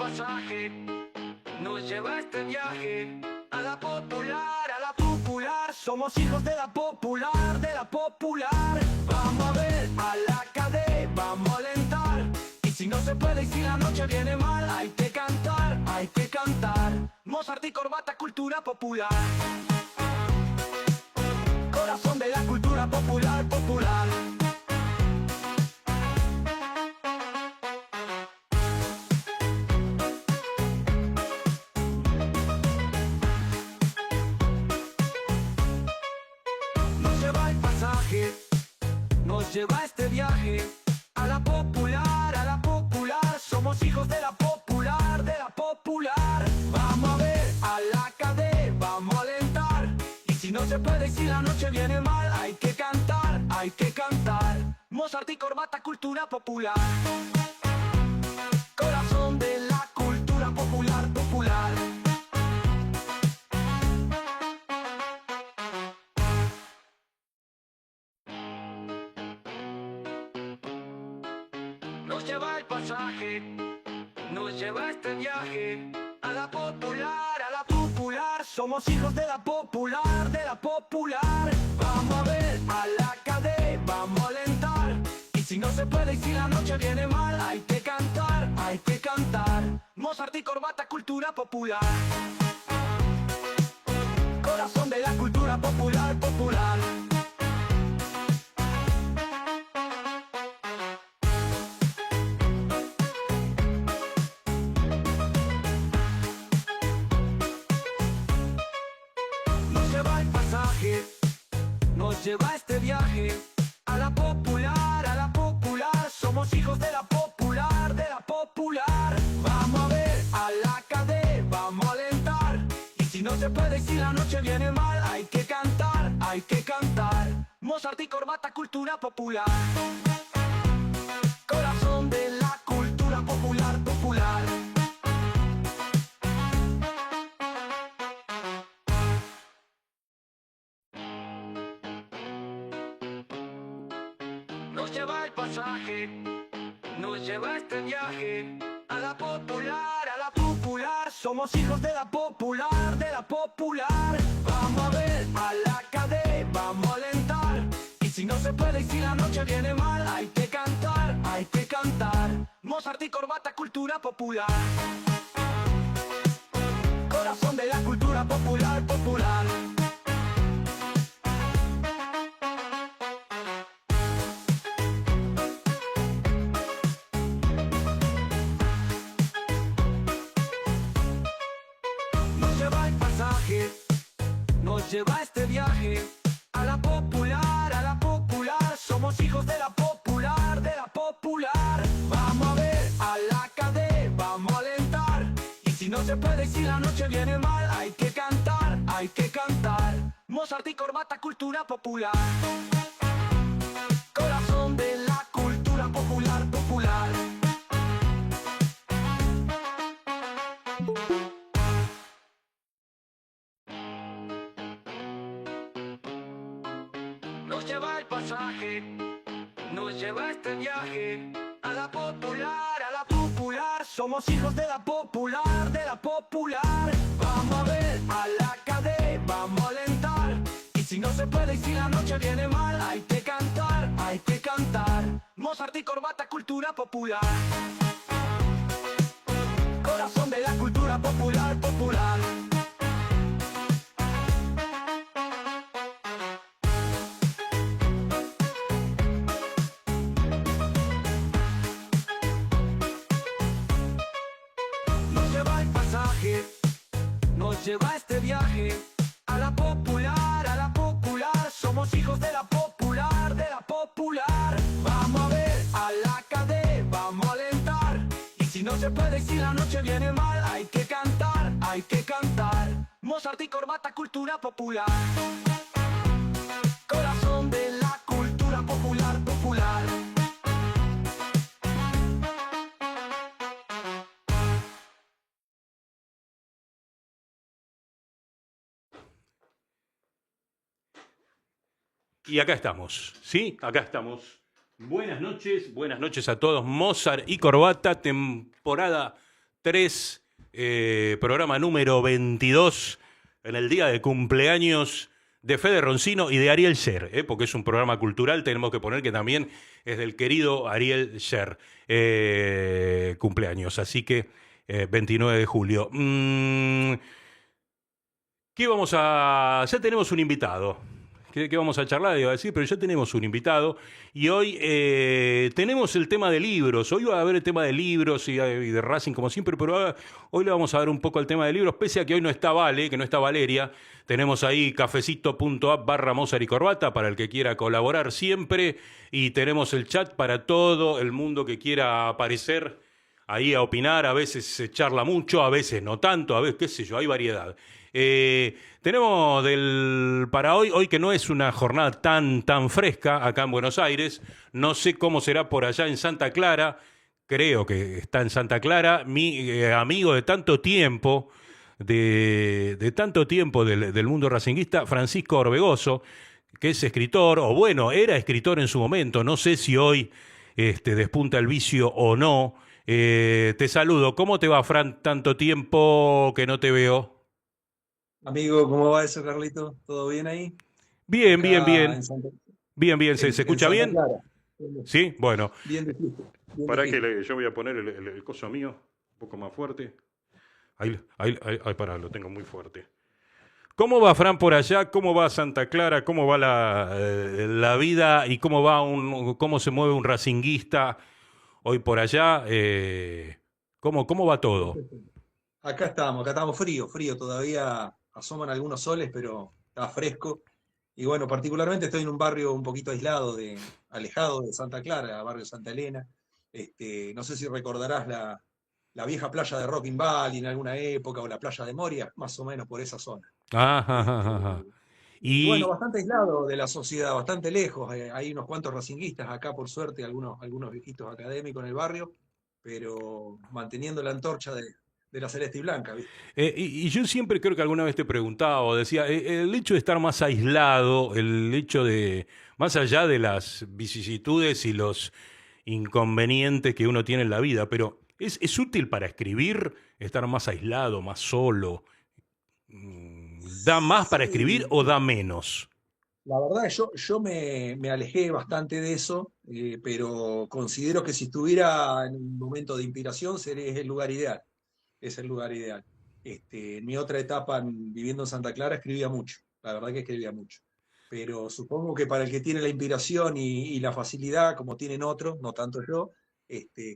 pasaje, nos lleva este viaje a la popular, a la popular. Somos hijos de la popular, de la popular. Vamos a ver a la cadena, vamos a alentar. Y si no se puede y si la noche viene mal, hay que cantar, hay que cantar. Mozart y Corbata, cultura popular. Corazón de la cultura popular, popular. Nos lleva el pasaje, nos lleva este viaje a la popular, a la popular. Somos hijos de la popular, de la popular. Vamos a ver a la cadena, vamos a alentar. Y si no se puede y si la noche viene mal, hay que cantar, hay que cantar. Mozart y Corbata, cultura popular. Corazón de la cultura popular, popular. Nos lleva el pasaje, nos lleva este viaje a la popular, a la popular. Somos hijos de la popular, de la popular. Vamos a ver a la cadena, vamos a alentar. Y si no se puede y si la noche viene mal, hay que cantar, hay que cantar. Mozart y Corbata, cultura popular. Corazón de la cultura popular, popular. Nos lleva el pasaje, nos lleva este viaje a la popular, a la popular. Somos hijos de la popular, de la popular. Vamos a ver a la cadena, vamos a alentar. Y si no se puede y si la noche viene mal, hay que cantar, hay que cantar. Mozart y Corbata, cultura popular. Corazón de la cultura popular, popular. Nos lleva el pasaje, nos lleva este viaje a la popular, a la popular. Somos hijos de la popular, de la popular. Vamos a ver a la cadena, vamos a alentar. Y si no se puede y si la noche viene mal, hay que cantar, hay que cantar. Mozart y Corbata, cultura popular. Corazón de la cultura popular, popular. Nos lleva el pasaje, nos lleva este viaje a la popular, a la popular. Somos hijos de la popular, de la popular. Vamos a ver a la cadena, vamos a alentar. Y si no se puede y si la noche viene mal, hay que cantar, hay que cantar. Mozart y Corbata, cultura popular. Corazón de la cultura popular, popular. Nos lleva el pasaje, nos lleva este viaje a la popular, a la popular. Somos hijos de la popular, de la popular. Vamos a ver a la cadena, vamos a alentar. Y si no se puede y si la noche viene mal, hay que cantar, hay que cantar. Mozart y Corbata, cultura popular. Corazón de la cultura popular, popular. Nos lleva el pasaje, nos lleva este viaje a la popular, a la popular. Somos hijos de la popular, de la popular. Vamos a ver a la cadena, vamos a alentar. Y si no se puede y si la noche viene mal, hay que cantar, hay que cantar. Mozart y Corbata, cultura popular. Corazón de la cultura popular, popular. Y acá estamos, ¿sí? Acá estamos. Buenas noches a todos. Mozart y Corbata, temporada 3, programa número 22, en el día de cumpleaños de Fede Roncino y de Ariel Sher, porque es un programa cultural, tenemos que poner que también es del querido Ariel Sher, cumpleaños, así que 29 de julio. ¿Qué vamos a...? Ya tenemos un invitado. ¿Qué vamos a charlar? Iba a decir, pero ya tenemos un invitado. Y hoy tenemos el tema de libros. Hoy va a haber el tema de libros y de Racing como siempre, pero hoy le vamos a dar un poco al tema de libros, pese a que hoy no está Vale, que no está Valeria. Tenemos ahí cafecito.app/Mozart y Corbata para el que quiera colaborar siempre. Y tenemos el chat para todo el mundo que quiera aparecer ahí a opinar. A veces se charla mucho, a veces no tanto, a veces, qué sé yo, hay variedad. Tenemos para hoy que no es una jornada tan fresca acá en Buenos Aires, no sé cómo será por allá en Santa Clara, creo que está en Santa Clara, mi amigo de tanto tiempo, de tanto tiempo del mundo racinguista, Francisco Orbegoso, que es escritor, o bueno, era escritor en su momento, no sé si hoy despunta el vicio o no. Te saludo, ¿cómo te va, Fran? Tanto tiempo que no te veo. Amigo, ¿cómo va eso, Carlito? ¿Todo bien ahí? Bien, bien, Acá bien. en Santa, Bien. ¿Se en escucha Santa bien? Clara. Sí, bueno. Bien difícil, bien Para que difícil. yo voy a poner el coso mío un poco más fuerte. Pará, lo tengo muy fuerte. ¿Cómo va, Fran, por allá? ¿Cómo va Santa Clara? ¿Cómo va la vida? ¿Y cómo se mueve un racinguista hoy por allá? ¿Cómo va todo? Acá estamos frío todavía asoman algunos soles, pero está fresco. Y bueno, particularmente estoy en un barrio un poquito alejado de Santa Clara, barrio Santa Elena. No sé si recordarás la vieja playa de Rocking Valley en alguna época, o la playa de Moria, más o menos por esa zona. Ajá, ajá, Este, ajá. y bueno, Y, bastante aislado de la sociedad, bastante lejos. Hay unos cuantos racinguistas acá, por suerte, algunos viejitos académicos en el barrio, pero manteniendo la antorcha de la celeste y blanca, ¿viste? y yo siempre creo que alguna vez te preguntaba o decía, el hecho de estar más aislado, el hecho de, más allá de las vicisitudes y los inconvenientes que uno tiene en la vida, pero ¿es útil para escribir estar más aislado, más solo? ¿Da más para escribir Sí, o da menos? la verdad, yo me alejé bastante de eso, pero considero que si estuviera en un momento de inspiración, es el lugar ideal. Es el lugar ideal. En mi otra etapa viviendo en Santa Clara escribía mucho, la verdad que escribía mucho. Pero supongo que para el que tiene la inspiración y la facilidad, como tienen otros, no tanto yo,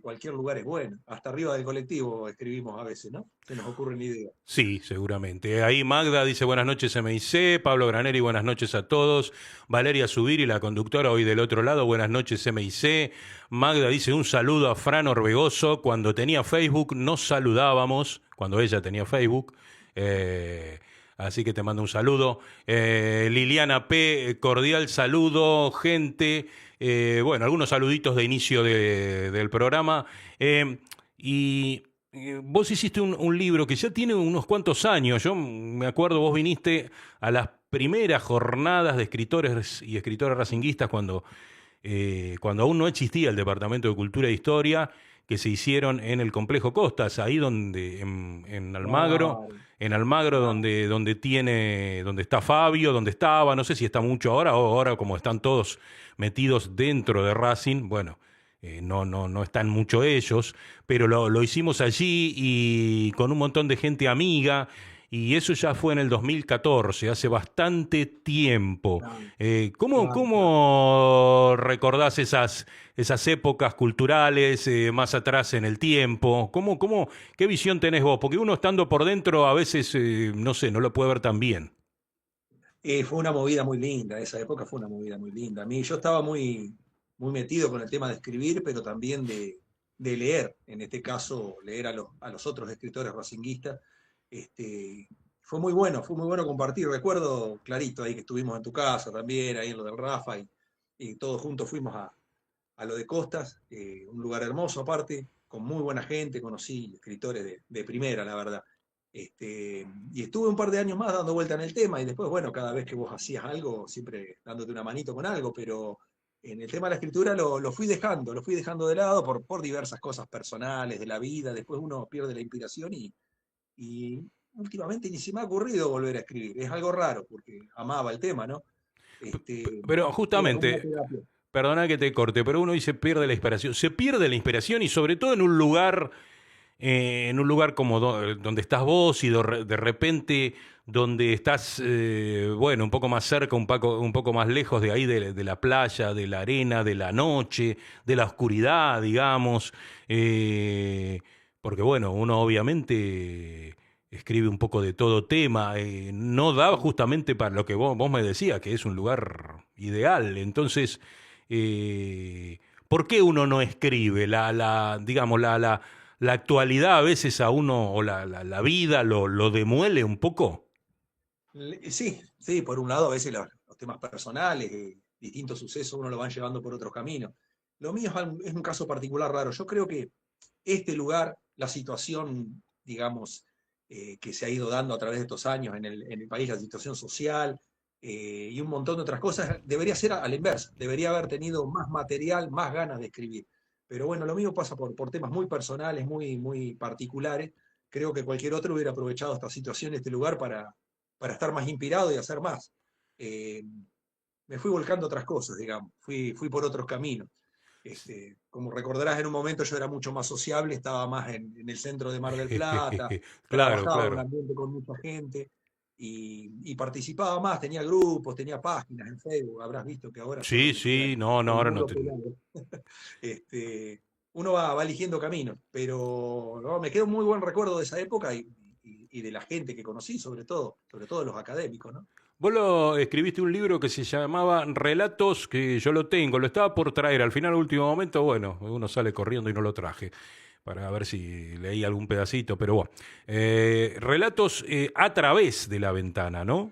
cualquier lugar es bueno. Hasta arriba del colectivo escribimos a veces, ¿no? Se nos ocurren ideas. Sí, seguramente. Ahí Magda dice buenas noches MIC, Pablo Graneri, buenas noches a todos, Valeria Subiri, la conductora hoy del otro lado, buenas noches MIC, Magda dice un saludo a Fran Orbegoso, cuando tenía Facebook nos saludábamos, cuando ella tenía Facebook, así que te mando un saludo. Liliana P, cordial saludo, gente, bueno, algunos saluditos de inicio del programa, y... Vos hiciste un libro que ya tiene unos cuantos años. Yo me acuerdo, vos viniste a las primeras jornadas de escritores y escritoras racinguistas cuando aún no existía el Departamento de Cultura e Historia, que se hicieron en el Complejo Costas, ahí donde, Claro, en Almagro, claro. donde está Fabio, donde estaba, no sé si está mucho ahora, o ahora como están todos metidos dentro de Racing, bueno. No están mucho ellos, pero lo hicimos allí y con un montón de gente amiga, y eso ya fue en el 2014, hace bastante tiempo. Claro, claro. ¿Cómo recordás esas épocas culturales más atrás en el tiempo? ¿Qué visión tenés vos? Porque uno estando por dentro a veces, no sé, no lo puede ver tan bien. Fue una movida muy linda, esa época fue una movida muy linda. Yo estaba muy metido con el tema de escribir, pero también de leer, en este caso leer a los otros escritores racinguistas. Este, fue muy bueno compartir. Recuerdo clarito ahí que estuvimos en tu casa también, ahí en lo del Rafa, y todos juntos fuimos a lo de Costas, un lugar hermoso aparte, con muy buena gente, conocí escritores de primera, la verdad. Y estuve un par de años más dando vuelta en el tema y después, bueno, cada vez que vos hacías algo, siempre dándote una manito con algo, pero en el tema de la escritura lo fui dejando de lado por diversas cosas personales de la vida. Después uno pierde la inspiración y últimamente ni se me ha ocurrido volver a escribir. Es algo raro porque amaba el tema, ¿no? Pero Era como una justamente, terapia. perdona que te corte, pero uno dice pierde la inspiración. Se pierde la inspiración y sobre todo en un lugar como donde estás vos y de repente donde estás, bueno, un poco más cerca, un poco más lejos de ahí, de la playa, de la arena, de la noche, de la oscuridad, digamos. Porque bueno, uno obviamente escribe un poco de todo tema, no da justamente para lo que vos me decías, que es un lugar ideal. Entonces, ¿por qué uno no escribe? Digamos, la actualidad a veces a uno, o la vida lo demuele un poco. Sí, sí, por un lado a veces los temas personales, distintos sucesos, uno lo van llevando por otros caminos. Lo mío es un caso particular raro. Yo creo que este lugar, la situación, digamos, que se ha ido dando a través de estos años en el país, la situación social y un montón de otras cosas, debería ser a la inversa. Debería haber tenido más material, más ganas de escribir. Pero bueno, lo mío pasa por temas muy personales, muy particulares. Creo que cualquier otro hubiera aprovechado esta situación, este lugar, para estar más inspirado y hacer más. Eh, Me fui volcando a otras cosas, digamos. Fui por otros caminos. Como recordarás, en un momento yo era mucho más sociable, estaba más en el centro de Mar del Plata, Claro, trabajaba en un claro. ambiente con mucha gente y participaba más, tenía grupos, tenía páginas en Facebook, habrás visto que ahora Sí, solamente sí, hay no, no, el ahora no muro te... pelado. Uno va eligiendo caminos, pero no, me queda un muy buen recuerdo de esa época y de la gente que conocí, sobre todo los académicos, ¿no? Vos escribiste un libro que se llamaba Relatos, que yo lo tengo, lo estaba por traer. Al final, al último momento, bueno, uno sale corriendo y no lo traje para ver si leí algún pedacito, pero bueno. Relatos a través de la ventana, ¿no?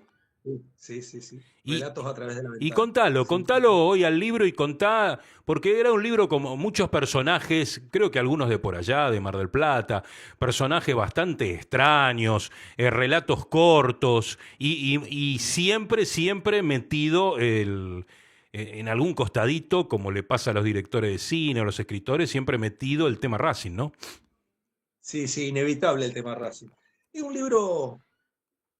Sí, sí, sí, sí. Y, Relatos a través de la y ventana. contalo, Sí, contalo hoy al libro y contá, porque era un libro como muchos personajes, creo que algunos de por allá, de Mar del Plata, personajes bastante extraños, relatos cortos y siempre, siempre metido en algún costadito, como le pasa a los directores de cine o los escritores, siempre metido el tema Racing, ¿no? sí, sí, inevitable el tema Racing. Es un libro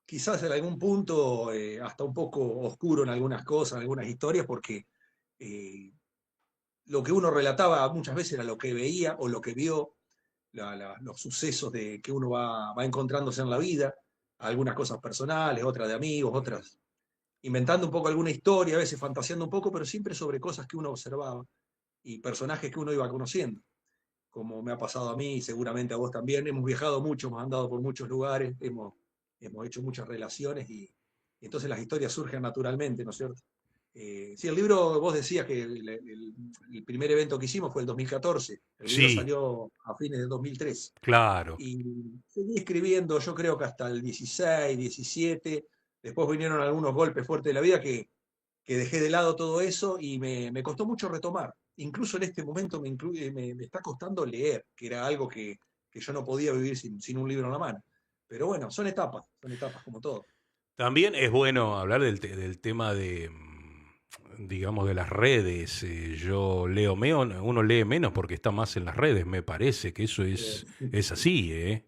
quizás en algún punto hasta un poco oscuro en algunas cosas, en algunas historias, porque eh, lo que uno relataba muchas veces era lo que veía o lo que vio, los sucesos que uno va encontrándose en la vida, algunas cosas personales, otras de amigos, otras inventando un poco alguna historia, a veces fantaseando un poco, pero siempre sobre cosas que uno observaba y personajes que uno iba conociendo, como me ha pasado a mí y seguramente a vos también. Hemos viajado mucho, hemos andado por muchos lugares, hemos hecho muchas relaciones y entonces las historias surgen naturalmente, ¿no es cierto? Sí, el libro, vos decías que el primer evento que hicimos fue el 2014, el libro Sí, salió a fines de 2003 claro. y seguí escribiendo, yo creo que hasta el 16, 17, después vinieron algunos golpes fuertes de la vida que dejé de lado todo eso y me costó mucho retomar. Incluso en este momento me está costando leer, que era algo que yo no podía vivir sin un libro en la mano. Pero bueno, son etapas como todo. También es bueno hablar del tema de, digamos, de las redes. Yo leo menos, uno lee menos porque está más en las redes, me parece que eso es así, ¿eh?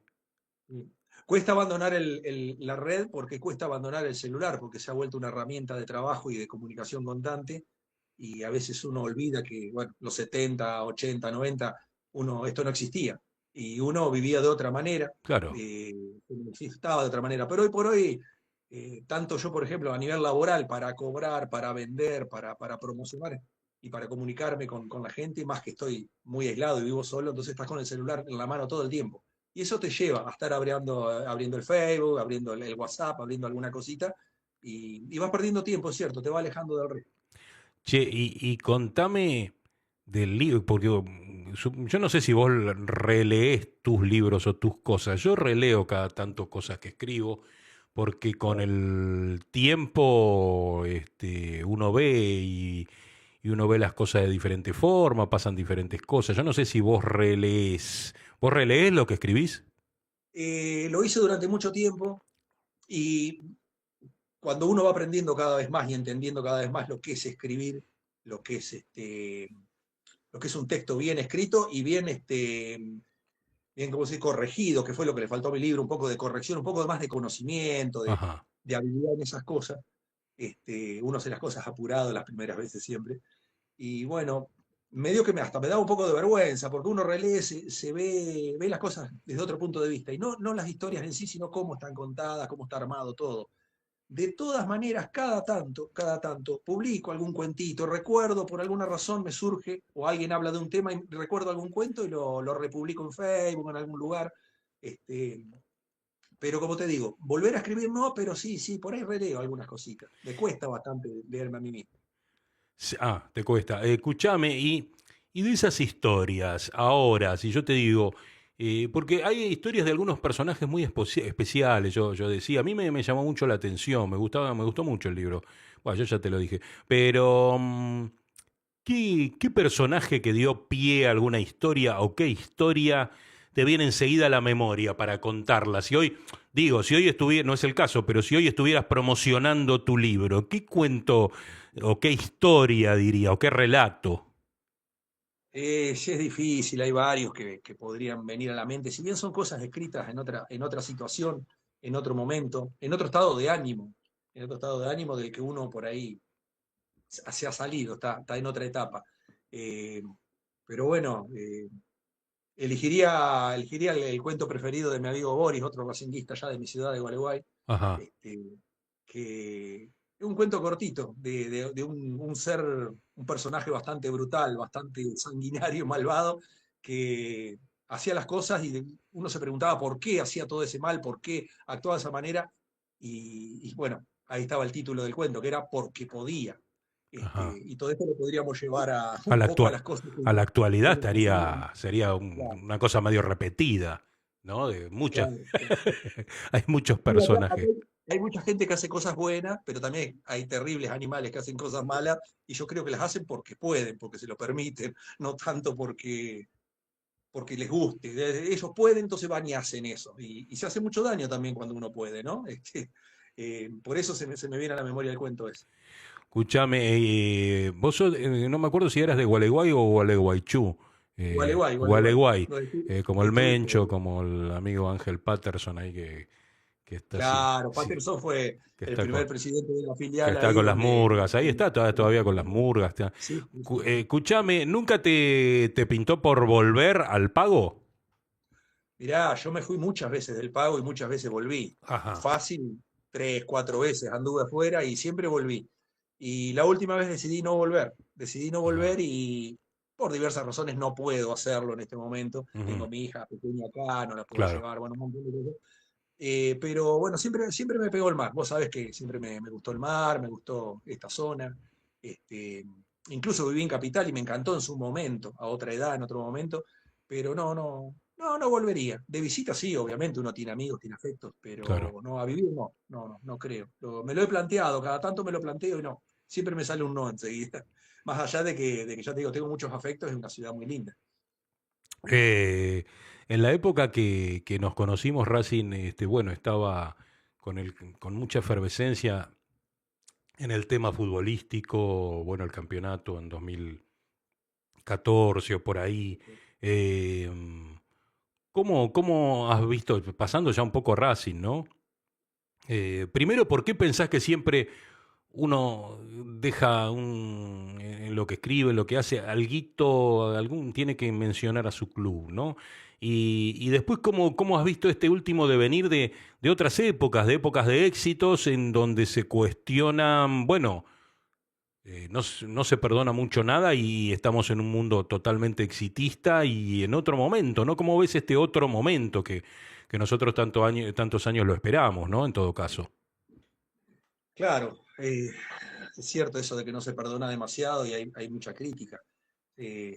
Cuesta abandonar la red porque cuesta abandonar el celular, porque se ha vuelto una herramienta de trabajo y de comunicación constante, y a veces uno olvida que, bueno, los 70, 80, 90, esto no existía, y uno vivía de otra manera, Claro. eh, estaba de otra manera, pero hoy por hoy, tanto yo, por ejemplo, a nivel laboral, para cobrar, para vender, para promocionar y para comunicarme con la gente, más que estoy muy aislado y vivo solo, entonces estás con el celular en la mano todo el tiempo. Y eso te lleva a estar abriendo el Facebook, abriendo el WhatsApp, abriendo alguna cosita, y vas perdiendo tiempo, es cierto, te va alejando del resto. Che, y contame del libro, porque yo no sé si vos relees tus libros o tus cosas. Yo releo cada tanto cosas que escribo, porque con el tiempo uno ve y uno ve las cosas de diferente forma, pasan diferentes cosas. Yo no sé si vos relees. ¿Vos relees lo que escribís? Lo hice durante mucho tiempo y cuando uno va aprendiendo cada vez más y entendiendo cada vez más lo que es escribir, lo que es lo que es un texto bien escrito y bien, bien, como se dice, corregido, que fue lo que le faltó a mi libro, un poco de corrección, un poco más de conocimiento, Ajá. de habilidad en esas cosas. Uno hace las cosas apurado las primeras veces siempre. Y bueno, medio que hasta me daba un poco de vergüenza, porque uno relee, se ve las cosas desde otro punto de vista, y no las historias en sí, sino cómo están contadas, cómo está armado todo. De todas maneras, cada tanto, publico algún cuentito, recuerdo, por alguna razón me surge, o alguien habla de un tema y recuerdo algún cuento y lo republico en Facebook, en algún lugar. Este, pero como te digo, volver a escribir no, pero sí, por ahí releo algunas cositas. Me cuesta bastante leerme a mí mismo. Te cuesta. Escúchame, y de esas historias, ahora, si yo te digo, porque hay historias de algunos personajes muy especiales, yo decía, a mí me llamó mucho la atención, me gustó mucho el libro. Bueno, yo ya te lo dije, pero ¿qué personaje que dio pie a alguna historia o qué historia te viene enseguida a la memoria para contarla? Si hoy, digo, si hoy estuviera, no es el caso, pero si hoy estuvieras promocionando tu libro, ¿qué cuento o qué historia diría o qué relato? Sí, es difícil, hay varios que podrían venir a la mente, si bien son cosas escritas en otra situación, en otro momento, en otro estado de ánimo, en otro estado de ánimo del que uno por ahí se ha salido, está en otra etapa. Eh, pero bueno, elegiría el cuento preferido de mi amigo Boris, otro racinguista ya de mi ciudad de Gualeguay, Ajá, este, que es un cuento cortito de un ser, un personaje bastante brutal, bastante sanguinario, malvado, que hacía las cosas y uno se preguntaba por qué hacía todo ese mal, por qué actuaba de esa manera, y bueno, ahí estaba el título del cuento, que era Porque podía. ajá. Y todo esto lo podríamos llevar a A un la, poco a actua- las cosas a la que actualidad me suceden. sería Claro, una cosa medio repetida, ¿no? De muchas, claro. hay muchos Sí, acá personajes. hay mucha gente que hace cosas buenas, pero también hay terribles animales que hacen cosas malas, y yo creo que las hacen porque pueden, porque se lo permiten, no tanto porque les guste. Ellos pueden, entonces van y hacen eso. Y se hace mucho daño también cuando uno puede, ¿no? Por eso se me viene a la memoria el cuento ese. Escúchame, no me acuerdo si eras de Gualeguay o Gualeguaychú. Gualeguay, Gualeguay. Gualeguay, No, como el el Turco. Mencho, como el amigo Ángel Patterson ahí que está así, Claro, sí, Patterson fue que el está con, primer presidente de la que filial está ahí con las donde... murgas, ahí está todavía con las murgas. Sí, sí, sí. Escúchame, ¿nunca te pintó por volver al pago? Mirá, yo me fui muchas veces del pago y muchas veces volví. Ajá, Fácil, 3, 4 veces anduve afuera y siempre volví. Y la última vez decidí no volver. Decidí no volver ajá, y por diversas razones no puedo hacerlo en este momento. ujú, Tengo mi hija pequeña acá, no la puedo claro. llevar, bueno, un montón de cosas. Pero bueno, siempre me pegó el mar. Vos sabés que siempre me gustó el mar, me gustó esta zona. Este, Incluso viví en Capital y me encantó en su momento, a otra edad, en otro momento, pero no volvería. De visita sí, obviamente, uno tiene amigos, tiene afectos, Claro. pero no, a vivir no creo. Me lo he planteado, cada tanto me lo planteo y no, siempre me sale un no enseguida. Más allá de que ya te digo, tengo muchos afectos, es una ciudad muy linda. Eh, en la época que nos conocimos, Racing, bueno, estaba con mucha efervescencia en el tema futbolístico, bueno, el campeonato en 2014 o por ahí. Eh, ¿cómo has visto, pasando ya un poco Racing, ¿no? Primero, ¿por qué pensás que siempre uno deja en lo que escribe, en lo que hace, tiene que mencionar a su club, ¿no? Y después, ¿cómo has visto este último devenir de otras épocas, de épocas de éxitos en donde se cuestionan, bueno, no se perdona mucho nada y estamos en un mundo totalmente exitista y en otro momento, ¿no? ¿Cómo ves este otro momento que nosotros tantos años lo esperamos, ¿no? En todo caso. Claro, es cierto eso de que no se perdona demasiado y hay mucha crítica.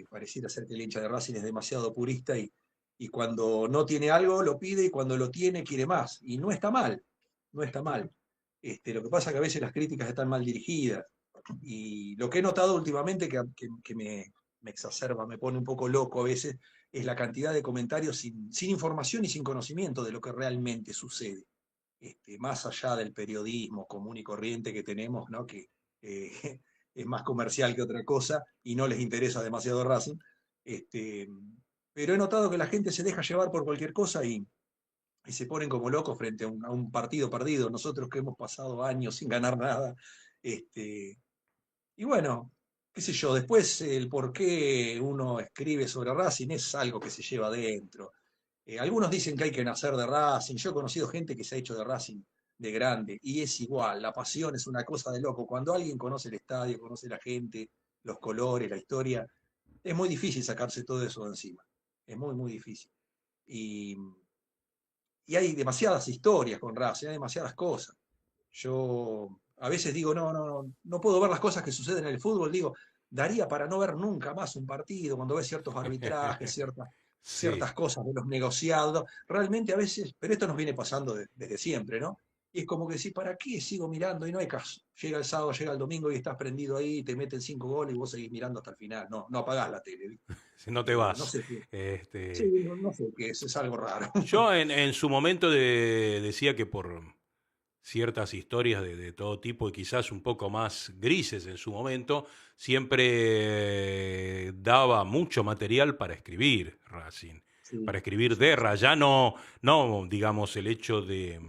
Pareciera ser que el hincha de Racing es demasiado purista y cuando no tiene algo lo pide y cuando lo tiene quiere más. Y no está mal, no está mal. Lo que pasa es que a veces las críticas están mal dirigidas. Y lo que he notado últimamente que me exacerba, me pone un poco loco a veces, es la cantidad de comentarios sin información y sin conocimiento de lo que realmente sucede. Más allá del periodismo común y corriente que tenemos, ¿no? Que es más comercial que otra cosa y no les interesa demasiado Racing. Este, pero he notado que la gente se deja llevar por cualquier cosa y se ponen como locos frente a un partido perdido. Nosotros que hemos pasado años sin ganar nada. Este, y bueno, qué sé yo, después el por qué uno escribe sobre Racing es algo que se lleva adentro. Algunos dicen que hay que nacer de Racing. Yo he conocido gente que se ha hecho de Racing de grande y es igual. La pasión es una cosa de loco. Cuando alguien conoce el estadio, conoce la gente, los colores, la historia, es muy difícil sacarse todo eso de encima. Es muy, muy difícil. Y, y hay demasiadas historias con Racing, hay demasiadas cosas. Yo a veces digo, no puedo ver las cosas que suceden en el fútbol. Digo, daría para no ver nunca más un partido cuando ves ciertos arbitrajes, Sí. ciertas cosas de los negociados. Realmente a veces, pero esto nos viene pasando desde siempre, ¿no? Y es como que decís, ¿para qué sigo mirando? Y no hay caso. Llega el sábado, llega el domingo y estás prendido ahí, te meten 5 goles y vos seguís mirando hasta el final. No, no apagás la tele, ¿viste? Si no te vas. No sé qué. Sí, Este, no sé qué es algo raro. yo en su momento decía que por ciertas historias de todo tipo y quizás un poco más grises en su momento, siempre daba mucho material para escribir Racing, para Sí, escribir sí, de sí. Racing. Ya no, no digamos el hecho de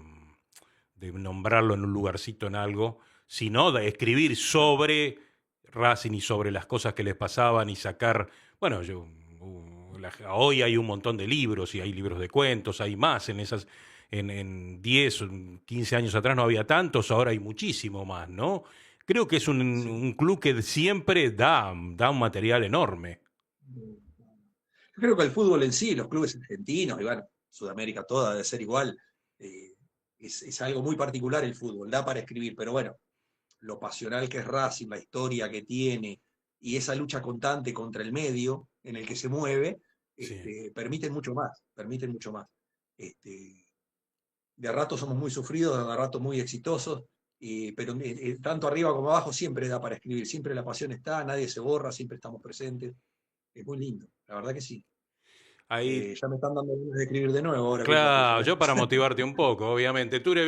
nombrarlo en un lugarcito en algo, sino de escribir sobre Racing y sobre las cosas que les pasaban y sacar, bueno, hoy hay un montón de libros y hay libros de cuentos, hay más en esas, en 10 o 15 años atrás no había tantos, ahora hay muchísimo más, ¿no? Creo que es Sí. un club que siempre da un material enorme. Yo creo que el fútbol en sí, los clubes argentinos, y bueno, Sudamérica toda debe ser igual, eh, es algo muy particular el fútbol, da para escribir, pero bueno, lo pasional que es Racing, la historia que tiene y esa lucha constante contra el medio en el que se mueve, Sí. permiten mucho más, permiten mucho más. Este, de a rato somos muy sufridos, de a rato muy exitosos, pero tanto arriba como abajo siempre da para escribir, siempre la pasión está, nadie se borra, siempre estamos presentes. Es muy lindo, la verdad que sí. Ahí, Ya me están dando ganas de escribir de nuevo ahora que claro, platico. yo para motivarte un poco, obviamente. Claro.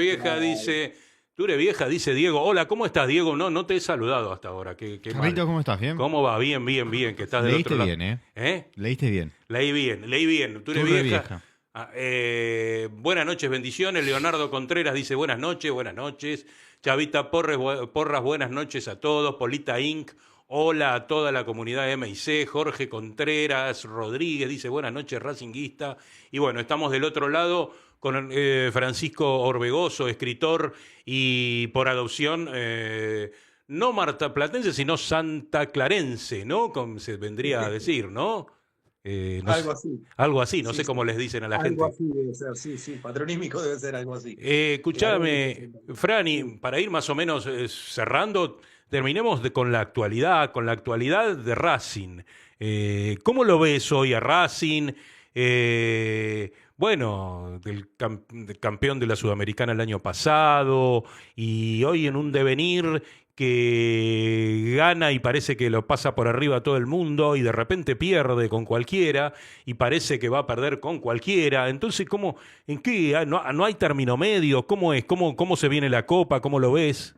Ture Vieja dice Diego, hola, ¿cómo estás, Diego? No, no te he saludado hasta ahora, qué mal. Carlito, ¿cómo estás? ¿Bien? ¿Cómo va? Bien, bien, bien, que estás del otro Leíste lado. bien, ¿eh? ¿Eh? Leíste bien. Leí bien, leí bien. Ture Turre Vieja. vieja. Buenas noches, bendiciones. Leonardo Contreras dice buenas noches, buenas noches. Chavita Porras, buenas noches a todos. Polita Inc. Hola a toda la comunidad MIC. Jorge Contreras Rodríguez dice buenas noches, Racinguista. Y bueno, estamos del otro lado con Francisco Orbegoso, escritor y por adopción, no martaplatense, sino santaclarense, ¿no? Como se vendría a decir, ¿no? No sé, Algo así. algo así, no Sí, sé sí. cómo les dicen a la Algo gente. así debe ser, sí, sí. Patronímico debe ser algo así. La verdad que Escuchame, sí. Franny, Sí. para ir más o menos cerrando, terminemos con la actualidad de Racing. ¿Cómo lo ves hoy a Racing? Bueno, del campeón de la Sudamericana el año pasado y hoy en un devenir que gana y parece que lo pasa por arriba a todo el mundo y de repente pierde con cualquiera y parece que va a perder con cualquiera. Entonces, ¿cómo, en qué? No hay término medio? ¿Cómo es? ¿Cómo se viene la copa? ¿Cómo lo ves?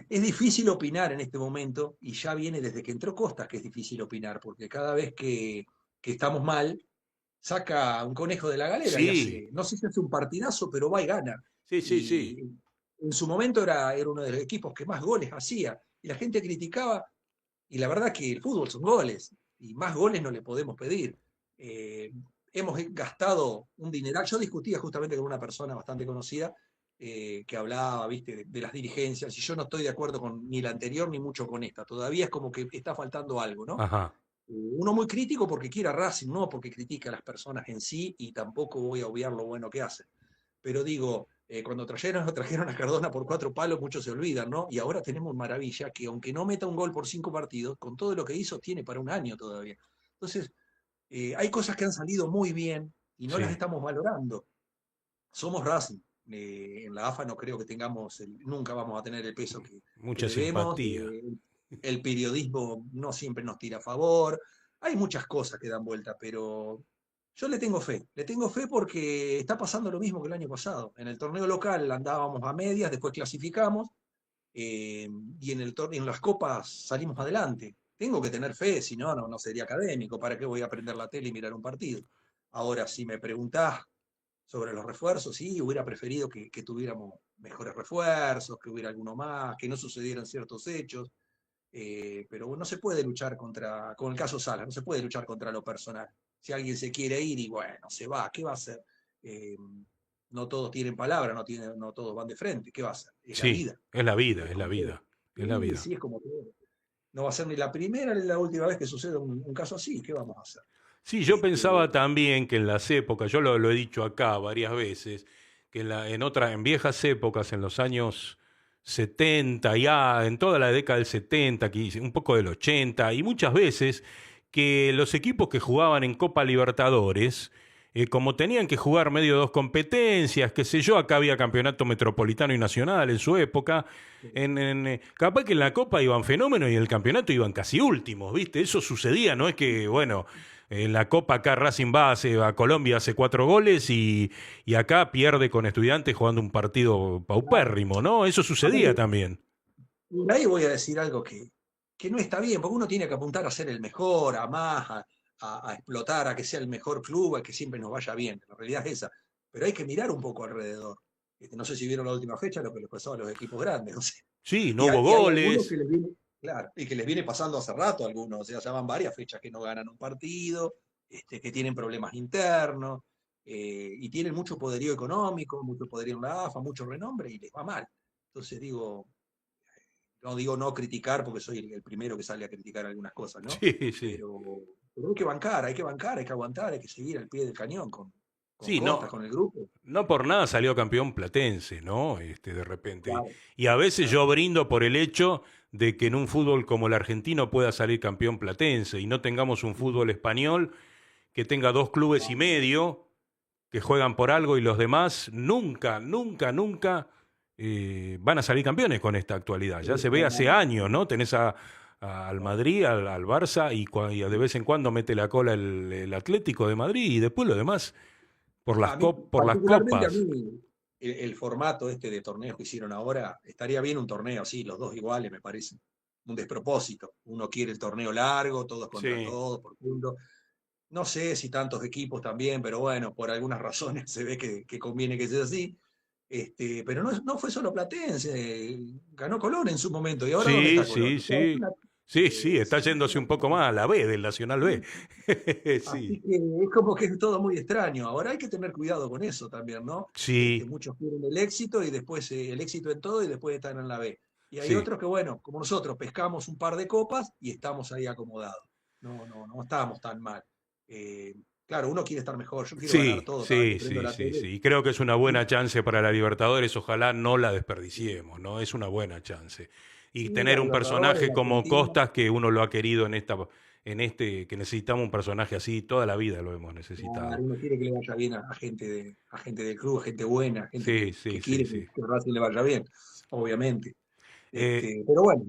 Es difícil opinar en este momento y ya viene desde que entró Costas que es difícil opinar, porque cada vez que estamos mal, saca un conejo de la galera y Sí, hace, no sé si hace un partidazo, pero va y gana. sí, sí, Y sí. en su momento era uno de los equipos que más goles hacía y la gente criticaba. Y la verdad que el fútbol son goles, y más goles no le podemos pedir. Eh, Hemos gastado un dineral. Yo discutía justamente con una persona bastante conocida que hablaba, viste, de las dirigencias, y yo no estoy de acuerdo con ni la anterior ni mucho con esta. Todavía es como que está faltando algo, ¿no? Ajá. Uno muy crítico porque quiere a Racing, no porque critica a las personas en sí, y tampoco voy a obviar lo bueno que hace. Pero digo, cuando trajeron a Cardona por 4 palos, muchos se olvidan, ¿no? Y ahora tenemos Maravilla, que aunque no meta un gol por 5 partidos, con todo lo que hizo, tiene para un año todavía. Entonces, hay cosas que han salido muy bien y no las Sí, estamos valorando. Somos Racing. En la AFA no creo que tengamos, nunca vamos a tener el peso que mucha debemos. simpatía. El periodismo no siempre nos tira a favor. Hay muchas cosas que dan vuelta, pero yo le tengo fe. Le tengo fe porque está pasando lo mismo que el año pasado. En el torneo local andábamos a medias, después clasificamos y en las copas salimos adelante. Tengo que tener fe, si no, no sería académico. ¿Para qué voy a prender la tele y mirar un partido? Ahora, si me preguntás sobre los refuerzos, sí, hubiera preferido que tuviéramos mejores refuerzos, que hubiera alguno más, que no sucedieran ciertos hechos. Pero no se puede luchar con el caso Salas, no se puede luchar contra lo personal. Si alguien se quiere ir y bueno, se va, ¿qué va a hacer? No todos tienen palabra, no todos van de frente, ¿qué va a hacer? Es la Sí, vida. es la vida, es la vida, es la vida. Sí, es como todo. No va a ser ni la primera ni la última vez que suceda un caso así, ¿qué vamos a hacer? Sí, yo pensaba también que en las épocas, yo lo he dicho acá varias veces, que en viejas épocas, en los años 70, ya en toda la década del 70, un poco del 80, y muchas veces que los equipos que jugaban en Copa Libertadores, como tenían que jugar medio dos competencias, qué sé yo, acá había campeonato metropolitano y nacional en su época, capaz que en la Copa iban fenómenos y en el campeonato iban casi últimos, ¿viste? Eso sucedía, no es que, bueno, en la Copa acá Racing va a Colombia, hace 4 goles y acá pierde con Estudiantes jugando un partido paupérrimo, ¿no? Eso sucedía también. Por ahí voy a decir algo que no está bien, porque uno tiene que apuntar a ser el mejor, a más, a explotar, a que sea el mejor club, a que siempre nos vaya bien. La realidad es esa. Pero hay que mirar un poco alrededor. No sé si vieron la última fecha lo que les pasó a los equipos grandes, no sé. Sí, no Y hubo hay algunos goles. que les viene, claro, y que les viene pasando hace rato a algunos, o sea, ya van varias fechas que no ganan un partido, que tienen problemas internos, y tienen mucho poderío económico, mucho poderío en la AFA, mucho renombre, y les va mal. Entonces no digo no criticar, porque soy el primero que sale a criticar algunas cosas, ¿no? Sí, sí. Pero hay que aguantar, hay que seguir al pie del cañón con Sí, Costas, no, con el grupo. no por nada salió campeón Platense, ¿no? De repente. Claro, Y a veces claro. yo brindo por el hecho de que en un fútbol como el argentino pueda salir campeón Platense y no tengamos un fútbol español que tenga 2 clubes y medio que juegan por algo y los demás nunca, nunca, nunca van a salir campeones con esta actualidad. Ya se ve hace años, ¿no? Tenés al Madrid, al Barça y de vez en cuando mete la cola el Atlético de Madrid y después lo demás A mí, por las particularmente a copas. mí, el formato de torneos que hicieron ahora, estaría bien un torneo así, los dos iguales, me parece. Un despropósito. Uno quiere el torneo largo, todos contra Sí, todos, por punto. No sé si tantos equipos también, pero bueno, por algunas razones se ve que conviene que sea así. Pero no fue solo Platense, ganó Colón en su momento. ¿Y ahora dónde sí, está Colón? sí, O sea, sí. Sí, sí, está sí, yéndose un poco más a la B del Nacional B. así Sí, que es como que es todo muy extraño. Ahora hay que tener cuidado con eso también, ¿no? sí, Muchos quieren el éxito y después el éxito en todo y después están en la B. Y hay sí. otros que, bueno, como nosotros, pescamos un par de copas y estamos ahí acomodados. No estamos tan mal. Eh, claro, uno quiere estar mejor, yo quiero ganar Sí, todo cada vez sí, que prendo sí, la sí, tele. sí. Creo que es una buena chance para la Libertadores. Ojalá no la desperdiciemos, ¿no? Es una buena chance. Y Sí, la tener un Libertadores, personaje la como Argentina. Costas, que uno lo ha querido que necesitamos un personaje así, toda la vida lo hemos Claro, necesitado. uno quiere que le vaya bien a a gente del club, gente buena, gente Sí, que sí, sí, quiere sí. que Racing le vaya bien, obviamente. Eh, Pero bueno,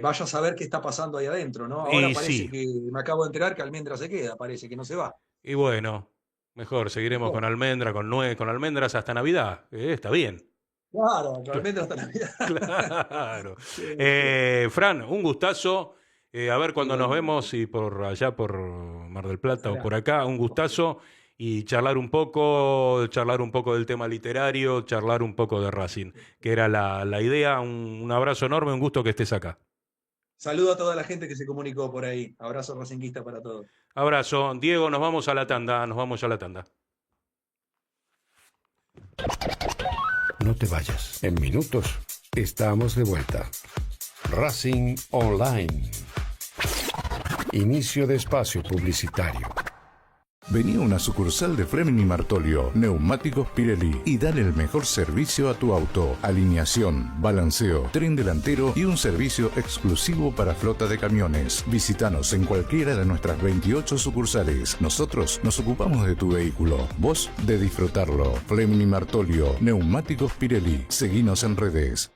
vaya a saber qué está pasando ahí adentro, ¿no? Ahora y parece sí, que me acabo de enterar que Almendra se queda, parece que no se va. y bueno, mejor, seguiremos con Mejor. almendra, con almendras hasta Navidad. Está bien. Claro, con Almendra hasta Navidad. Claro. Sí, sí. Fran, un gustazo. A ver cuando nos Igualmente. vemos, y por allá por Mar del Plata o Ojalá. por acá, un Ojalá. gustazo. Y charlar un poco del tema literario, charlar un poco de Racing, que era la idea. Un abrazo enorme, un gusto que estés acá. Saludo a toda la gente que se comunicó por ahí. Abrazo racinguista para todos. Abrazo. Diego, nos vamos a la tanda, nos vamos a la tanda. No te vayas. En minutos estamos de vuelta. Racing Online. Inicio de espacio publicitario. Vení a una sucursal de Fremini Martolio, Neumáticos Pirelli, y dale el mejor servicio a tu auto. Alineación, balanceo, tren delantero y un servicio exclusivo para flota de camiones. Visítanos en cualquiera de nuestras 28 sucursales. Nosotros nos ocupamos de tu vehículo, vos de disfrutarlo. Fremini Martolio, Neumáticos Pirelli. Seguinos en redes.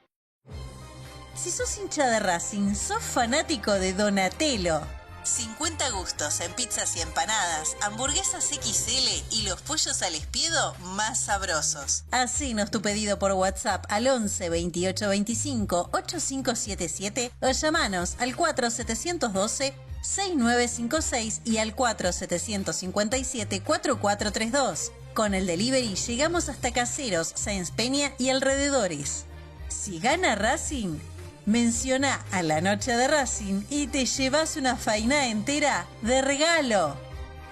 Si sos hincha de Racing, sos fanático de Donatello. 50 gustos en pizzas y empanadas, hamburguesas XL y los pollos al espiedo más sabrosos. Hacenos tu pedido por WhatsApp al 11 28 25 8577 o llamanos al 4712 6956 y al 4757 4432. Con el delivery llegamos hasta Caseros, Sáenz Peña y alrededores. Si gana Racing, menciona a la noche de Racing y te llevas una faina entera de regalo.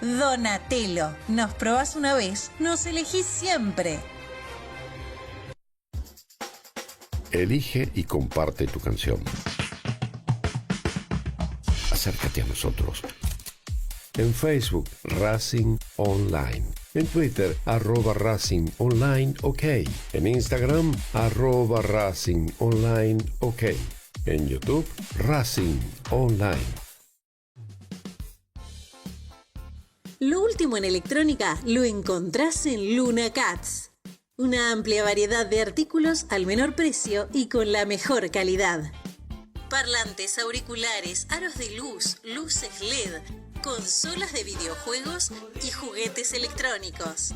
Donatelo, nos probás una vez, nos elegís siempre. Elige y comparte tu canción. Acércate a nosotros. En Facebook, Racing Online. En Twitter, @Racing Online OK. En Instagram, @Racing Online OK. En YouTube, Racing Online. Lo último en electrónica lo encontrás en Luna Cats. Una amplia variedad de artículos al menor precio y con la mejor calidad. Parlantes, auriculares, aros de luz, luces LED, consolas de videojuegos y juguetes electrónicos.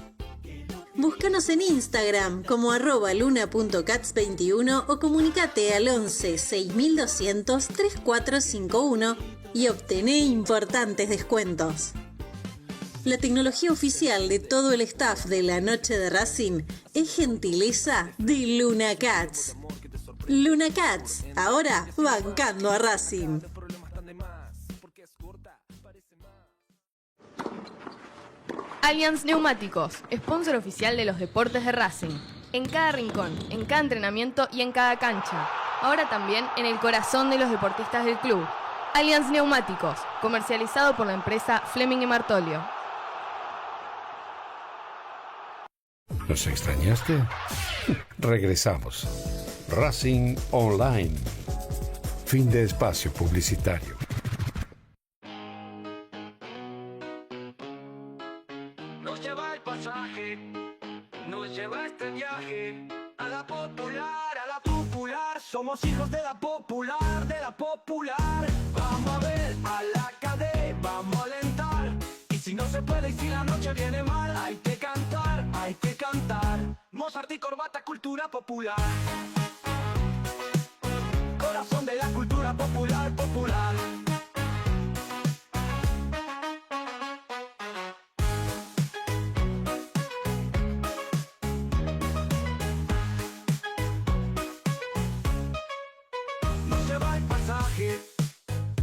Búscanos en Instagram como @luna.cats21 o comunicate al 11 6200 3451 y obtené importantes descuentos. La tecnología oficial de todo el staff de la noche de Racing es gentileza de Luna Cats. Luna Cats, ahora bancando a Racing. Allianz Neumáticos, sponsor oficial de los deportes de Racing. En cada rincón, en cada entrenamiento y en cada cancha. Ahora también en el corazón de los deportistas del club. Allianz Neumáticos, comercializado por la empresa Fleming y Martolio. ¿Nos extrañaste? Regresamos. Racing Online. Fin de espacio publicitario. Nos lleva el pasaje, nos lleva este viaje a la popular, a la popular. Somos hijos de la popular, de la popular. Vamos a ver a la cadena, vamos a alentar. Y si no se puede y si la noche viene mal, hay que cantar, hay que cantar. Mozart y corbata, cultura popular. Corazón de la cultura popular, popular. Nos lleva el pasaje,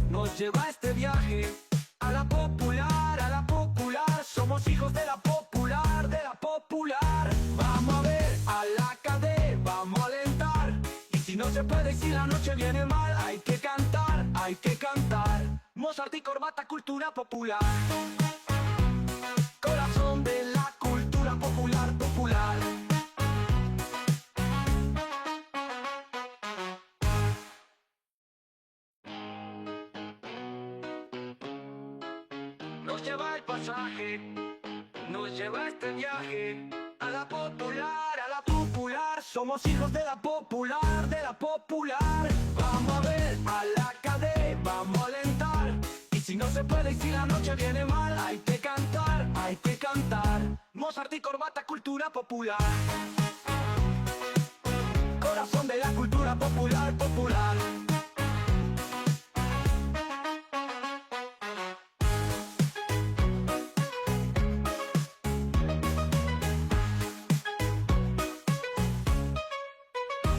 nos lleva este viaje a la popular, a la popular. Somos hijos de la popular, de la popular. Vamos a ver a la cadena, vamos a alentar. Y si no se puede y si la noche viene mal, hay que cantar, hay que cantar. Mozart y corbata, cultura popular. Corazón de la cultura popular, popular. Nos lleva el pasaje, nos lleva este viaje a la popular, a la popular. Somos hijos de la popular, de la popular. Vamos a ver a la cadena, vamos a alentar. Y si no se puede y si la noche viene mal, hay que cantar, hay que cantar. Mozart y corbata, cultura popular. Corazón de la cultura popular, popular.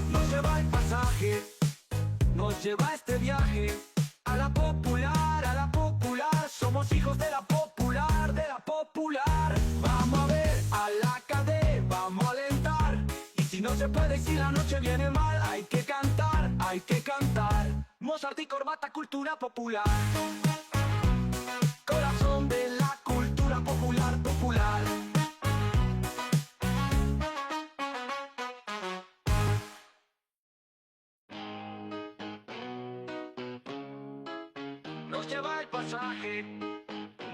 Nos lleva el pasaje, nos lleva este viaje a la popular, a la popular. Somos hijos de la popular, de la popular. Vamos a ver a la cadena, vamos a alentar. Y si no se puede y si la noche viene mal, hay que cantar, hay que cantar. Mozart y corbata, cultura popular. Corazón de la cultura popular, popular. Nos lleva el pasaje,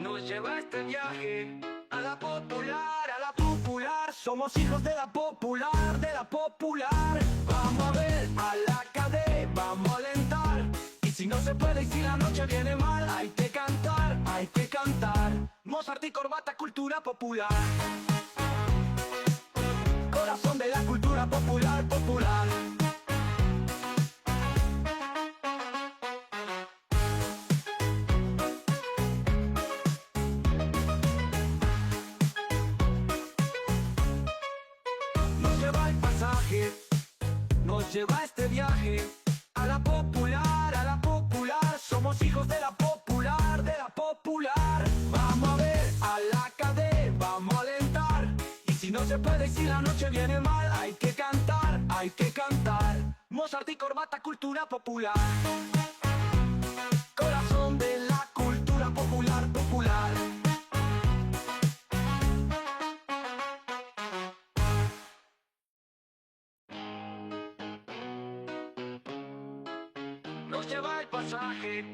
nos lleva este viaje a la popular, a la popular. Somos hijos de la popular, de la popular. Vamos a ver a la cadena, vamos a alentar. Y si no se puede y si la noche viene mal, hay que cantar. hay que cantar. Mozart y corbata, cultura popular. Corazón de la cultura popular, popular. Nos lleva el pasaje, nos lleva este viaje a la popular, a la popular. Somos hijos de la popular, de la popular. Vamos a ver a la cadena, vamos a alentar. Y si no se puede, y si la noche viene mal, hay que cantar, hay que cantar. Mozart y corbata, cultura popular. Corazón de la cultura popular, popular. Nos lleva el pasaje,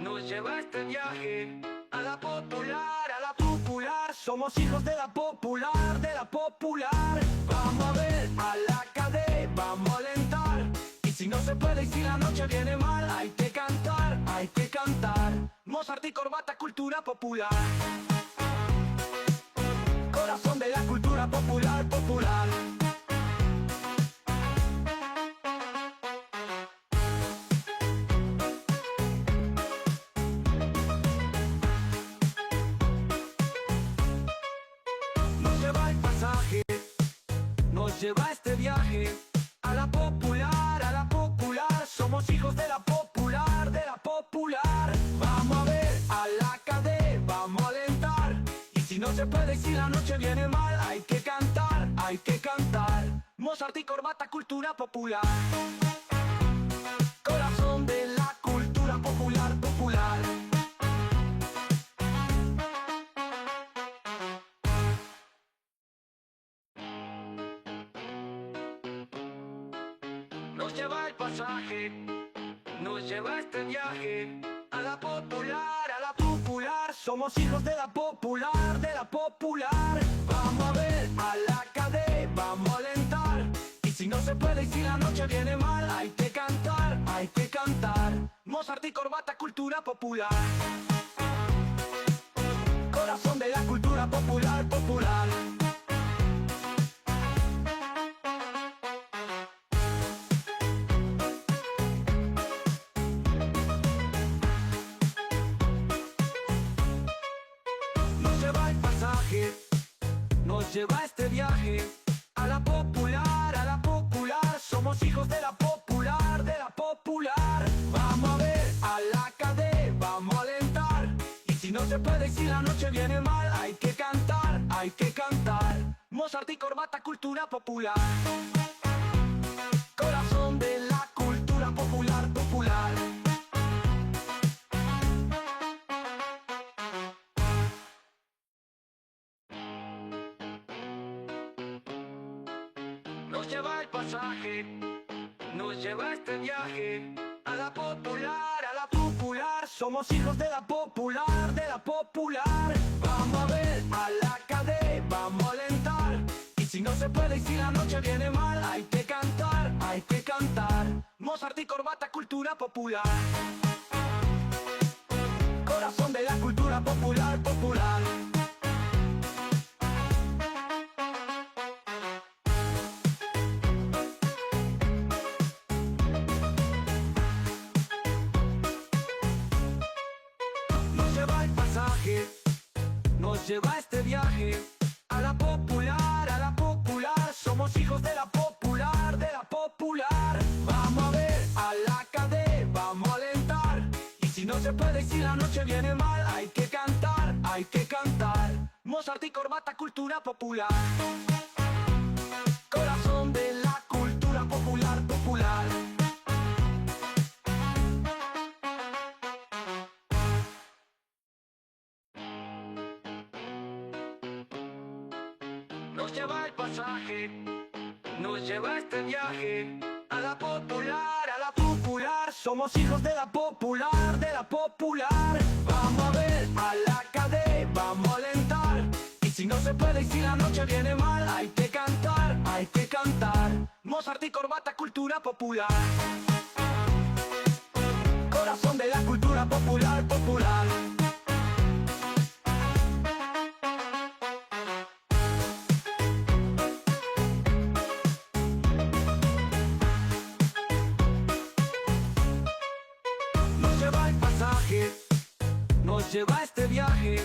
nos lleva este viaje a la popular, a la popular. Somos hijos de la popular, de la popular. Vamos a ver a la cadena, vamos a alentar. Y si no se puede, y si la noche viene mal, hay que cantar, hay que cantar. Mozart y corbata, cultura popular. Corazón de la cultura popular, popular. Nos lleva el pasaje, nos lleva este viaje a la popular, a la popular. Somos hijos de la popular, de la popular. Vamos a ver a la cadena, vamos a alentar. Y si no se puede, y si la noche viene mal, hay que cantar, hay que cantar. Mozart y corbata, cultura popular. Corazón de la cultura popular, popular. Nos lleva el pasaje, nos lleva este viaje a la popular, a la popular. Somos hijos de la popular, de la popular. Vamos a ver a la cadena, vamos a alentar. Y si no se puede, y si la noche viene mal, hay que cantar, hay que cantar. Mozart y corbata, cultura popular. Corazón de la cultura popular, popular. Nos lleva el pasaje, nos lleva este viaje a la popular, a la popular. Somos hijos de la popular, de la popular. Vamos a ver a la cadena, vamos a alentar. Y si no se puede, y si la noche viene mal, hay que cantar, hay que cantar. Mozart y corbata, cultura popular. Corazón de la cultura popular, popular. Nos lleva el pasaje, nos lleva este viaje a la popular, a la popular. Somos hijos de la popular, de la popular. Vamos a ver a la cadena, vamos a alentar. Y si no se puede, y si la noche viene mal, hay que cantar, hay que cantar. Mozart y corbata, cultura popular. Corazón de la cultura popular, popular. Nos lleva el pasaje, nos lleva este viaje a la popular, a la popular. Somos hijos de la popular, de la popular. Vamos a ver a la cadena, vamos a alentar. Y si no se puede, y si la noche viene mal, hay que cantar, hay que cantar. Mozart y corbata, cultura popular. Corazón de la cultura popular, popular. Nos lleva el pasaje, nos lleva este viaje a la popular, a la popular. Somos hijos de la popular, de la popular. Vamos a ver a la cadena, vamos a alentar. Y si no se puede, y si la noche viene mal, hay que cantar, hay que cantar. Mozart y corbata, cultura popular. Corazón de la cultura popular, popular. nos lleva a este viaje.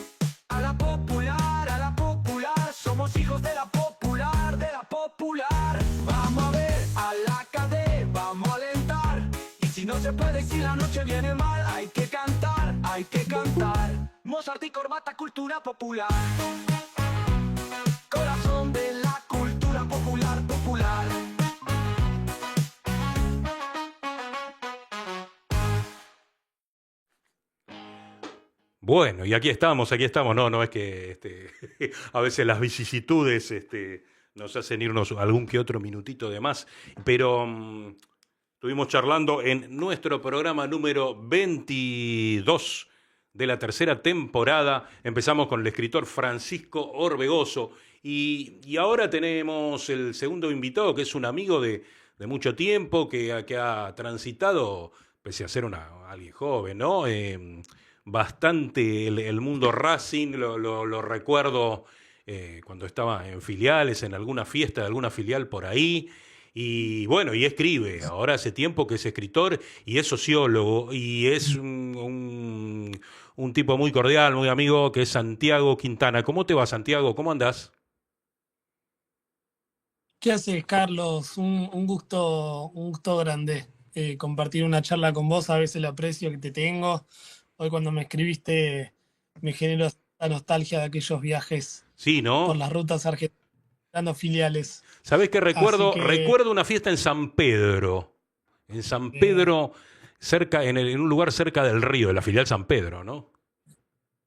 A la popular, somos hijos de la popular, de la popular. Vamos a ver, a la cadena, vamos a alentar. Y si no se puede, si la noche viene mal, hay que cantar, hay que cantar. Mozart y corbata, cultura popular. Corazón de la cultura popular, popular. Bueno, y aquí estamos. No es que a veces las vicisitudes nos hacen irnos algún que otro minutito de más, pero estuvimos charlando en nuestro programa número 22 de la tercera temporada. Empezamos con el escritor Francisco Orbegoso y ahora tenemos el segundo invitado, que es un amigo de mucho tiempo, que ha transitado, pese a ser alguien joven, ¿no? Bastante el mundo Racing, lo recuerdo cuando estaba en filiales, en alguna fiesta de alguna filial por ahí, y bueno, y escribe, ahora hace tiempo que es escritor y es sociólogo, y es un tipo muy cordial, muy amigo, que es Santiago Quintana. ¿Cómo te va, Santiago? ¿Cómo andás? ¿Qué haces, Carlos? Un gusto grande compartir una charla con vos. A veces el aprecio que te tengo. Hoy cuando me escribiste me generó la nostalgia de aquellos viajes Sí, por ¿no? las rutas argentinas, dando filiales. ¿Sabés qué Así recuerdo? que, Recuerdo una fiesta en San Pedro. En San eh, Pedro, en un lugar cerca del río, de la filial San Pedro, ¿no?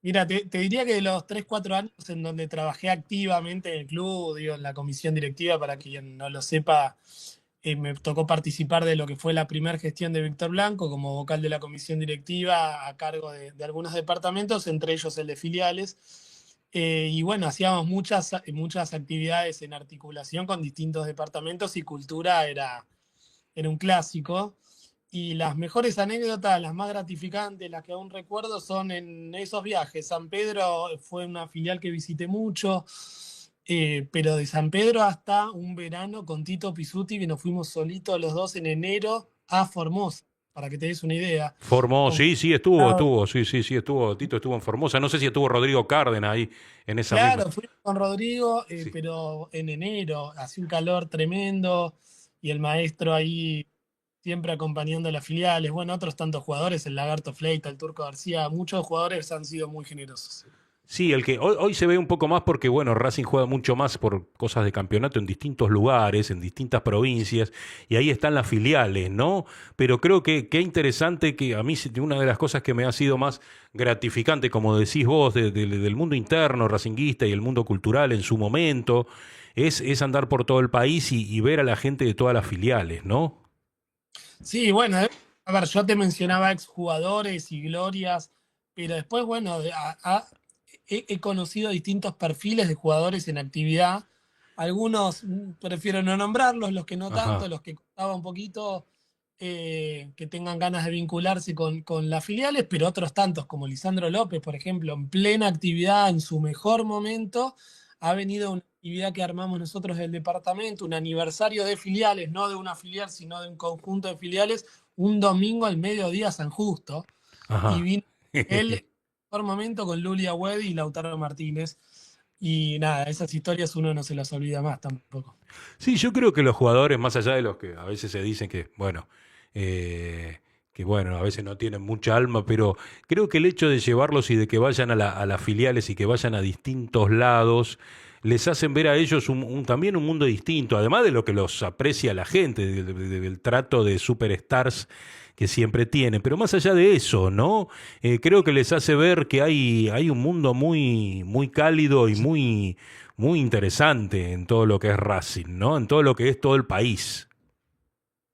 mira, te diría que de los 3 4 años en donde trabajé activamente en el club, digo, en la comisión directiva, para quien no lo sepa, me tocó participar de lo que fue la primera gestión de Víctor Blanco como vocal de la comisión directiva a cargo de algunos departamentos, entre ellos el de filiales. Y bueno, hacíamos muchas actividades en articulación con distintos departamentos y cultura era un clásico. Y las mejores anécdotas, las más gratificantes, las que aún recuerdo, son en esos viajes. San Pedro fue una filial que visité mucho. Pero de San Pedro hasta un verano con Tito Pizzuti, que nos fuimos solitos los dos en enero a Formosa, para que te des una idea. Formosa, Con- sí, estuvo, sí, estuvo, Tito estuvo en Formosa. No sé si estuvo Rodrigo Cárdenas ahí en esa misma. claro, fuimos con Rodrigo, Sí. pero en enero, hacía un calor tremendo y el maestro ahí siempre acompañando a las filiales. Bueno, otros tantos jugadores, el Lagarto Fleita, el Turco García, muchos jugadores han sido muy generosos. Sí, el que hoy se ve un poco más porque, bueno, Racing juega mucho más por cosas de campeonato en distintos lugares, en distintas provincias, y ahí están las filiales, ¿no? Pero creo que qué interesante que a mí una de las cosas que me ha sido más gratificante, como decís vos, del mundo interno racinguista y el mundo cultural en su momento, es andar por todo el país y ver a la gente de todas las filiales, ¿no? Sí, bueno, a ver, yo te mencionaba exjugadores y glorias, pero después, bueno, he conocido distintos perfiles de jugadores en actividad. Algunos prefiero no nombrarlos, los que no tanto, Ajá. los que costaba un poquito que tengan ganas de vincularse con las filiales, pero otros tantos, como Lisandro López, por ejemplo, en plena actividad, en su mejor momento, ha venido una actividad que armamos nosotros del departamento, un aniversario de filiales, no de una filial, sino de un conjunto de filiales, un domingo al mediodía a San Justo, y Ajá. vino él en su mejor momento con Lulia Wed y Lautaro Martínez. Y nada, esas historias uno no se las olvida más tampoco. Sí, yo creo que los jugadores, más allá de los que a veces se dicen que bueno, a veces no tienen mucha alma, pero creo que el hecho de llevarlos y de que vayan a las filiales y que vayan a distintos lados, les hacen ver a ellos también un mundo distinto, además de lo que los aprecia la gente, del trato de superstars que siempre tienen. Pero más allá de eso, ¿no? Creo que les hace ver que hay un mundo muy, muy cálido y muy interesante en todo lo que es Racing, ¿no? En todo lo que es todo el país.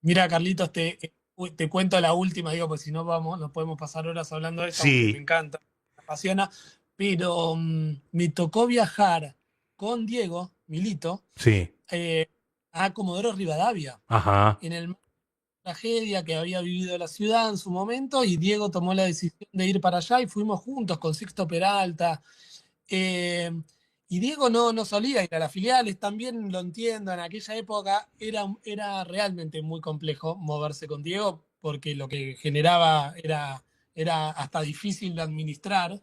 Mira, Carlitos, te cuento la última, digo, pues si no vamos, nos podemos pasar horas hablando de esto, aunque me Sí, encanta, me apasiona. Pero me tocó viajar con Diego Milito sí, eh, a Comodoro Rivadavia, ajá, en el tragedia que había vivido la ciudad en su momento, y Diego tomó la decisión de ir para allá y fuimos juntos con Sixto Peralta. Eh, y Diego no solía ir a las filiales, también lo entiendo, en aquella época era realmente muy complejo moverse con Diego porque lo que generaba era hasta difícil de administrar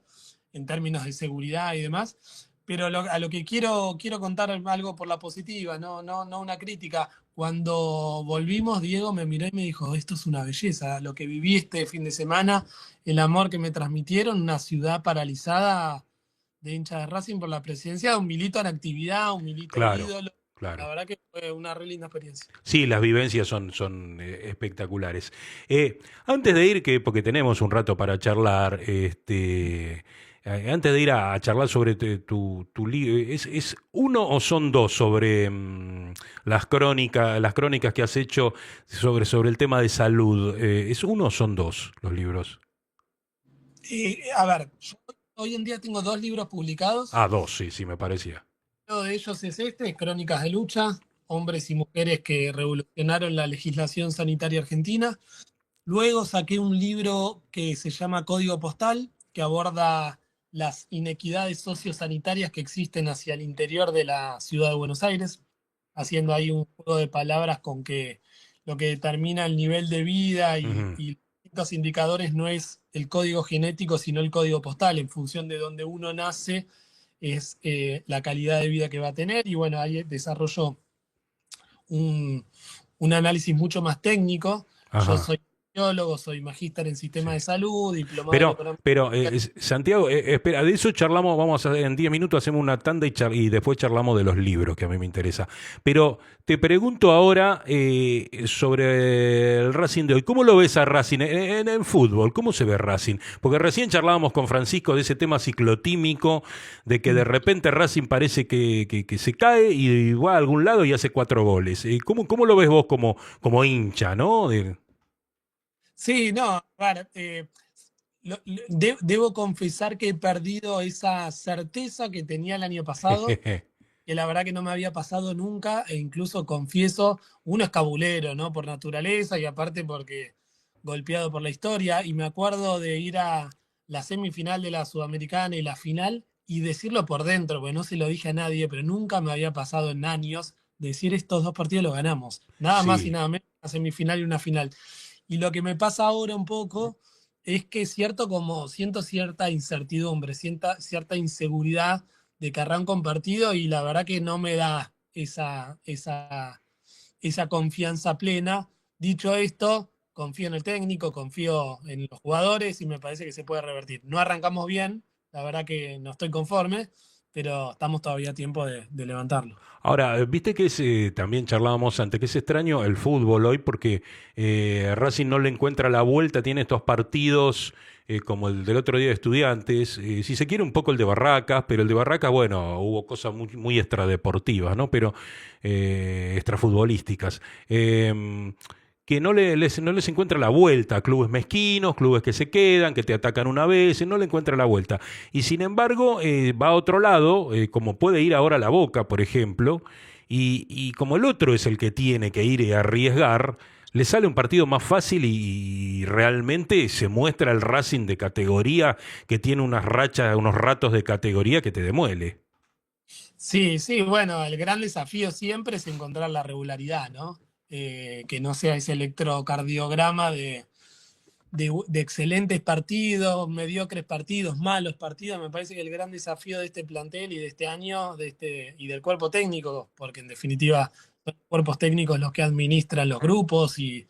en términos de seguridad y demás. Pero a lo que quiero contar algo por la positiva, no una crítica. Cuando volvimos, Diego me miró y me dijo, esto es una belleza, lo que viví este fin de semana, el amor que me transmitieron, una ciudad paralizada de hinchas de Racing por la presencia de un Milito en actividad, un Milito Claro, ídolo. claro. La verdad que fue una re linda experiencia. Sí, las vivencias son espectaculares. Antes de ir, porque tenemos un rato para charlar, antes de ir a charlar sobre tu libro, ¿es uno o son dos sobre las crónicas que has hecho sobre el tema de salud? ¿Es uno o son dos los libros? A ver, yo hoy en día tengo 2 libros publicados. Ah, dos, sí, me parecía. Uno de ellos es Crónicas de Lucha, hombres y mujeres que revolucionaron la legislación sanitaria argentina. Luego saqué un libro que se llama Código Postal, que aborda las inequidades sociosanitarias que existen hacia el interior de la ciudad de Buenos Aires, haciendo ahí un juego de palabras con que lo que determina el nivel de vida Ujú. y distintos indicadores no es el código genético, sino el código postal. En función de donde uno nace, es la calidad de vida que va a tener. Y bueno, ahí desarrollo un análisis mucho más técnico. Yo Ajá. soy biólogo, soy magíster en sistema Sí. de salud, diplomado en economía. Pero Santiago, espera, de eso charlamos, en 10 minutos hacemos una tanda y después charlamos de los libros, que a mí me interesa. Pero te pregunto ahora sobre el Racing de hoy. ¿Cómo lo ves a Racing en el fútbol? ¿Cómo se ve Racing? Porque recién charlábamos con Francisco de ese tema ciclotímico, de que de repente Racing parece que se cae y va a algún lado y hace 4 goles. ¿Cómo lo ves vos como hincha, ¿no? Sí, no, a ver, debo confesar que he perdido esa certeza que tenía el año pasado, que la verdad que no me había pasado nunca, e incluso confieso, uno es cabulero, ¿no? Por naturaleza y aparte porque golpeado por la historia, y me acuerdo de ir a la semifinal de la Sudamericana y la final y decirlo por dentro, porque no se lo dije a nadie, pero nunca me había pasado en años decir estos 2 partidos los ganamos, nada más y Sí. nada menos, una semifinal y una final. Y lo que me pasa ahora un poco es que es cierto, como siento cierta incertidumbre, cierta inseguridad de que arranco un partido y la verdad que no me da esa confianza plena. Dicho esto, confío en el técnico, confío en los jugadores y me parece que se puede revertir. No arrancamos bien, la verdad que no estoy conforme, pero estamos todavía a tiempo de levantarlo. Ahora, viste que también charlábamos antes, que es extraño el fútbol hoy porque Racing no le encuentra la vuelta, tiene estos partidos como el del otro día de Estudiantes, si se quiere un poco el de Barracas, pero el de Barracas, bueno, hubo cosas muy extradeportivas, ¿no? Pero extrafutbolísticas. Que no les encuentra la vuelta, clubes mezquinos, clubes que se quedan, que te atacan una vez, no le encuentra la vuelta. Y sin embargo, va a otro lado, como puede ir ahora la Boca, por ejemplo, y como el otro es el que tiene que ir y arriesgar, le sale un partido más fácil y realmente se muestra el Racing de categoría que tiene unas rachas, unos ratos de categoría que te demuele. Sí, sí, bueno, el gran desafío siempre es encontrar la regularidad, ¿no? Que no sea ese electrocardiograma de excelentes partidos, mediocres partidos, malos partidos. Me parece que el gran desafío de este plantel y de este año y del cuerpo técnico, porque en definitiva son los cuerpos técnicos los que administran los grupos y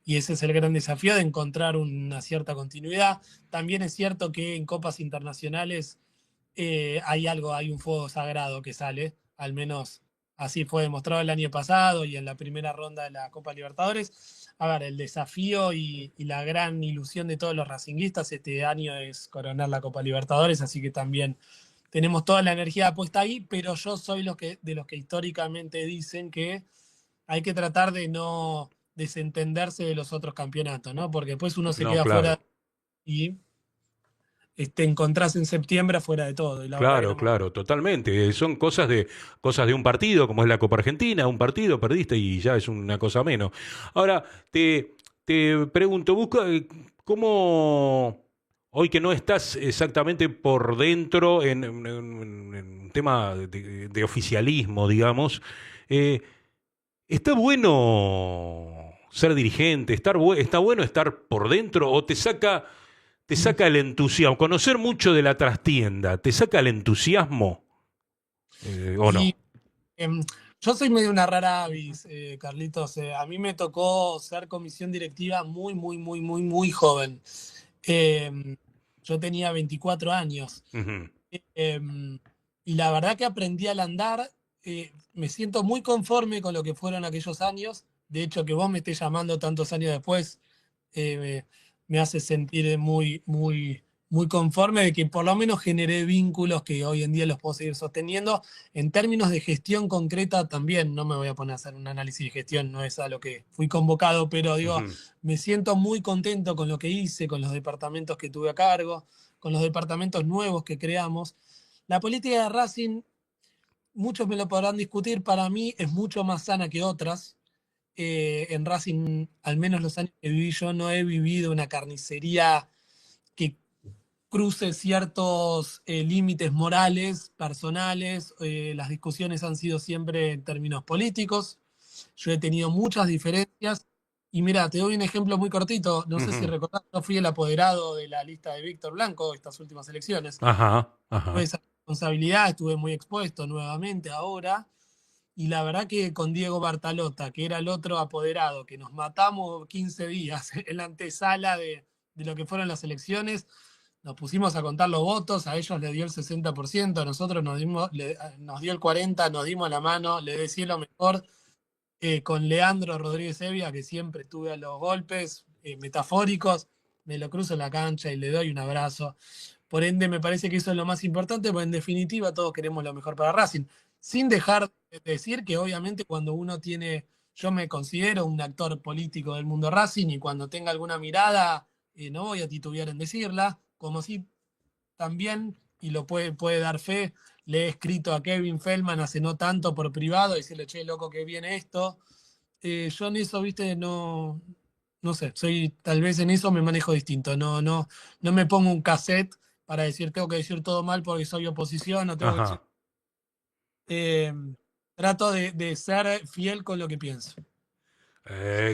ese es el gran desafío de encontrar una cierta continuidad. También es cierto que en copas internacionales hay un fuego sagrado que sale, al menos así fue demostrado el año pasado y en la primera ronda de la Copa Libertadores. A ver, el desafío y la gran ilusión de todos los racinguistas este año es coronar la Copa Libertadores, así que también tenemos toda la energía puesta ahí, pero yo soy de los que históricamente dicen que hay que tratar de no desentenderse de los otros campeonatos, ¿no? Porque después uno se No, queda claro. fuera y te encontrás en septiembre afuera de todo. Y la verdad que Claro, claro, totalmente. Son cosas de un partido, como es la Copa Argentina, un partido perdiste y ya es una cosa menos. Ahora, te pregunto, ¿cómo, hoy que no estás exactamente por dentro en un tema de oficialismo, digamos, eh, ¿está bueno ser dirigente? ¿Está bueno estar por dentro o te saca el entusiasmo? Conocer mucho de la trastienda, ¿te saca el entusiasmo? ¿O no? Y, yo soy medio una rara avis, Carlitos. A mí me tocó ser comisión directiva muy joven. Yo tenía 24 años. Ujú. Y la verdad que aprendí al andar. Me siento muy conforme con lo que fueron aquellos años. De hecho, que vos me estés llamando tantos años después me hace sentir muy conforme de que por lo menos generé vínculos que hoy en día los puedo seguir sosteniendo. En términos de gestión concreta también, no me voy a poner a hacer un análisis de gestión, no es a lo que fui convocado, pero digo, me siento muy contento con lo que hice, con los departamentos que tuve a cargo, con los departamentos nuevos que creamos. La política de Racing, muchos me lo podrán discutir, para mí es mucho más sana que otras. En Racing, al menos los años que viví yo, no he vivido una carnicería que cruce ciertos límites morales, personales. Las discusiones han sido siempre en términos políticos. Yo he tenido muchas diferencias. Y mira, te doy un ejemplo muy cortito. No sé si recordás, yo fui el apoderado de la lista de Víctor Blanco estas últimas elecciones. Tuve esa responsabilidad, estuve muy expuesto nuevamente ahora. Y la verdad que con Diego Bartalota, que era el otro apoderado, que nos matamos 15 días en la antesala de lo que fueron las elecciones, nos pusimos a contar los votos, a ellos les dio el 60%, a nosotros nos dio el 40%, nos dimos la mano, le deseé lo mejor. Con Leandro Rodríguez Evia, que siempre estuve a los golpes metafóricos, me lo cruzo en la cancha y le doy un abrazo. Por ende, me parece que eso es lo más importante, porque en definitiva todos queremos lo mejor para Racing. Sin dejar de decir que obviamente cuando uno tiene, yo me considero un actor político del mundo Racing, y cuando tenga alguna mirada, no voy a titubear en decirla, como si también, y lo puede dar fe, le he escrito a Kevin Feldman hace no tanto por privado, decirle, che, loco, que viene esto. Yo en eso, viste, no sé, tal vez en eso me manejo distinto, no me pongo un cassette para decir, tengo que decir todo mal porque soy oposición, no tengo que decir. Trato de ser fiel con lo que pienso.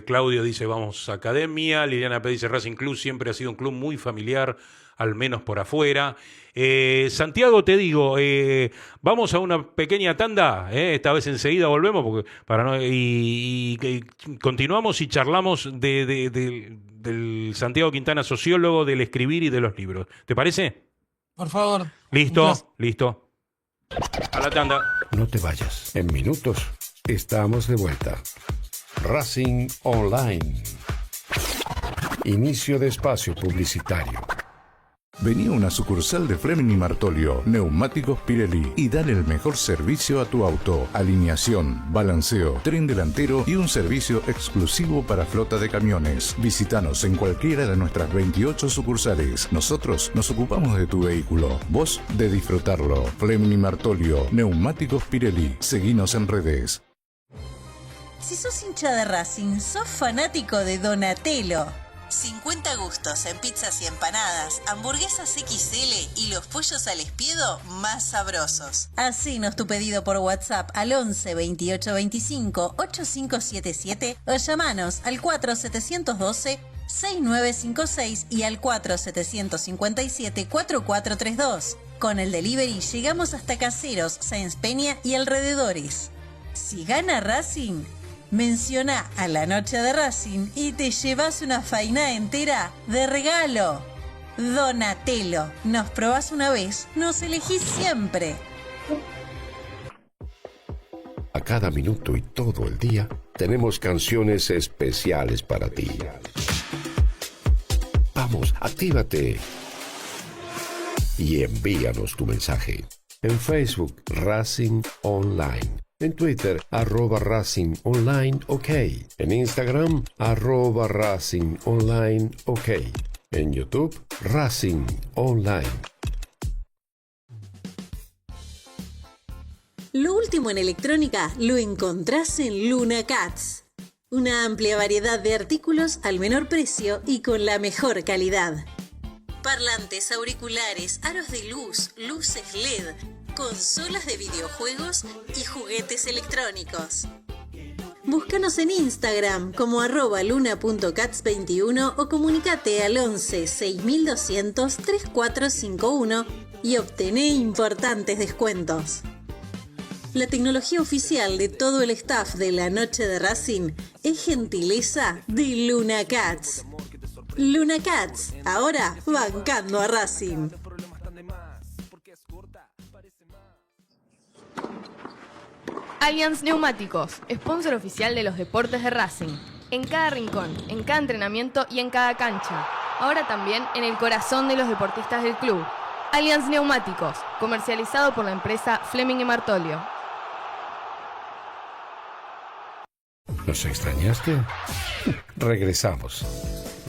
Claudio dice, vamos a academia. Liliana P. dice, Racing Club siempre ha sido un club muy familiar, al menos por afuera. Santiago, te digo, vamos a una pequeña tanda, esta vez enseguida volvemos y continuamos y charlamos del Santiago Quintana, sociólogo, del escribir y de los libros. ¿Te parece? Por favor. Listo. A la tanda. No te vayas. En minutos estamos de vuelta. Racing Online. Inicio de espacio publicitario. Vení a una sucursal de Fleming y Martolio, Neumáticos Pirelli, y dale el mejor servicio a tu auto. Alineación, balanceo, tren delantero y un servicio exclusivo para flota de camiones. Visítanos en cualquiera de nuestras 28 sucursales. Nosotros nos ocupamos de tu vehículo, vos de disfrutarlo. Fleming y Martolio, Neumáticos Pirelli. Seguinos en redes. Si sos hincha de Racing, sos fanático de Donatello. 50 gustos en pizzas y empanadas, hamburguesas XL y los pollos al espiedo más sabrosos. Hacenos tu pedido por WhatsApp al 11 28 25 8577 o llamanos al 4712 6956 y al 4757 4432. Con el delivery llegamos hasta Caseros, Sáenz Peña y alrededores. Si gana Racing, menciona a la noche de Racing y te llevas una faina entera de regalo. Donatello, nos probás una vez, nos elegís siempre. A cada minuto y todo el día tenemos canciones especiales para ti. Vamos, actívate y envíanos tu mensaje. En Facebook, Racing Online. En Twitter, @Racing Online OK. En Instagram, @Racing Online OK. En YouTube, Racing Online. Lo último en electrónica lo encontrás en Luna Cats. Una amplia variedad de artículos al menor precio y con la mejor calidad. Parlantes, auriculares, aros de luz, luces LED, consolas de videojuegos y juguetes electrónicos. Búscanos en Instagram como @luna.cats21 o comunicate al 11 6200 3451 y obtené importantes descuentos. La tecnología oficial de todo el staff de la Noche de Racing es gentileza de Luna Cats. Luna Cats, ahora bancando a Racing. Allianz Neumáticos, sponsor oficial de los deportes de Racing. En cada rincón, en cada entrenamiento y en cada cancha. Ahora también en el corazón de los deportistas del club. Allianz Neumáticos, comercializado por la empresa Fleming y Martolio. ¿Nos extrañaste? Regresamos.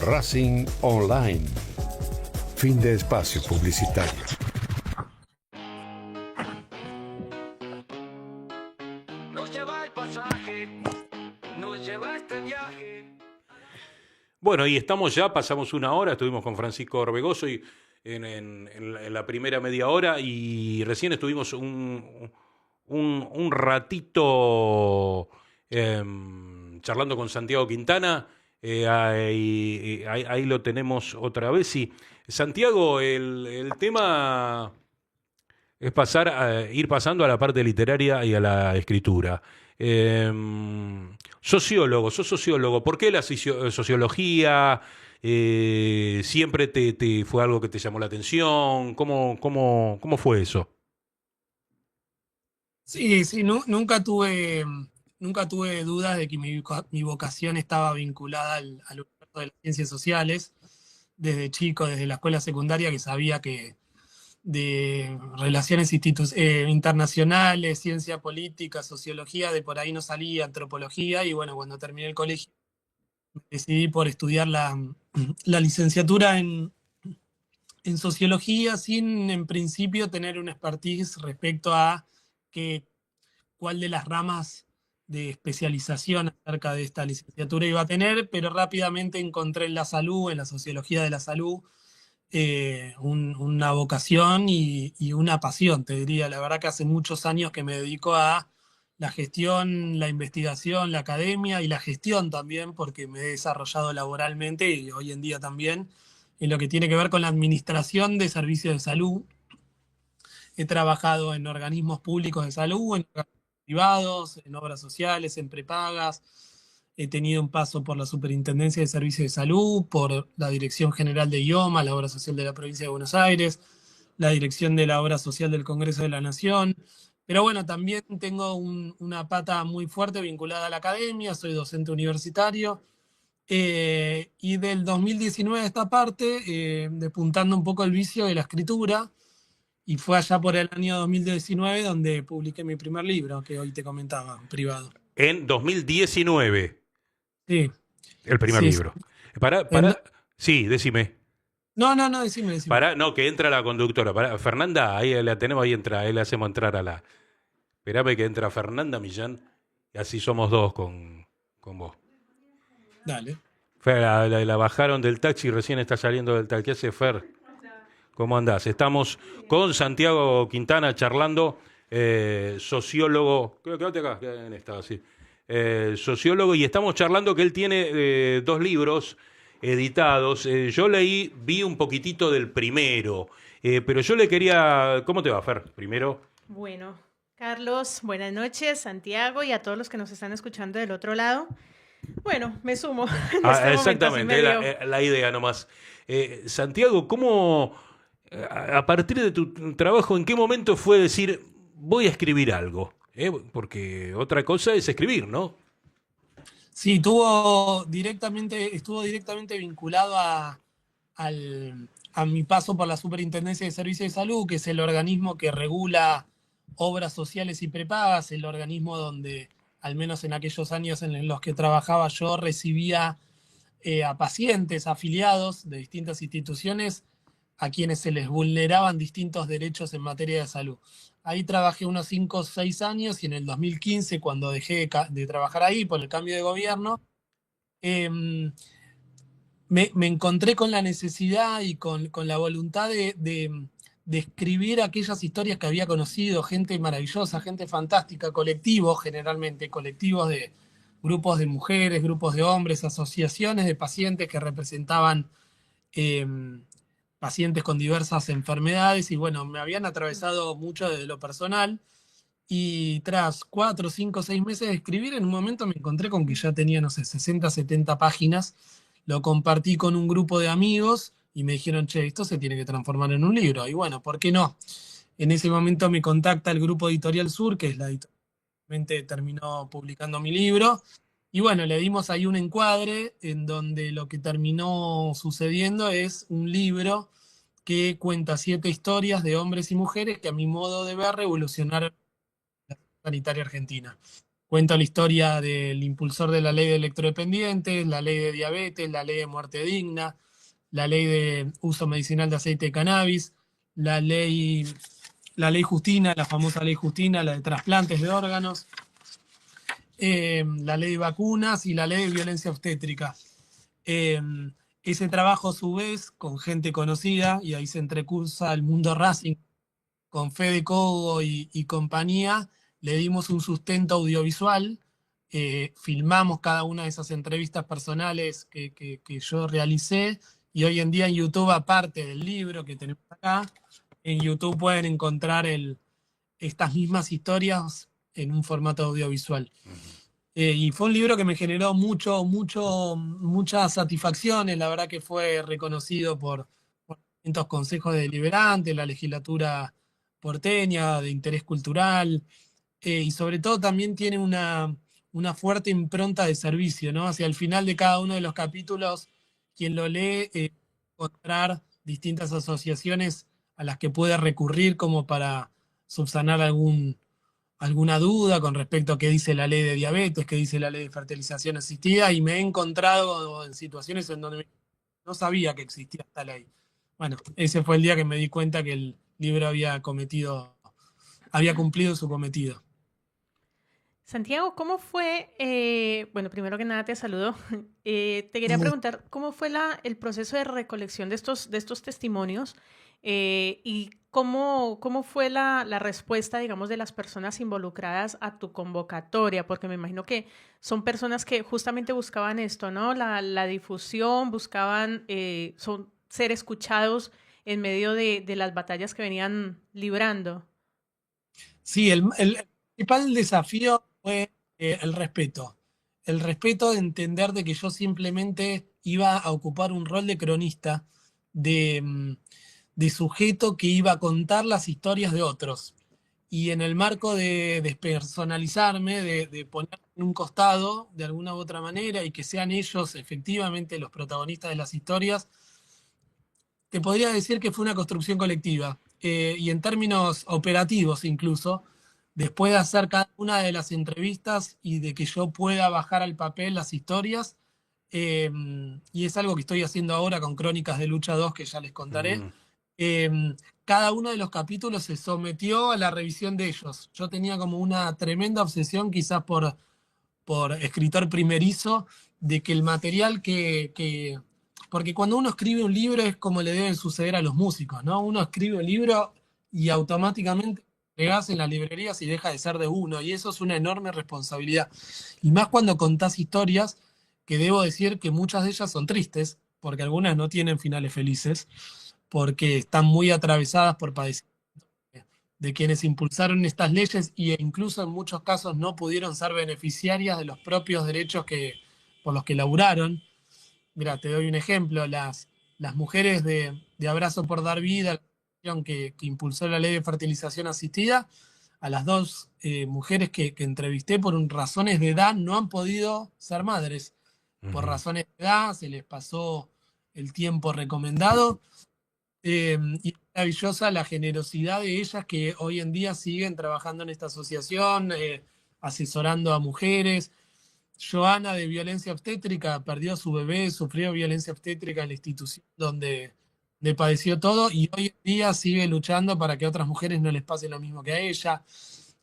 Racing Online. Fin de espacio publicitario. Nos lleva el pasaje, nos lleva este viaje. Bueno, y estamos ya, pasamos una hora, estuvimos con Francisco Orbegoso y en la primera media hora y recién estuvimos un ratito charlando con Santiago Quintana. Ahí lo tenemos otra vez. Y Santiago, el tema es ir pasando a la parte literaria y a la escritura. Sos sociólogo. ¿Por qué la sociología? ¿Siempre te fue algo que te llamó la atención? ¿Cómo fue eso? Sí, nunca tuve dudas de que mi vocación estaba vinculada al universo de las ciencias sociales. Desde chico, desde la escuela secundaria, que sabía que de relaciones internacionales, ciencia política, sociología, de por ahí no salía, antropología, y bueno, cuando terminé el colegio me decidí por estudiar la licenciatura en sociología, sin en principio tener un expertise respecto a cuál de las ramas de especialización acerca de esta licenciatura iba a tener, pero rápidamente encontré en la salud, en la sociología de la salud, una vocación y una pasión, te diría. La verdad que hace muchos años que me dedico a la gestión, la investigación, la academia y la gestión también, porque me he desarrollado laboralmente y hoy en día también en lo que tiene que ver con la administración de servicios de salud. He trabajado en organismos públicos de salud, en organismos privados, en obras sociales, en prepagas. He tenido un paso por la Superintendencia de Servicios de Salud, por la Dirección General de IOMA, la Obra Social de la Provincia de Buenos Aires, la Dirección de la Obra Social del Congreso de la Nación. Pero bueno, también tengo una pata muy fuerte vinculada a la academia, soy docente universitario. Y del 2019 a esta parte, despuntando un poco el vicio de la escritura, y fue allá por el año 2019 donde publiqué mi primer libro, que hoy te comentaba, privado. En 2019. Sí. El primer libro. Sí, decime. No, decime. Que entra la conductora. Fernanda, ahí la tenemos, ahí entra, ahí le hacemos entrar a la... Esperame que entra Fernanda Millán, y así somos dos con vos. Dale. La bajaron del taxi y recién está saliendo del taxi. ¿Qué hace, Fer? ¿Cómo andás? Estamos con Santiago Quintana charlando, sociólogo. Quédate acá, en esta, sí. Sociólogo, y estamos charlando que él tiene 2 libros editados. Yo vi un poquitito del primero, pero yo le quería... ¿Cómo te va, Fer? Primero. Bueno, Carlos, buenas noches, Santiago, y a todos los que nos están escuchando del otro lado. Bueno, me sumo. Exactamente, la idea nomás. Santiago, ¿cómo... A partir de tu trabajo, ¿en qué momento fue decir, voy a escribir algo? Porque otra cosa es escribir, ¿no? Sí, estuvo directamente vinculado a mi paso por la Superintendencia de Servicios de Salud, que es el organismo que regula obras sociales y prepagas, el organismo donde, al menos en aquellos años en los que trabajaba yo, recibía a pacientes afiliados de distintas instituciones a quienes se les vulneraban distintos derechos en materia de salud. Ahí trabajé unos 5 o 6 años y en el 2015, cuando dejé de trabajar ahí por el cambio de gobierno, me encontré con la necesidad y con la voluntad de escribir aquellas historias que había conocido, gente maravillosa, gente fantástica, colectivos generalmente, colectivos de grupos de mujeres, grupos de hombres, asociaciones de pacientes que representaban eh, pacientes con diversas enfermedades y bueno, me habían atravesado mucho desde lo personal y tras 4, 5, 6 meses de escribir, en un momento me encontré con que ya tenía, no sé, 60, 70 páginas, lo compartí con un grupo de amigos y me dijeron, che, esto se tiene que transformar en un libro y bueno, ¿por qué no? En ese momento me contacta el grupo Editorial Sur, que es la editorial que terminó publicando mi libro. Y bueno, le dimos ahí un encuadre en donde lo que terminó sucediendo es un libro que cuenta 7 historias de hombres y mujeres que a mi modo de ver revolucionaron la sanitaria argentina. Cuenta la historia del impulsor de la ley de electrodependientes, la ley de diabetes, la ley de muerte digna, la ley de uso medicinal de aceite de cannabis, la ley Justina, la famosa ley Justina, la de trasplantes de órganos, la ley de vacunas y la ley de violencia obstétrica. Ese trabajo, a su vez, con gente conocida, y ahí se entrecursa el mundo Racing, con Fede Cogo y compañía, le dimos un sustento audiovisual, filmamos cada una de esas entrevistas personales que yo realicé, y hoy en día en YouTube, aparte del libro que tenemos acá, en YouTube pueden encontrar estas mismas historias en un formato audiovisual. Y fue un libro que me generó muchas satisfacciones. La verdad que fue reconocido por distintos consejos deliberantes, la legislatura porteña, de interés cultural, y sobre todo también tiene una fuerte impronta de servicio, ¿no? Hacia el final de cada uno de los capítulos, quien lo lee encontrar distintas asociaciones a las que puede recurrir como para subsanar alguna duda con respecto a qué dice la ley de diabetes, qué dice la ley de fertilización asistida, y me he encontrado en situaciones en donde no sabía que existía esta ley. Bueno, ese fue el día que me di cuenta que el libro había cumplido su cometido. Santiago, ¿cómo fue? Bueno, primero que nada te saludo. Te quería preguntar, ¿cómo fue el proceso de recolección de estos testimonios? ¿Y cómo fue la respuesta, digamos, de las personas involucradas a tu convocatoria? Porque me imagino que son personas que justamente buscaban esto, ¿no? La difusión, buscaban ser escuchados en medio de las batallas que venían librando. Sí, el principal desafío fue el respeto. El respeto de entender de que yo simplemente iba a ocupar un rol de cronista, de sujeto que iba a contar las historias de otros. Y en el marco de despersonalizarme, de poner en un costado de alguna u otra manera y que sean ellos efectivamente los protagonistas de las historias, te podría decir que fue una construcción colectiva. Y en términos operativos incluso, después de hacer cada una de las entrevistas y de que yo pueda bajar al papel las historias, y es algo que estoy haciendo ahora con Crónicas de Lucha 2, que ya les contaré, cada uno de los capítulos se sometió a la revisión de ellos. Yo tenía como una tremenda obsesión, quizás por escritor primerizo, de que el material porque cuando uno escribe un libro es como le debe suceder a los músicos, ¿no? Uno escribe un libro y automáticamente entregás en las librerías y deja de ser de uno, y eso es una enorme responsabilidad. Y más cuando contás historias, que debo decir que muchas de ellas son tristes, porque algunas no tienen finales felices, porque están muy atravesadas por padecimientos de quienes impulsaron estas leyes e incluso en muchos casos no pudieron ser beneficiarias de los propios derechos por los que laburaron. Mira, te doy un ejemplo, las mujeres de Abrazo por Dar Vida, que impulsó la ley de fertilización asistida, a las 2 mujeres que entrevisté por razones de edad no han podido ser madres. Por razones de edad, se les pasó el tiempo recomendado. Y es maravillosa la generosidad de ellas que hoy en día siguen trabajando en esta asociación, asesorando a mujeres. Joana, de violencia obstétrica, perdió a su bebé, sufrió violencia obstétrica en la institución donde padeció todo, y hoy en día sigue luchando para que a otras mujeres no les pase lo mismo que a ella.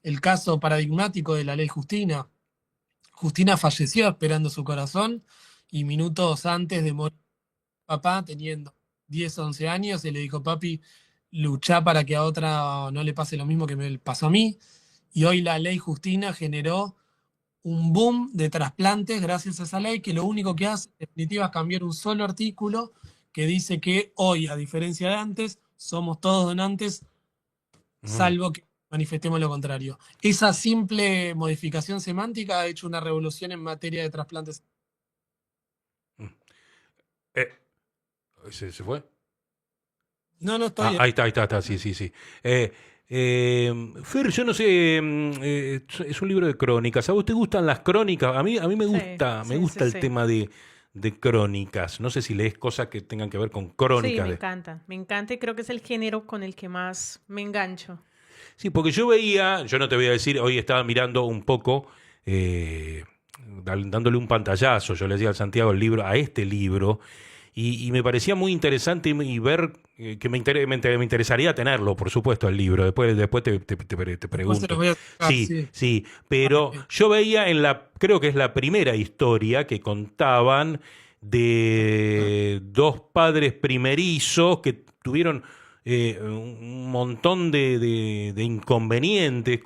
El caso paradigmático de la ley Justina. Justina falleció esperando su corazón y minutos antes de morir, papá, teniendo 10, 11 años, y le dijo: papi, luchá para que a otra no le pase lo mismo que me pasó a mí. Y hoy la ley Justina generó un boom de trasplantes gracias a esa ley, que lo único que hace, en definitiva, es cambiar un solo artículo que dice que hoy, a diferencia de antes, somos todos donantes, salvo que manifestemos lo contrario. Esa simple modificación semántica ha hecho una revolución en materia de trasplantes. ¿Se fue? No, estoy. Ahí está, sí. Fer, yo no sé, es un libro de crónicas. ¿A vos te gustan las crónicas? A mí me gusta, el tema de crónicas. No sé si lees cosas que tengan que ver con crónicas. Sí, me encanta y creo que es el género con el que más me engancho. Sí, porque yo no te voy a decir, hoy estaba mirando un poco, dándole un pantallazo, yo le decía al Santiago a este libro, y me parecía muy interesante y ver que me interesaría tenerlo, por supuesto, el libro. Después te pregunto. Sí, pero yo veía creo que es la primera historia que contaban de dos padres primerizos que tuvieron un montón de inconvenientes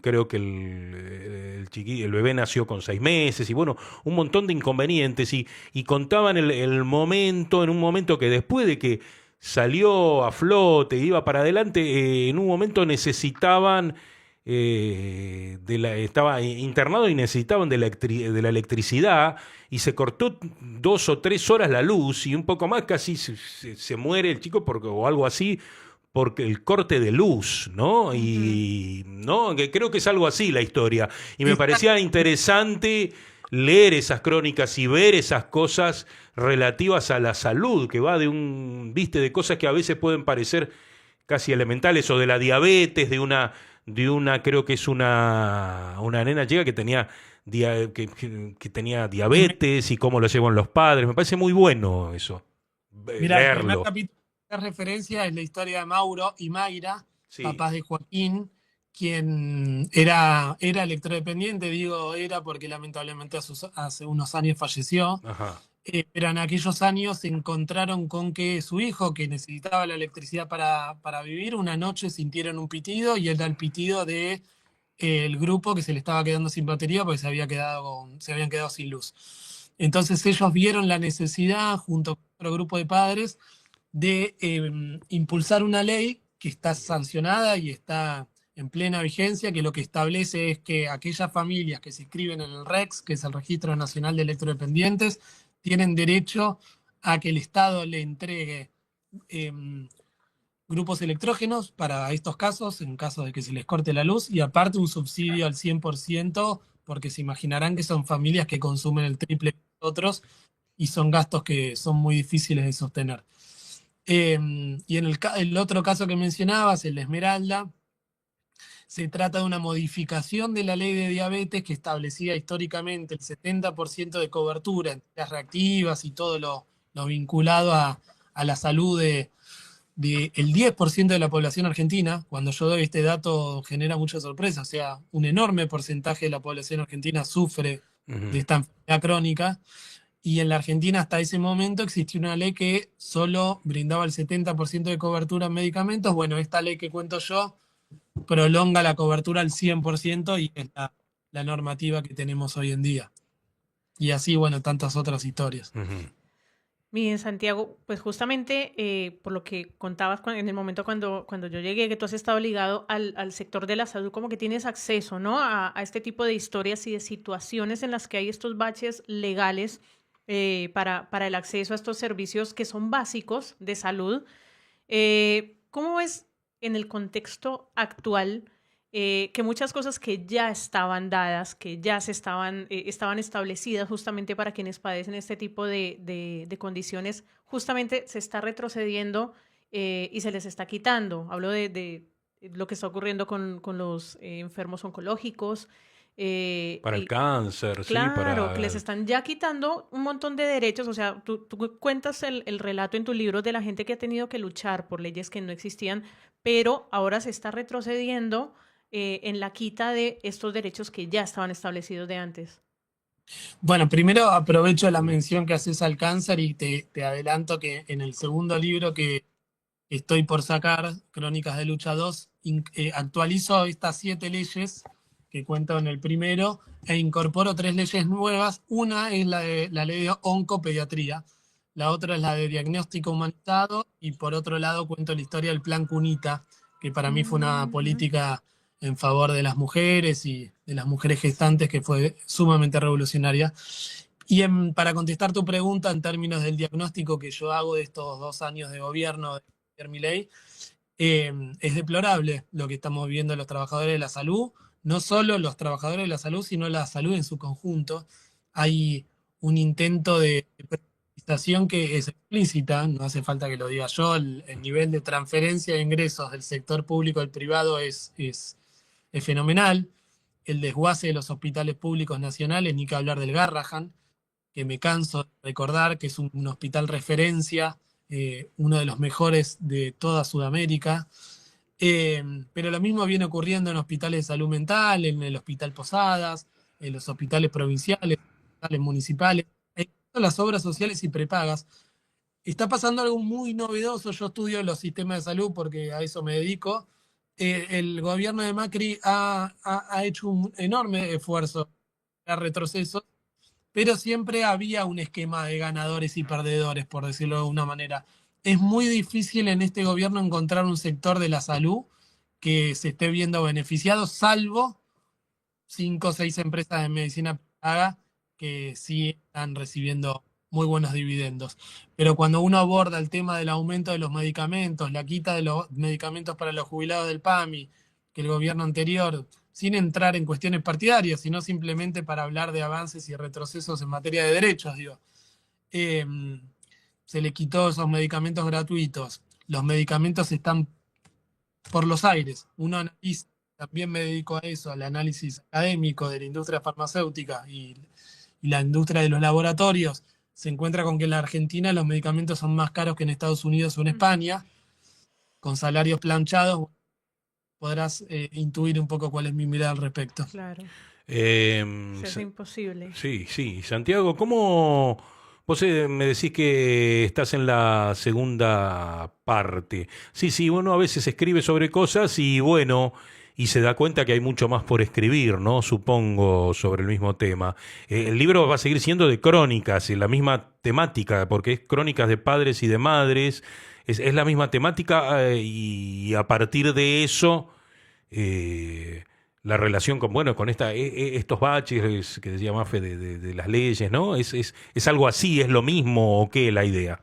creo que el bebé nació con 6 meses y bueno, un montón de inconvenientes y contaban en un momento que después de que salió a flote, iba para adelante, en un momento necesitaban estaba internado y necesitaban de la electricidad y se cortó 2 o 3 horas la luz y un poco más casi se muere el chico o algo así porque el corte de luz, ¿no? Y no, que creo que es algo así la historia. Y me parecía interesante leer esas crónicas y ver esas cosas relativas a la salud, que va de cosas que a veces pueden parecer casi elementales, o de la diabetes, de una creo que es una nena chica que tenía que tenía diabetes y cómo lo llevan los padres. Me parece muy bueno eso. Mirá, leerlo. el primer capítulo de referencia es la historia de Mauro y Mayra, papás de Joaquín, quien era electrodependiente, digo era porque lamentablemente hace unos años falleció. Ajá. Pero en aquellos años se encontraron con que su hijo, que necesitaba la electricidad para vivir, una noche sintieron un pitido y era el pitido de el grupo que se le estaba quedando sin batería porque se habían quedado sin luz. Entonces ellos vieron la necesidad, junto con otro grupo de padres, de impulsar una ley que está sancionada y está en plena vigencia, que lo que establece es que aquellas familias que se inscriben en el REX, que es el Registro Nacional de Electrodependientes, tienen derecho a que el Estado le entregue grupos electrógenos para estos casos, en caso de que se les corte la luz, y aparte un subsidio al 100%, porque se imaginarán que son familias que consumen el triple que nosotros y son gastos que son muy difíciles de sostener. Y en el otro caso que mencionabas, el de Esmeralda, se trata de una modificación de la ley de diabetes que establecía históricamente el 70% de cobertura en las reactivas y todo lo vinculado a la salud del 10% de la población argentina. Cuando yo doy este dato genera mucha sorpresa, o sea, un enorme porcentaje de la población argentina sufre de esta enfermedad crónica, y en la Argentina hasta ese momento existía una ley que solo brindaba el 70% de cobertura en medicamentos. Bueno, esta ley que cuento yo prolonga la cobertura al 100% y es la normativa que tenemos hoy en día. Y así, bueno, tantas otras historias. Bien, Santiago, pues justamente por lo que contabas en el momento cuando yo llegué, que tú has estado ligado al sector de la salud, como que tienes acceso, ¿no? a este tipo de historias y de situaciones en las que hay estos baches legales para el acceso a estos servicios que son básicos de salud. ¿Cómo ves en el contexto actual que muchas cosas que ya estaban dadas, que ya estaban establecidas justamente para quienes padecen este tipo de condiciones, justamente se está retrocediendo y se les está quitando? Hablo de lo que está ocurriendo con los enfermos oncológicos. Para el cáncer, claro, que les están ya quitando un montón de derechos. O sea, tú cuentas el relato en tu libro de la gente que ha tenido que luchar por leyes que no existían, pero ahora se está retrocediendo en la quita de estos derechos que ya estaban establecidos de antes. Bueno, primero aprovecho la mención que haces al cáncer y te adelanto que en el segundo libro que estoy por sacar, Crónicas de Lucha 2, actualizo estas 7 leyes que cuento en el primero, e incorporo 3 leyes nuevas. Una es la ley de oncopediatría, la otra es la de diagnóstico humanizado, y por otro lado cuento la historia del Plan Cunita, que para mí fue una política en favor de las mujeres y de las mujeres gestantes que fue sumamente revolucionaria. Y para contestar tu pregunta en términos del diagnóstico que yo hago de estos 2 años de gobierno de Javier Milei, es deplorable lo que estamos viendo los trabajadores de la salud, no solo los trabajadores de la salud, sino la salud en su conjunto. Hay un intento de privatización que es explícita, no hace falta que lo diga yo, el nivel de transferencia de ingresos del sector público al privado es fenomenal. El desguace de los hospitales públicos nacionales, ni que hablar del Garrahan, que me canso de recordar que es un hospital referencia, uno de los mejores de toda Sudamérica. Pero lo mismo viene ocurriendo en hospitales de salud mental, en el Hospital Posadas, en los hospitales provinciales, hospitales municipales, en todas las obras sociales y prepagas. Está pasando algo muy novedoso. Yo estudio los sistemas de salud porque a eso me dedico. El gobierno de Macri ha hecho un enorme esfuerzo para retrocesos, pero siempre había un esquema de ganadores y perdedores, por decirlo de alguna manera. Es muy difícil en este gobierno encontrar un sector de la salud que se esté viendo beneficiado, salvo 5 o 6 empresas de medicina paga que sí están recibiendo muy buenos dividendos. Pero cuando uno aborda el tema del aumento de los medicamentos, la quita de los medicamentos para los jubilados del PAMI, que el gobierno anterior, sin entrar en cuestiones partidarias, sino simplemente para hablar de avances y retrocesos en materia de derechos, digo, se le quitó esos medicamentos gratuitos. Los medicamentos están por los aires. Uno analiza, también me dedico a eso, al análisis académico de la industria farmacéutica y la industria de los laboratorios. Se encuentra con que en la Argentina los medicamentos son más caros que en Estados Unidos o en España, con salarios planchados. Podrás intuir un poco cuál es mi mirada al respecto. Claro. Eh, Es imposible. sí, sí. Santiago, ¿cómo vos me decís que estás en la segunda parte? Sí, sí, uno a veces escribe sobre cosas y bueno, y se da cuenta que hay mucho más por escribir, ¿no? Supongo, sobre el mismo tema. El libro va a seguir siendo de crónicas, la misma temática, porque es crónicas de padres y de madres. Es la misma temática y a partir de eso la relación con, bueno, con estos baches que decía Mafe de las leyes, ¿no? Es algo así, es lo mismo o qué la idea.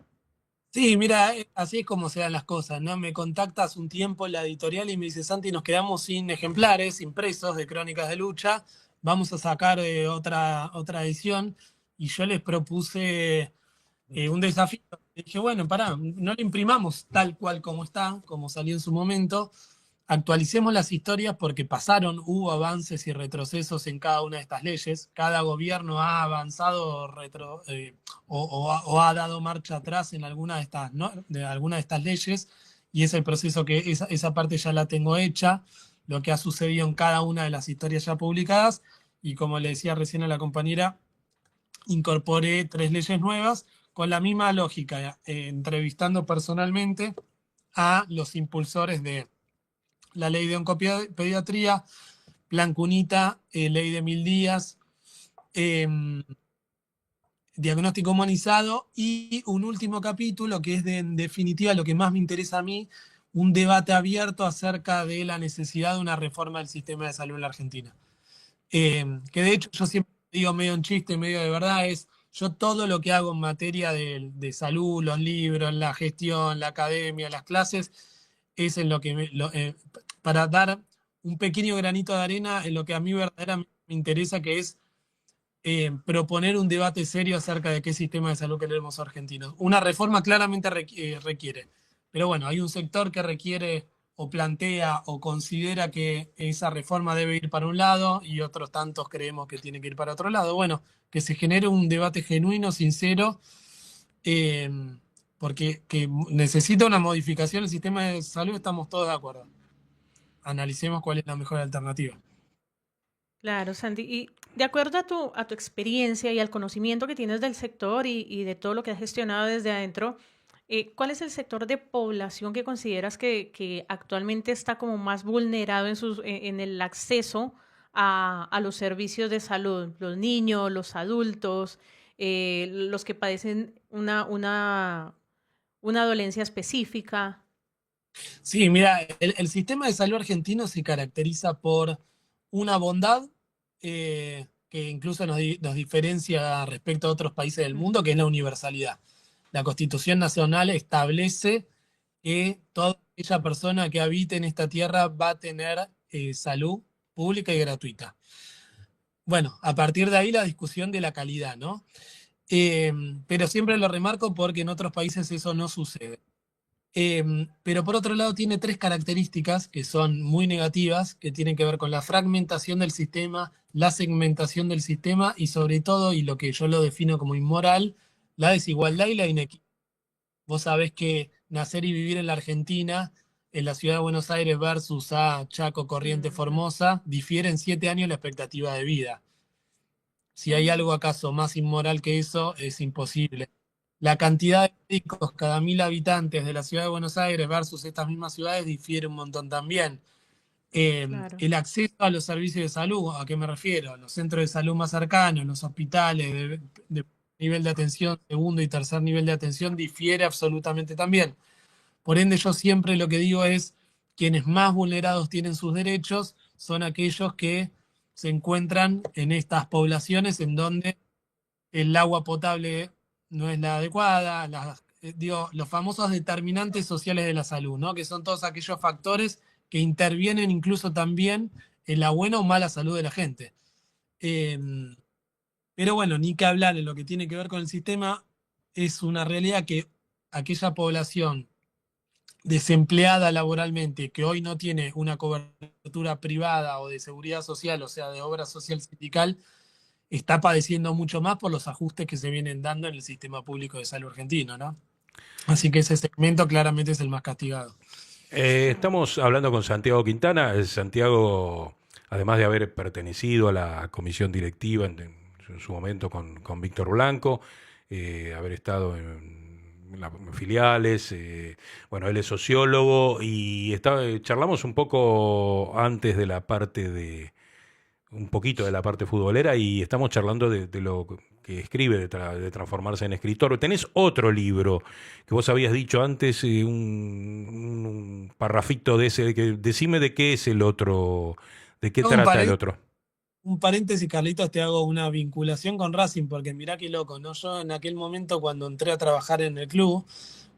Sí, mira, así es como se dan las cosas, ¿no? Me contacta hace un tiempo la editorial y me dice, Santi, nos quedamos sin ejemplares impresos de Crónicas de Lucha, vamos a sacar otra edición, y yo les propuse un desafío. Dije, bueno, pará, no lo imprimamos tal cual como está, como salió en su momento, actualicemos las historias porque hubo avances y retrocesos en cada una de estas leyes. Cada gobierno ha avanzado o ha dado marcha atrás en alguna de estas, ¿no? De alguna de estas leyes, y es el proceso que esa parte ya la tengo hecha, lo que ha sucedido en cada una de las historias ya publicadas, y como le decía recién a la compañera, incorporé 3 leyes nuevas con la misma lógica, entrevistando personalmente a los impulsores de la ley de oncopediatría, Plan Cunita, ley de 1000 días, diagnóstico humanizado, y un último capítulo que es en definitiva lo que más me interesa a mí, un debate abierto acerca de la necesidad de una reforma del sistema de salud en la Argentina. Que de hecho yo siempre digo medio en chiste, medio de verdad, yo todo lo que hago en materia de salud, los libros, la gestión, la academia, las clases, es en lo que para dar un pequeño granito de arena en lo que a mí verdaderamente me interesa, que es proponer un debate serio acerca de qué sistema de salud queremos argentinos. Una reforma claramente requiere, pero bueno, hay un sector que requiere o plantea o considera que esa reforma debe ir para un lado y otros tantos creemos que tiene que ir para otro lado. Bueno, que se genere un debate genuino, sincero, porque que necesita una modificación del sistema de salud, estamos todos de acuerdo. Analicemos cuál es la mejor alternativa. Claro, Santi. Y de acuerdo a tu experiencia y al conocimiento que tienes del sector y de todo lo que has gestionado desde adentro, ¿cuál es el sector de población que consideras que actualmente está como más vulnerado en el acceso a los servicios de salud, los niños, los adultos, los que padecen una dolencia específica? Sí, mira, el sistema de salud argentino se caracteriza por una bondad que incluso nos diferencia respecto a otros países del mundo, que es la universalidad. La Constitución Nacional establece que toda aquella persona que habite en esta tierra va a tener salud pública y gratuita. Bueno, a partir de ahí la discusión de la calidad, ¿no? Pero siempre lo remarco porque en otros países eso no sucede. Pero por otro lado tiene tres características que son muy negativas, que tienen que ver con la fragmentación del sistema, la segmentación del sistema y sobre todo, y lo que yo lo defino como inmoral, la desigualdad y la inequidad. Vos sabés que nacer y vivir en la Argentina, en la ciudad de Buenos Aires versus a Chaco, Corrientes, Formosa, difiere en 7 años la expectativa de vida. Si hay algo acaso más inmoral que eso, es imposible. La cantidad de médicos cada 1000 habitantes de la ciudad de Buenos Aires versus estas mismas ciudades difiere un montón también. Claro. El acceso a los servicios de salud, ¿a qué me refiero? Los centros de salud más cercanos, los hospitales de nivel de atención, segundo y tercer nivel de atención, difiere absolutamente también. Por ende, yo siempre lo que digo es, quienes más vulnerados tienen sus derechos son aquellos que se encuentran en estas poblaciones en donde el agua potable no es la adecuada, los famosos determinantes sociales de la salud, ¿no? Que son todos aquellos factores que intervienen incluso también en la buena o mala salud de la gente. Pero bueno, ni que hablar en lo que tiene que ver con el sistema, es una realidad que aquella población desempleada laboralmente, que hoy no tiene una cobertura privada o de seguridad social, o sea, de obra social sindical, está padeciendo mucho más por los ajustes que se vienen dando en el sistema público de salud argentino, ¿no? Así que ese segmento claramente es el más castigado. Estamos hablando con Santiago Quintana. Santiago, además de haber pertenecido a la comisión directiva en su momento con Víctor Blanco, haber estado en las filiales, bueno, él es sociólogo y charlamos un poco antes de la parte un poquito de la parte futbolera y estamos charlando de lo que escribe, de transformarse en escritor. Tenés otro libro que vos habías dicho antes, un parrafito de ese, decime de qué es el otro, de qué trata el otro. Un paréntesis, Carlitos, te hago una vinculación con Racing, porque mirá qué loco, ¿no? Yo en aquel momento cuando entré a trabajar en el club,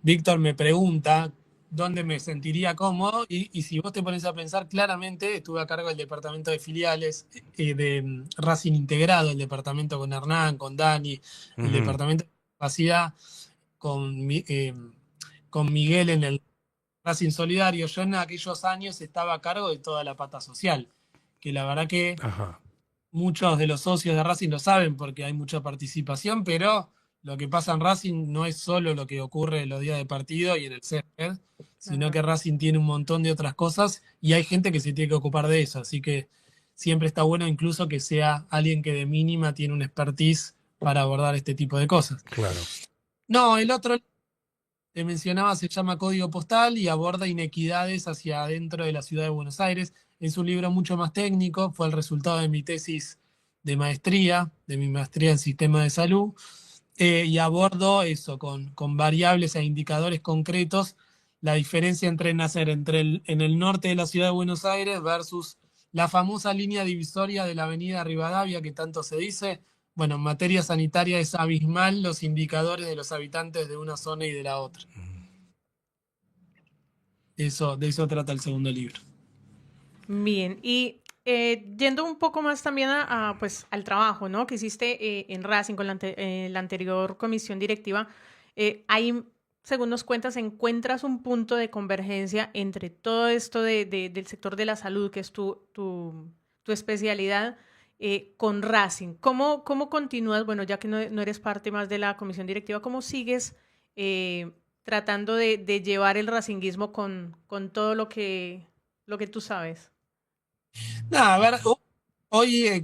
Víctor me pregunta dónde me sentiría cómodo y si vos te pones a pensar, claramente estuve a cargo del departamento de filiales de Racing integrado, el departamento con Hernán, con Dani, el departamento de capacidad con Miguel en el Racing Solidario. Yo en aquellos años estaba a cargo de toda la pata social, que la verdad que muchos de los socios de Racing lo saben porque hay mucha participación, pero lo que pasa en Racing no es solo lo que ocurre en los días de partido y en el césped, sino que Racing tiene un montón de otras cosas y hay gente que se tiene que ocupar de eso. Así que siempre está bueno incluso que sea alguien que de mínima tiene un expertise para abordar este tipo de cosas. Claro. No, el otro que mencionaba se llama Código Postal y aborda inequidades hacia adentro de la ciudad de Buenos Aires. Es un libro mucho más técnico, fue el resultado de mi tesis de maestría, de mi maestría en Sistema de Salud. Y abordo eso con variables e indicadores concretos, la diferencia entre nacer en el norte de la ciudad de Buenos Aires versus la famosa línea divisoria de la avenida Rivadavia que tanto se dice. Bueno, en materia sanitaria es abismal los indicadores de los habitantes de una zona y de la otra. De eso trata el segundo libro. Bien, y yendo un poco más también pues, al trabajo, ¿no? Que hiciste en Racing con la anterior comisión directiva, ahí, según nos cuentas, encuentras un punto de convergencia entre todo esto del sector de la salud, que es tu especialidad, con Racing. ¿Cómo continúas, bueno, ya que no eres parte más de la comisión directiva, cómo sigues tratando de llevar el racinguismo con todo lo que tú sabes? Nada, a ver, hoy,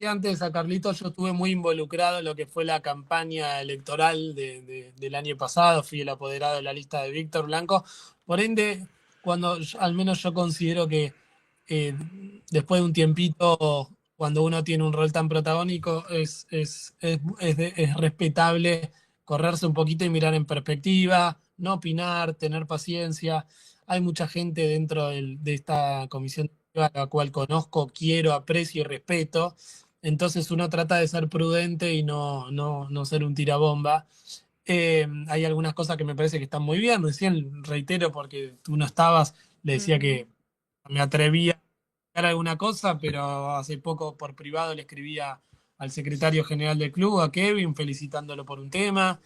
antes a Carlitos, yo estuve muy involucrado en lo que fue la campaña electoral del año pasado, fui el apoderado de la lista de Víctor Blanco, por ende, al menos yo considero que eh, después de un tiempito, cuando uno tiene un rol tan protagónico, es respetable correrse un poquito y mirar en perspectiva, no opinar, tener paciencia. Hay mucha gente dentro de esta comisión a la cual conozco, quiero, aprecio y respeto. Entonces uno trata de ser prudente y no ser un tirabomba. Hay algunas cosas que me parece que están muy bien. Recién reitero, porque tú no estabas, le decía que me atrevía a hacer alguna cosa, pero hace poco por privado le escribía al secretario general del club, a Kevin, felicitándolo por un tema.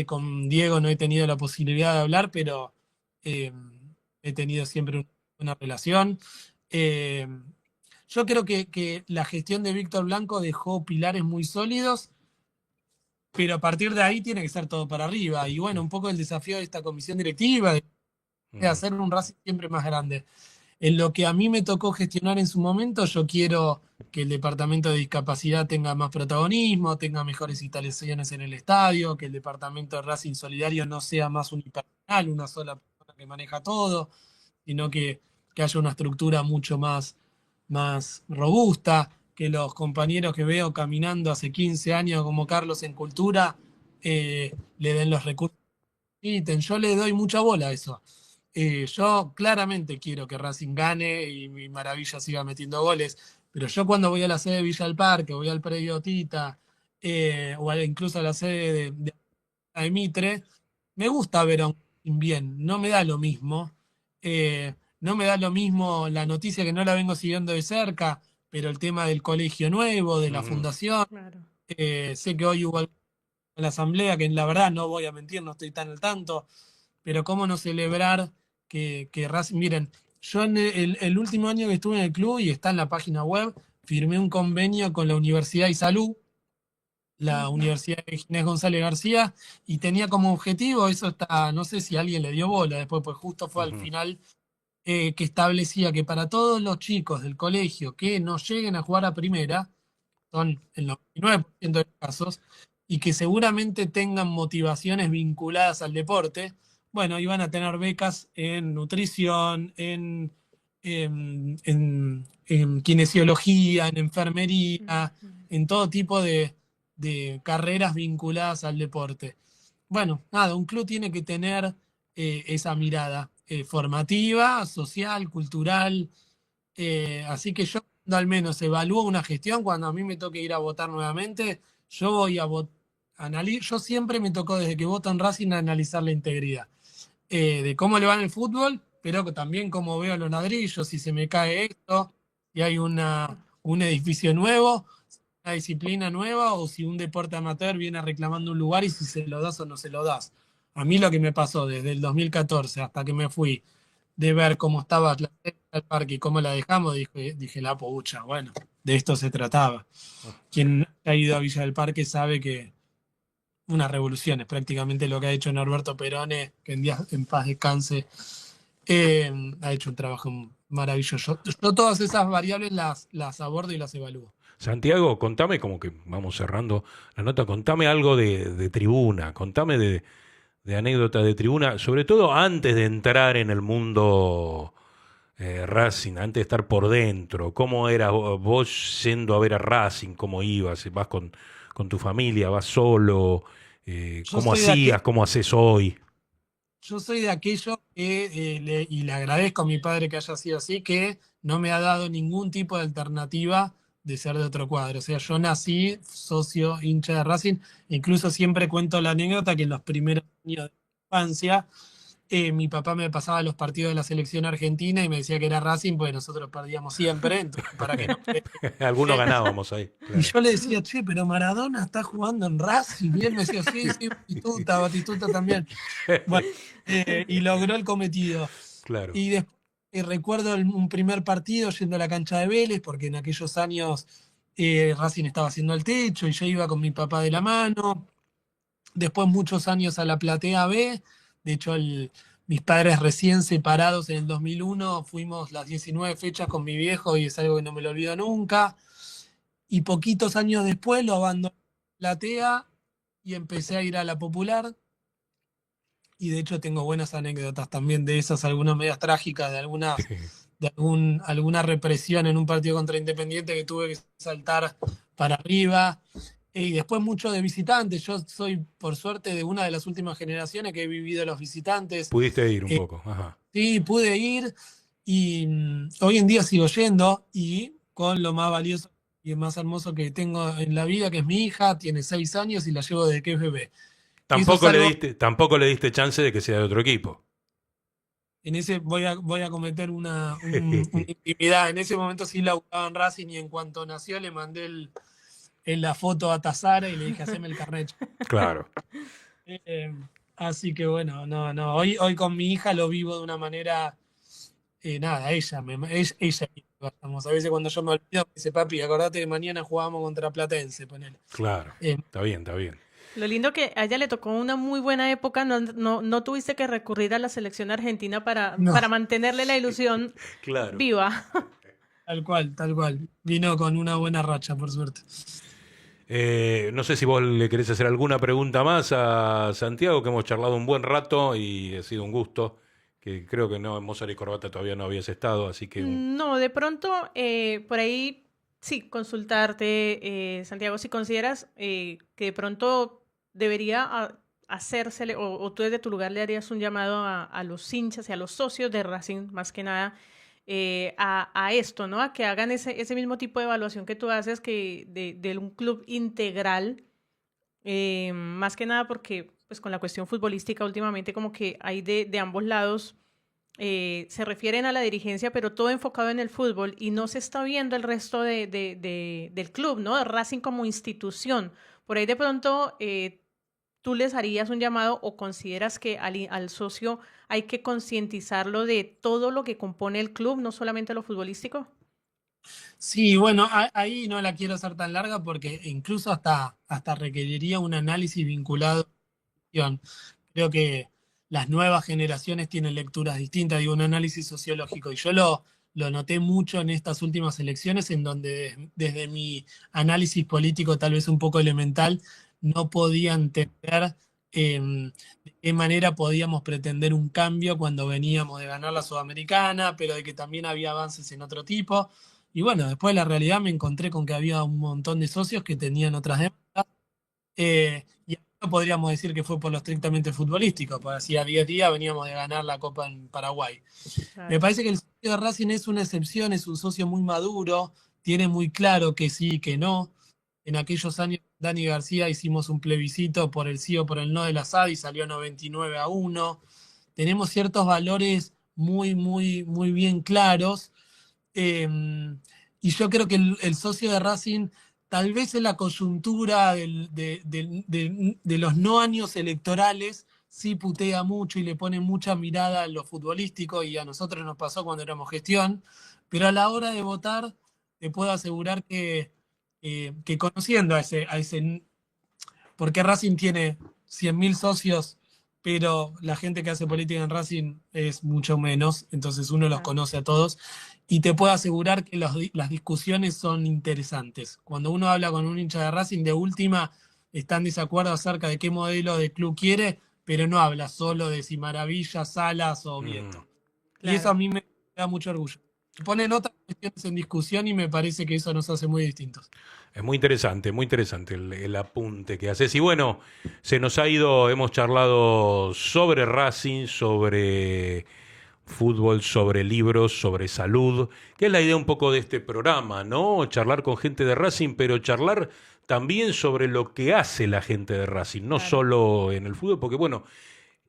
Con Diego no he tenido la posibilidad de hablar, pero eh, he tenido siempre una relación. Eh, yo creo que la gestión de Víctor Blanco dejó pilares muy sólidos, pero a partir de ahí tiene que ser todo para arriba. Y bueno, un poco el desafío de esta comisión directiva de hacer un Racing siempre más grande. En lo que a mí me tocó gestionar en su momento, yo quiero que el departamento de discapacidad tenga más protagonismo, tenga mejores instalaciones en el estadio, que el departamento de Racing Solidario no sea más unipersonal, una sola persona que maneja todo, sino que haya una estructura mucho más robusta, que los compañeros que veo caminando hace 15 años como Carlos en cultura le den los recursos que necesiten. Yo le doy mucha bola a eso. Yo claramente quiero que Racing gane y mi Maravilla siga metiendo goles, pero yo cuando voy a la sede de Villa del Parque, voy al predio Tita, incluso a la sede de Mitre, me gusta ver a un Racing bien, no me da lo mismo. No me da lo mismo la noticia, que no la vengo siguiendo de cerca, pero el tema del colegio nuevo, de la fundación, Claro. sé que hoy hubo algo en la asamblea, que la verdad no voy a mentir, no estoy tan al tanto, pero cómo no celebrar que Racing, miren, yo en el último año que estuve en el club, y está en la página web, firmé un convenio con la Universidad de Salud, la Universidad de Ginés González García, y tenía como objetivo, eso está, no sé si alguien le dio bola después, pues justo fue al final, que establecía que para todos los chicos del colegio que no lleguen a jugar a primera, son el 99% de los casos, y que seguramente tengan motivaciones vinculadas al deporte, bueno, iban a tener becas en nutrición, en kinesiología, en enfermería, en todo tipo de carreras vinculadas al deporte. Bueno, nada, un club tiene que tener esa mirada formativa, social, cultural. Así que yo, cuando al menos evalúo una gestión, cuando a mí me toque ir a votar nuevamente, yo voy a votar. Yo siempre me tocó, desde que voto en Racing, analizar la integridad de cómo le va en el fútbol, pero también cómo veo los ladrillos, si se me cae esto, si hay un edificio nuevo, una disciplina nueva, o si un deporte amateur viene reclamando un lugar y si se lo das o no se lo das. A mí lo que me pasó desde el 2014 hasta que me fui, de ver cómo estaba el parque y cómo la dejamos, dije la pucha, bueno, de esto se trataba. Quien ha ido a Villa del Parque sabe que una revolución es prácticamente lo que ha hecho Norberto Perone, que en paz descanse. Ha hecho un trabajo maravilloso. Yo todas esas variables las abordo y las evalúo. Santiago, contame, como que vamos cerrando la nota, contame algo de tribuna, contame de anécdotas de tribuna, sobre todo antes de entrar en el mundo Racing, antes de estar por dentro. ¿Cómo eras vos yendo a ver a Racing? ¿Cómo ibas? ¿Vas con tu familia? ¿Vas solo? ¿Cómo hacías? ¿Cómo haces hoy? Yo soy de aquello que, y le agradezco a mi padre que haya sido así, que no me ha dado ningún tipo de alternativa de ser de otro cuadro. O sea, yo nací socio hincha de Racing, incluso siempre cuento la anécdota que en los primeros años de infancia, mi papá me pasaba los partidos de la selección argentina y me decía que era Racing, porque nosotros perdíamos siempre, entonces para que no... Algunos ganábamos ahí. Y Claro. yo le decía, che, pero Maradona está jugando en Racing. Y él me decía, sí, sí, Batistuta también. Bueno, y logró el cometido. Claro. Y después recuerdo un primer partido yendo a la cancha de Vélez, porque en aquellos años Racing estaba haciendo el techo y yo iba con mi papá de la mano. Después muchos años a la Platea B. De hecho, mis padres recién separados en el 2001, fuimos las 19 fechas con mi viejo y es algo que no me lo olvido nunca. Y poquitos años después lo abandoné la Platea y empecé a ir a la Popular. Y de hecho tengo buenas anécdotas también de esas, algunas medias trágicas, de algunas alguna represión en un partido contra Independiente que tuve que saltar para arriba. Y después mucho de visitantes. Yo soy, por suerte, de una de las últimas generaciones que he vivido los visitantes. Pudiste ir un poco. Ajá. Sí, pude ir y hoy en día sigo yendo y con lo más valioso y el más hermoso que tengo en la vida, que es mi hija, tiene 6 años y la llevo desde que es bebé. Tampoco le diste chance de que sea de otro equipo. En ese voy a cometer una intimidad. En ese momento sí laburaba en Racing y en cuanto nació le mandé la foto a Tazara y le dije, haceme el carnet. Claro. Así que bueno, no. Hoy con mi hija lo vivo de una manera, ella. A veces cuando yo me olvido, me dice, papi, acordate que mañana jugamos contra Platense, ponele. Claro, está bien. Lo lindo que a ella le tocó una muy buena época, no tuviste que recurrir a la selección argentina para mantenerle la ilusión viva. Tal cual. Vino con una buena racha, por suerte. No sé si vos le querés hacer alguna pregunta más a Santiago, que hemos charlado un buen rato y ha sido un gusto, que creo que no, en Mozart y Corbata todavía no habías estado, así que... No, de pronto, por ahí sí, consultarte, Santiago, si consideras que de pronto debería hacérsele, o tú desde tu lugar le harías un llamado a los hinchas y a los socios de Racing, más que nada, a esto, ¿no? A que hagan ese mismo tipo de evaluación que tú haces de un club integral, más que nada porque pues con la cuestión futbolística últimamente como que hay de ambos lados, se refieren a la dirigencia, pero todo enfocado en el fútbol y no se está viendo el resto del club, ¿no? De Racing como institución. Por ahí de pronto ¿tú les harías un llamado o consideras que al socio hay que concientizarlo de todo lo que compone el club, no solamente lo futbolístico? Sí, bueno, ahí no la quiero hacer tan larga porque incluso hasta requeriría un análisis vinculado. Creo que las nuevas generaciones tienen lecturas distintas, digo, un análisis sociológico. Y yo lo noté mucho en estas últimas elecciones, en donde desde mi análisis político tal vez un poco elemental, no podía entender de qué manera podíamos pretender un cambio cuando veníamos de ganar la Sudamericana, pero de que también había avances en otro tipo. Y bueno, después de la realidad me encontré con que había un montón de socios que tenían otras demandas. Y no podríamos decir que fue por lo estrictamente futbolístico, porque hacía 10 días veníamos de ganar la Copa en Paraguay. Claro. Me parece que el socio de Racing es una excepción, es un socio muy maduro, tiene muy claro que sí y que no. En aquellos años, Dani García hicimos un plebiscito por el sí o por el no de la SAD y salió 99-1. Tenemos ciertos valores muy, muy, muy bien claros. Y yo creo que el socio de Racing, tal vez en la coyuntura de los no años electorales, sí putea mucho y le pone mucha mirada a lo futbolístico, y a nosotros nos pasó cuando éramos gestión, pero a la hora de votar, te puedo asegurar que conociendo a ese, porque Racing tiene 100.000 socios, pero la gente que hace política en Racing es mucho menos, entonces uno los conoce a todos, y te puedo asegurar que las discusiones son interesantes. Cuando uno habla con un hincha de Racing, de última están de desacuerdo acerca de qué modelo de club quiere, pero no habla solo de si Maravilla, Salas o Vieto. Claro. Y eso a mí me da mucho orgullo. Ponen otras cuestiones en discusión y me parece que eso nos hace muy distintos. Es muy interesante el apunte que haces. Y bueno, se nos ha ido, hemos charlado sobre Racing, sobre fútbol, sobre libros, sobre salud, que es la idea un poco de este programa, ¿no? Charlar con gente de Racing, pero charlar también sobre lo que hace la gente de Racing, no solo en el fútbol, porque bueno,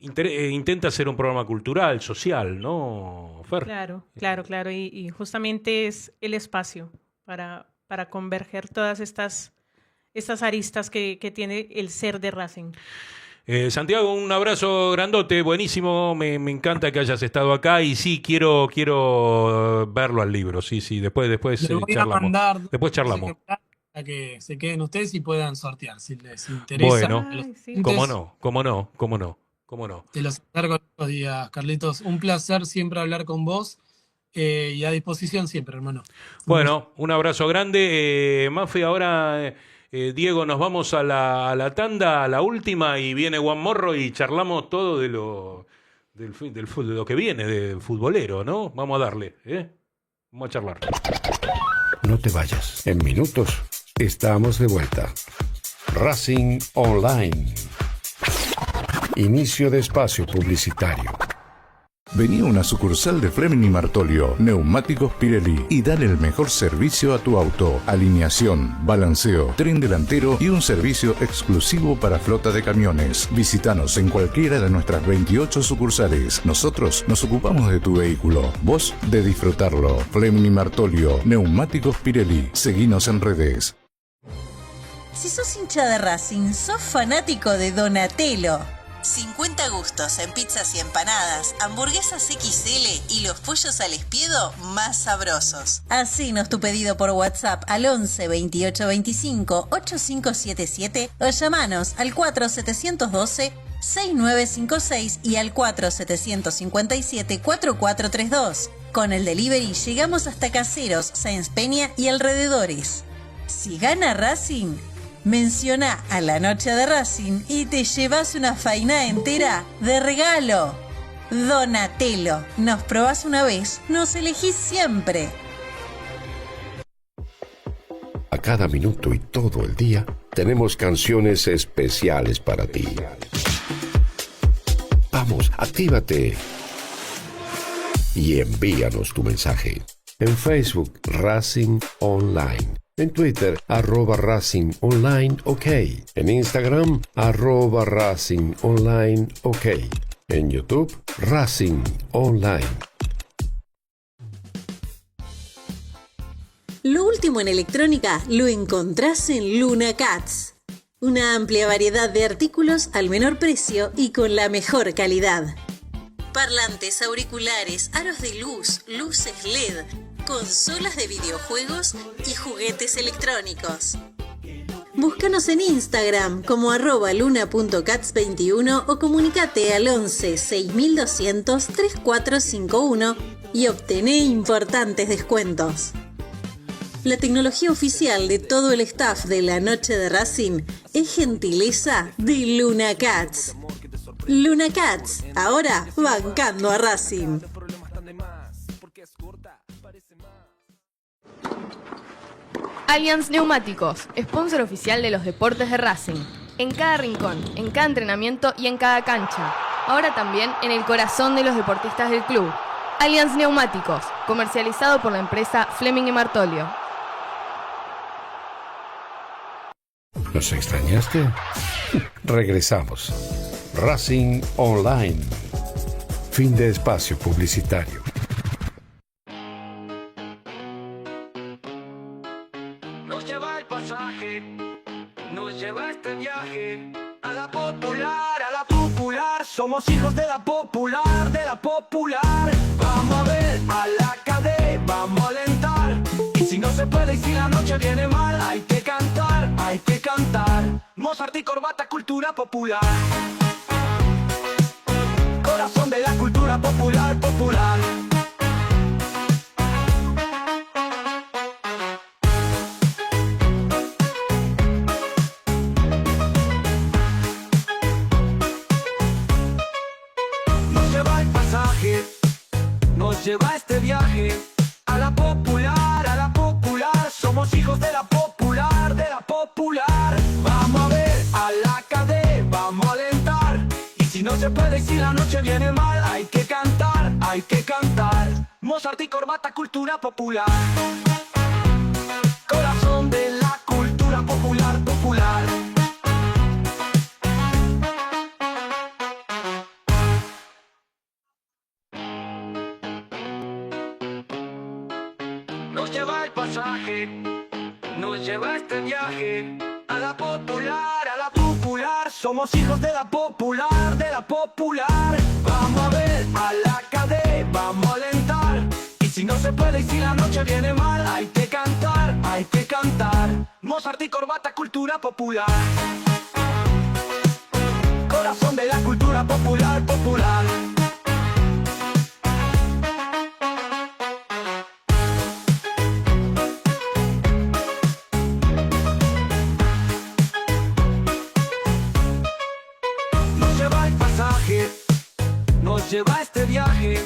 intenta ser un programa cultural, social, ¿no, Fer? Claro. Y justamente es el espacio para converger todas estas aristas que tiene el ser de Racing. Santiago, un abrazo grandote, buenísimo, me encanta que hayas estado acá y sí, quiero verlo al libro, sí, después charlamos. Después charlamos. Para que se queden ustedes y puedan sortear, si les interesa. Bueno, cómo no. Te los encargo estos días, Carlitos. Un placer siempre hablar con vos y a disposición siempre, hermano. Bueno, un abrazo grande. Mafe, ahora, Diego, nos vamos a la tanda, a la última, y viene Juan Morro y charlamos todo de lo que viene, del futbolero, ¿no? Vamos a darle, Vamos a charlar. No te vayas. En minutos estamos de vuelta. Racing Online. Inicio de espacio publicitario. Vení a una sucursal de Fleming y Martolio, Neumáticos Pirelli, y dale el mejor servicio a tu auto. Alineación, balanceo, tren delantero y un servicio exclusivo para flota de camiones. Visítanos en cualquiera de nuestras 28 sucursales. Nosotros nos ocupamos de tu vehículo, vos de disfrutarlo. Fleming y Martolio, Neumáticos Pirelli. Seguinos en redes. Si sos hincha de Racing, sos fanático de Donatello. 50 gustos en pizzas y empanadas, hamburguesas XL y los pollos al espiedo más sabrosos. Hacenos tu pedido por WhatsApp al 11 28 25 8577 o llamanos al 4712 6956 y al 4757 4432. Con el delivery llegamos hasta Caseros, Sáenz Peña y alrededores. Si gana Racing, menciona a la noche de Racing y te llevas una faina entera de regalo. Donatello, nos probás una vez, nos elegís siempre. A cada minuto y todo el día tenemos canciones especiales para ti. Vamos, actívate y envíanos tu mensaje. En Facebook, Racing Online. En Twitter, @Racing Online OK. En Instagram, @Racing Online OK. En YouTube, Racing Online. Lo último en electrónica lo encontrás en Luna Cats. Una amplia variedad de artículos al menor precio y con la mejor calidad. Parlantes, auriculares, aros de luz, luces LED, consolas de videojuegos y juguetes electrónicos. Búscanos en Instagram como @luna.cats21 o comunicate al 11 6200 3451 y obtené importantes descuentos. La tecnología oficial de todo el staff de la noche de Racing es gentileza de Luna Cats. Luna Cats, ahora bancando a Racing. Allianz Neumáticos, sponsor oficial de los deportes de Racing. En cada rincón, en cada entrenamiento y en cada cancha. Ahora también en el corazón de los deportistas del club. Allianz Neumáticos, comercializado por la empresa Fleming y Martolio. ¿Nos extrañaste? Regresamos. Racing Online. Fin de espacio publicitario. Nos lleva el pasaje, nos lleva este viaje a la popular, a la popular. Somos hijos de la popular, de la popular. Vamos a ver a la cadena, vamos a alentar. Y si no se puede y si la noche viene mal, hay que cantar, hay que cantar. Mozart y corbata, cultura popular. Corazón de la cultura popular, popular. Nos lleva el pasaje, nos lleva este viaje a la popular, a la popular. Somos hijos de la popular, de la popular. Vamos a ver a la cadena, vamos a alentar. Y si no se puede y si la noche viene mal, hay que cantar, hay que cantar. Mozart y corbata, cultura popular. Corazón de la cultura popular, popular. Nos lleva el pasaje, nos lleva este viaje a la popular, a la popular. Somos hijos de la popular, de la popular. Vamos a ver a la cadena, vamos a alentar. Y si no se puede y si la noche viene mal, hay que cantar, hay que cantar. Mozart y corbata, cultura popular. Corazón de la cultura popular, popular. Nos lleva este viaje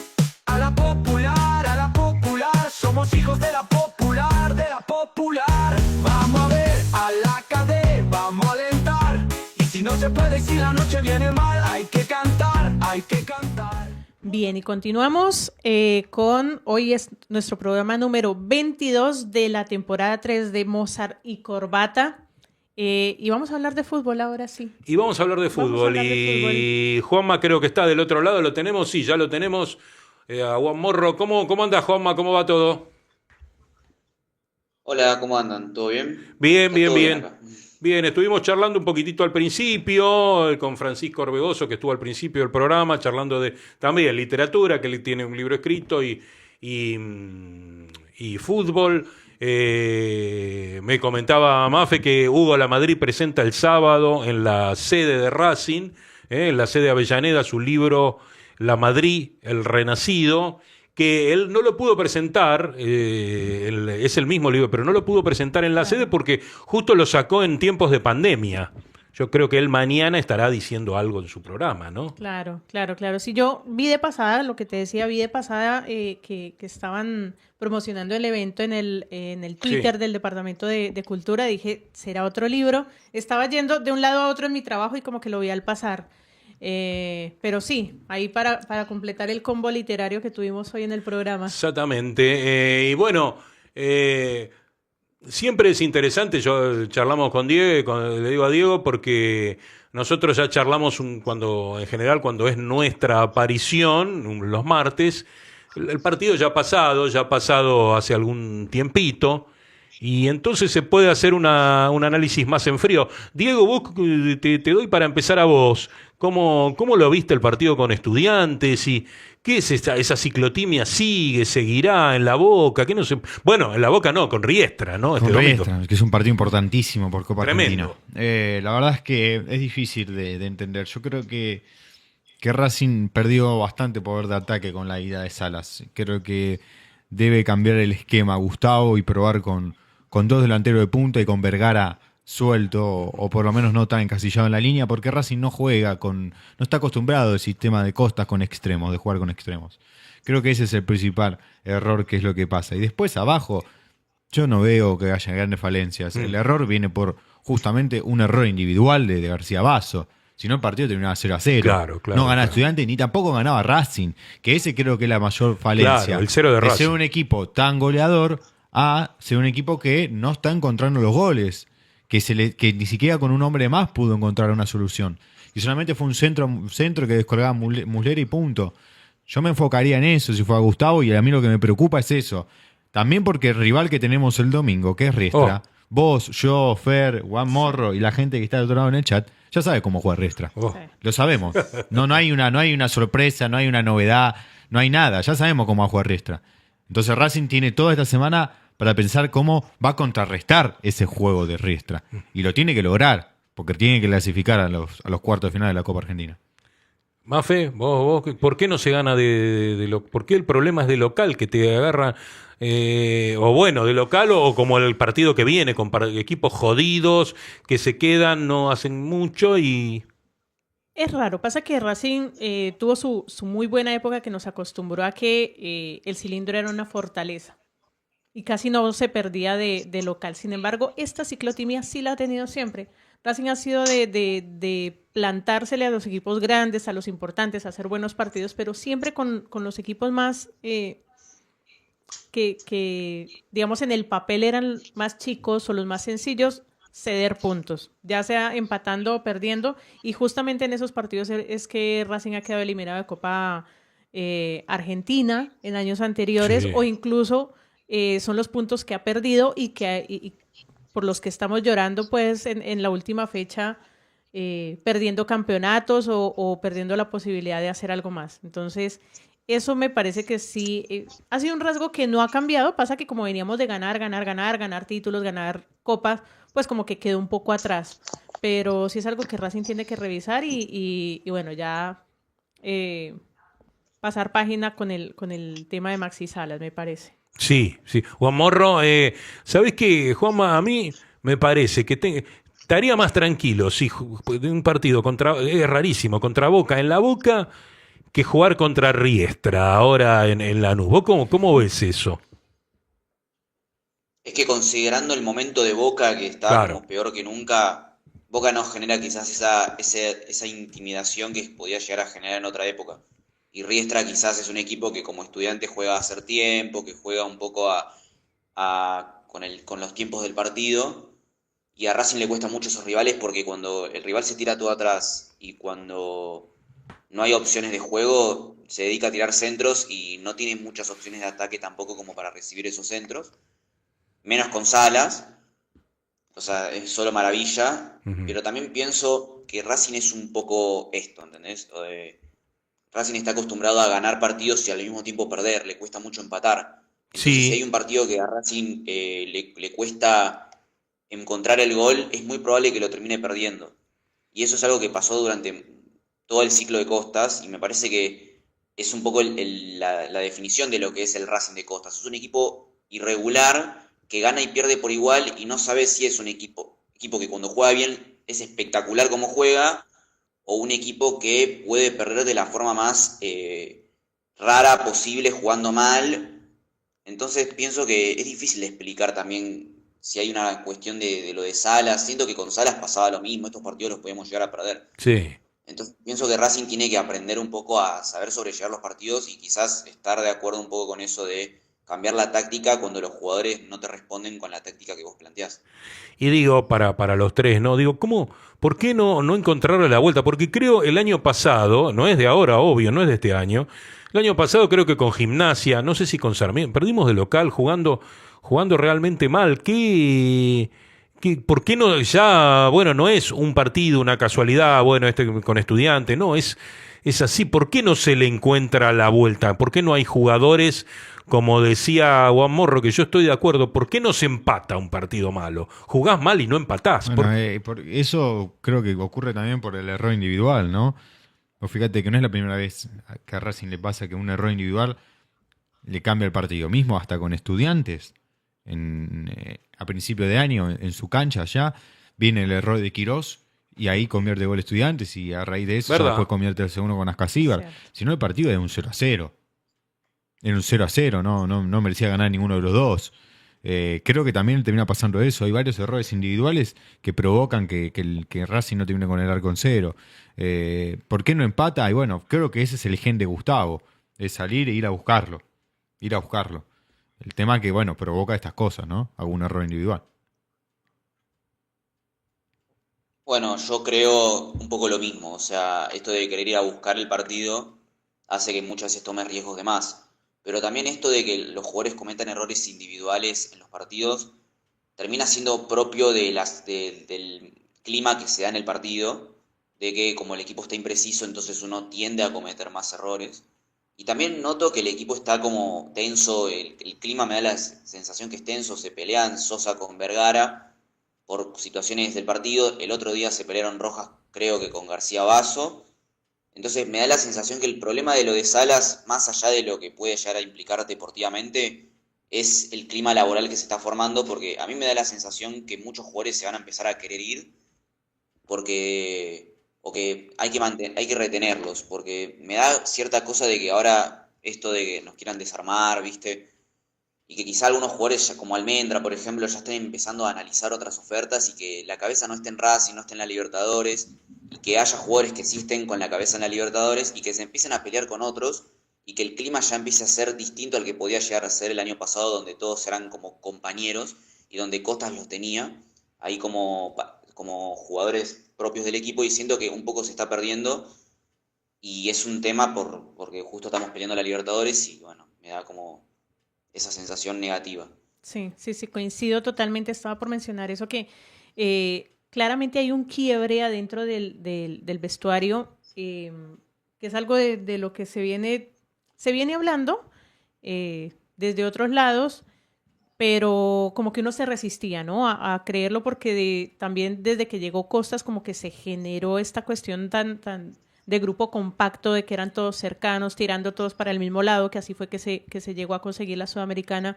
a la popular, a la popular. Somos hijos hijos de la popular, de la popular. Vamos a ver a la cadena, vamos a alentar. Y si no se puede, si la noche viene mal, hay que cantar, hay que cantar. Bien, y continuamos hoy es nuestro programa número 22 de la temporada 3 de Mozart y Corbata. Y vamos a hablar de fútbol ahora sí. Y vamos a hablar de fútbol. Y Juanma creo que está del otro lado. ¿Lo tenemos? Sí, ya lo tenemos. A Juan Morro. ¿Cómo anda, Juanma? ¿Cómo va todo? Hola, ¿cómo andan? ¿Todo bien? Bien, bien, todo bien. acá. Bien, estuvimos charlando un poquitito al principio con Francisco Orbegoso, que estuvo al principio del programa, charlando de también literatura, que él tiene un libro escrito, y fútbol. Me comentaba Mafe que Hugo Lamadrid presenta el sábado en la sede de Racing, en la sede de Avellaneda, su libro La Madrid, el Renacido, que él no lo pudo presentar, es el mismo libro, pero no lo pudo presentar en la sede porque justo lo sacó en tiempos de pandemia. Yo creo que él mañana estará diciendo algo en su programa, ¿no? Claro. Sí, yo vi de pasada, lo que te decía, que estaban promocionando el evento en el Twitter del Departamento de Cultura. Dije, ¿será otro libro? Estaba yendo de un lado a otro en mi trabajo y como que lo vi al pasar. Pero sí, ahí para completar el combo literario que tuvimos hoy en el programa. Exactamente. Y bueno, siempre es interesante, yo charlamos con Diego, le digo a Diego, porque nosotros ya charlamos cuando es nuestra aparición, los martes, el partido ya ha pasado hace algún tiempito, y entonces se puede hacer un análisis más en frío. Diego, vos te doy para empezar a vos. ¿Cómo lo viste el partido con Estudiantes? ¿Y qué es esa ciclotimia? ¿Seguirá en La Boca? ¿Qué no sé? Bueno, en La Boca no, con Riestra, ¿no? Con Riestra, que es un partido importantísimo por Copa Tremendo. Argentina. La verdad es que es difícil de entender. Yo creo que Racing perdió bastante poder de ataque con la ida de Salas. Creo que debe cambiar el esquema Gustavo y probar con dos delanteros de punta y con Vergara suelto o por lo menos no tan encasillado en la línea, porque Racing no está acostumbrado al sistema de Costas con extremos, de jugar con extremos. Creo que ese es el principal error, que es lo que pasa. Y después abajo yo no veo que haya grandes falencias. El error viene por justamente un error individual de García Basso. Si no, el partido terminaba 0-0. Claro, no ganaba Estudiantes ni tampoco ganaba Racing, que ese creo que es la mayor falencia. Claro, el 0 de Racing. Ser un equipo tan goleador a ser un equipo que no está encontrando los goles, que ni siquiera con un hombre más pudo encontrar una solución. Y solamente fue un centro que descolgaba Muslera y punto. Yo me enfocaría en eso si fuera Gustavo, y a mí lo que me preocupa es eso. También porque el rival que tenemos el domingo, que es Riestra, vos, yo, Fer, Juan Morro y la gente que está del otro lado en el chat, ya sabe cómo juega Riestra. Lo sabemos. No hay una sorpresa, no hay una novedad, no hay nada. Ya sabemos cómo va a jugar Riestra. Entonces Racing tiene toda esta semana para pensar cómo va a contrarrestar ese juego de Riestra. Y lo tiene que lograr, porque tiene que clasificar a los cuartos de final de la Copa Argentina. Mafe, vos ¿por qué no se gana ¿por qué el problema es de local, que te agarra, de local o como el partido que viene, con equipos jodidos, que se quedan, no hacen mucho y... Es raro, pasa que Racing tuvo su muy buena época, que nos acostumbró a que el cilindro era una fortaleza y casi no se perdía de local. Sin embargo, esta ciclotimia sí la ha tenido siempre. Racing ha sido de plantársele a los equipos grandes, a los importantes, a hacer buenos partidos, pero siempre con los equipos más que, digamos, en el papel eran más chicos o los más sencillos, ceder puntos, ya sea empatando o perdiendo, y justamente en esos partidos es que Racing ha quedado eliminado de Copa Argentina en años anteriores, o incluso son los puntos que ha perdido y por los que estamos llorando pues en la última fecha, perdiendo campeonatos o perdiendo la posibilidad de hacer algo más. Entonces eso me parece que sí ha sido un rasgo que no ha cambiado. Pasa que como veníamos de ganar títulos, ganar copas, pues como que quedó un poco atrás, pero sí es algo que Racing tiene que revisar y bueno, ya pasar página con el tema de Maxi Salas, me parece. Sí. Juan Morro, ¿sabés qué, Juanma? A mí me parece que estaría más tranquilo si un partido es rarísimo, contra Boca, en La Boca, que jugar contra Riestra ahora en Lanús. ¿Vos cómo ves eso? Es que considerando el momento de Boca, que está Claro. como peor que nunca, Boca no genera quizás esa intimidación que podía llegar a generar en otra época. Y Riestra quizás es un equipo que como estudiante juega a hacer tiempo, que juega un poco con los tiempos del partido. Y a Racing le cuesta mucho esos rivales porque cuando el rival se tira todo atrás y cuando no hay opciones de juego, se dedica a tirar centros y no tiene muchas opciones de ataque tampoco como para recibir esos centros. Menos con Salas, o sea, es solo maravilla, Ujú. pero también pienso que Racing es un poco esto, ¿entendés? Racing está acostumbrado a ganar partidos y al mismo tiempo perder, le cuesta mucho empatar. Entonces, si hay Sí, un partido que a Racing le cuesta encontrar el gol, es muy probable que lo termine perdiendo. Y eso es algo que pasó durante todo el ciclo de Costas y me parece que es un poco la definición de lo que es el Racing de Costas. Es un equipo irregular que gana y pierde por igual y no sabe si es un equipo que cuando juega bien es espectacular como juega o un equipo que puede perder de la forma más rara posible jugando mal. Entonces pienso que es difícil de explicar también si hay una cuestión de lo de Salas. Siento que con Salas pasaba lo mismo, estos partidos los podíamos llegar a perder. sí. Entonces pienso que Racing tiene que aprender un poco a saber sobrellevar los partidos y quizás estar de acuerdo un poco con eso de cambiar la táctica cuando los jugadores no te responden con la táctica que vos planteás. Y digo, para los tres, ¿no? Digo, ¿por qué no encontrarle la vuelta? Porque creo el año pasado, no es de ahora, obvio, no es de este año. El año pasado creo que con Gimnasia, no sé si con Sarmiento, perdimos de local jugando realmente mal. ¿Por qué no ya, bueno, no es un partido, una casualidad, bueno, este con Estudiante, no, es así. ¿Por qué no se le encuentra la vuelta? ¿Por qué no hay jugadores, como decía Juan Morro, que yo estoy de acuerdo, ¿por qué no se empata un partido malo? Jugás mal y no empatás. Bueno, eso creo que ocurre también por el error individual, ¿no? O fíjate que no es la primera vez que a Racing le pasa que un error individual le cambia el partido. Mismo hasta con Estudiantes, a principio de año, en su cancha ya, viene el error de Quirós y ahí convierte gol Estudiantes y a raíz de eso ya ¿Verdad? después convierte el segundo con Ascasíbar. Si no, el partido es un 0-0. Era un 0-0, no merecía ganar ninguno de los dos. Creo que también termina pasando eso. Hay varios errores individuales que provocan que Racing no termine con el arco en cero. ¿Por qué no empata? Y bueno, creo que ese es el gen de Gustavo, es salir e ir a buscarlo. Ir a buscarlo. El tema que, bueno, provoca estas cosas, ¿no? Algún error individual. Bueno, yo creo un poco lo mismo, o sea, esto de querer ir a buscar el partido hace que muchas veces tomes riesgos de más, pero también esto de que los jugadores cometan errores individuales en los partidos termina siendo propio del clima que se da en el partido, de que como el equipo está impreciso, entonces uno tiende a cometer más errores. Y también noto que el equipo está como tenso, el clima me da la sensación que es tenso, se pelean Sosa con Vergara por situaciones del partido. El otro día se pelearon Rojas, creo que con García Basso. Entonces me da la sensación que el problema de lo de Salas, más allá de lo que puede llegar a implicar deportivamente, es el clima laboral que se está formando, porque a mí me da la sensación que muchos jugadores se van a empezar a querer ir porque o que hay que retenerlos, porque me da cierta cosa de que ahora esto de que nos quieran desarmar, ¿viste? Y que quizá algunos jugadores como Almendra, por ejemplo, ya estén empezando a analizar otras ofertas y que la cabeza no esté en Racing, no esté en la Libertadores, y que haya jugadores que sí estén con la cabeza en la Libertadores y que se empiecen a pelear con otros y que el clima ya empiece a ser distinto al que podía llegar a ser el año pasado, donde todos eran como compañeros y donde Costas los tenía ahí como jugadores propios del equipo, y siento que un poco se está perdiendo y es un tema porque justo estamos peleando la Libertadores y bueno, me da como esa sensación negativa. Sí, sí, sí, coincido totalmente. Estaba por mencionar eso que claramente hay un quiebre adentro del vestuario, que es algo de lo que se viene hablando desde otros lados, pero como que uno se resistía, ¿no? A creerlo porque también desde que llegó Costas como que se generó esta cuestión tan de grupo compacto, de que eran todos cercanos, tirando todos para el mismo lado, que así fue que se llegó a conseguir la Sudamericana.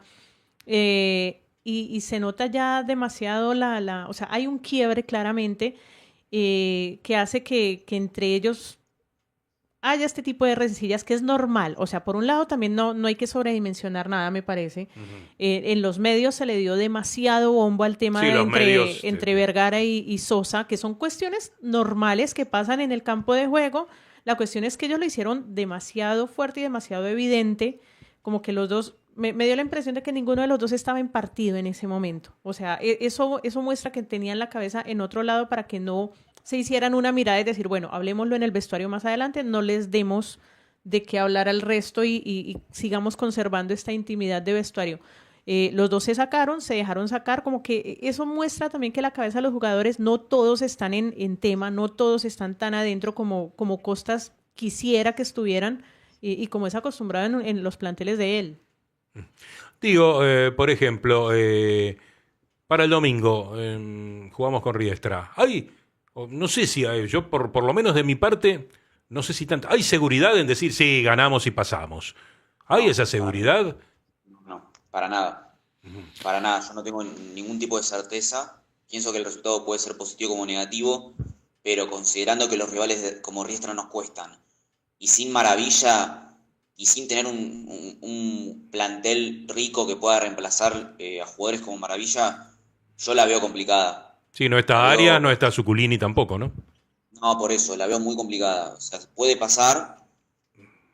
Y se nota ya demasiado o sea, hay un quiebre claramente que hace que entre ellos haya este tipo de rencillas, que es normal. O sea, por un lado también no hay que sobredimensionar nada, me parece. En los medios se le dio demasiado bombo al tema Sí, de los medios, entre Vergara y Sosa, que son cuestiones normales que pasan en el campo de juego. La cuestión es que ellos lo hicieron demasiado fuerte y demasiado evidente, como que los dos... Me dio la impresión de que ninguno de los dos estaba en partido en ese momento. O sea, eso muestra que tenían la cabeza en otro lado para que no se hicieran una mirada y decir, bueno, hablemoslo en el vestuario más adelante, no les demos de qué hablar al resto y sigamos conservando esta intimidad de vestuario. Los dos se dejaron sacar, como que eso muestra también que la cabeza de los jugadores, no todos están en tema, no todos están tan adentro como Costas quisiera que estuvieran y como es acostumbrado en los planteles de él. Digo, por ejemplo, para el domingo jugamos con Riestra. No sé si yo, por lo menos de mi parte, no sé si tanto. ¿Hay seguridad en decir sí, ganamos y pasamos? ¿Hay esa seguridad? No, para nada. Para nada. Yo no tengo ningún tipo de certeza. Pienso que el resultado puede ser positivo como negativo, pero considerando que los rivales como Riestra nos cuestan y sin Maravilla y sin tener un plantel rico que pueda reemplazar a jugadores como Maravilla, yo la veo complicada. Sí, no está Arias, no está Zuculini tampoco, ¿no? No, por eso, la veo muy complicada. O sea, puede pasar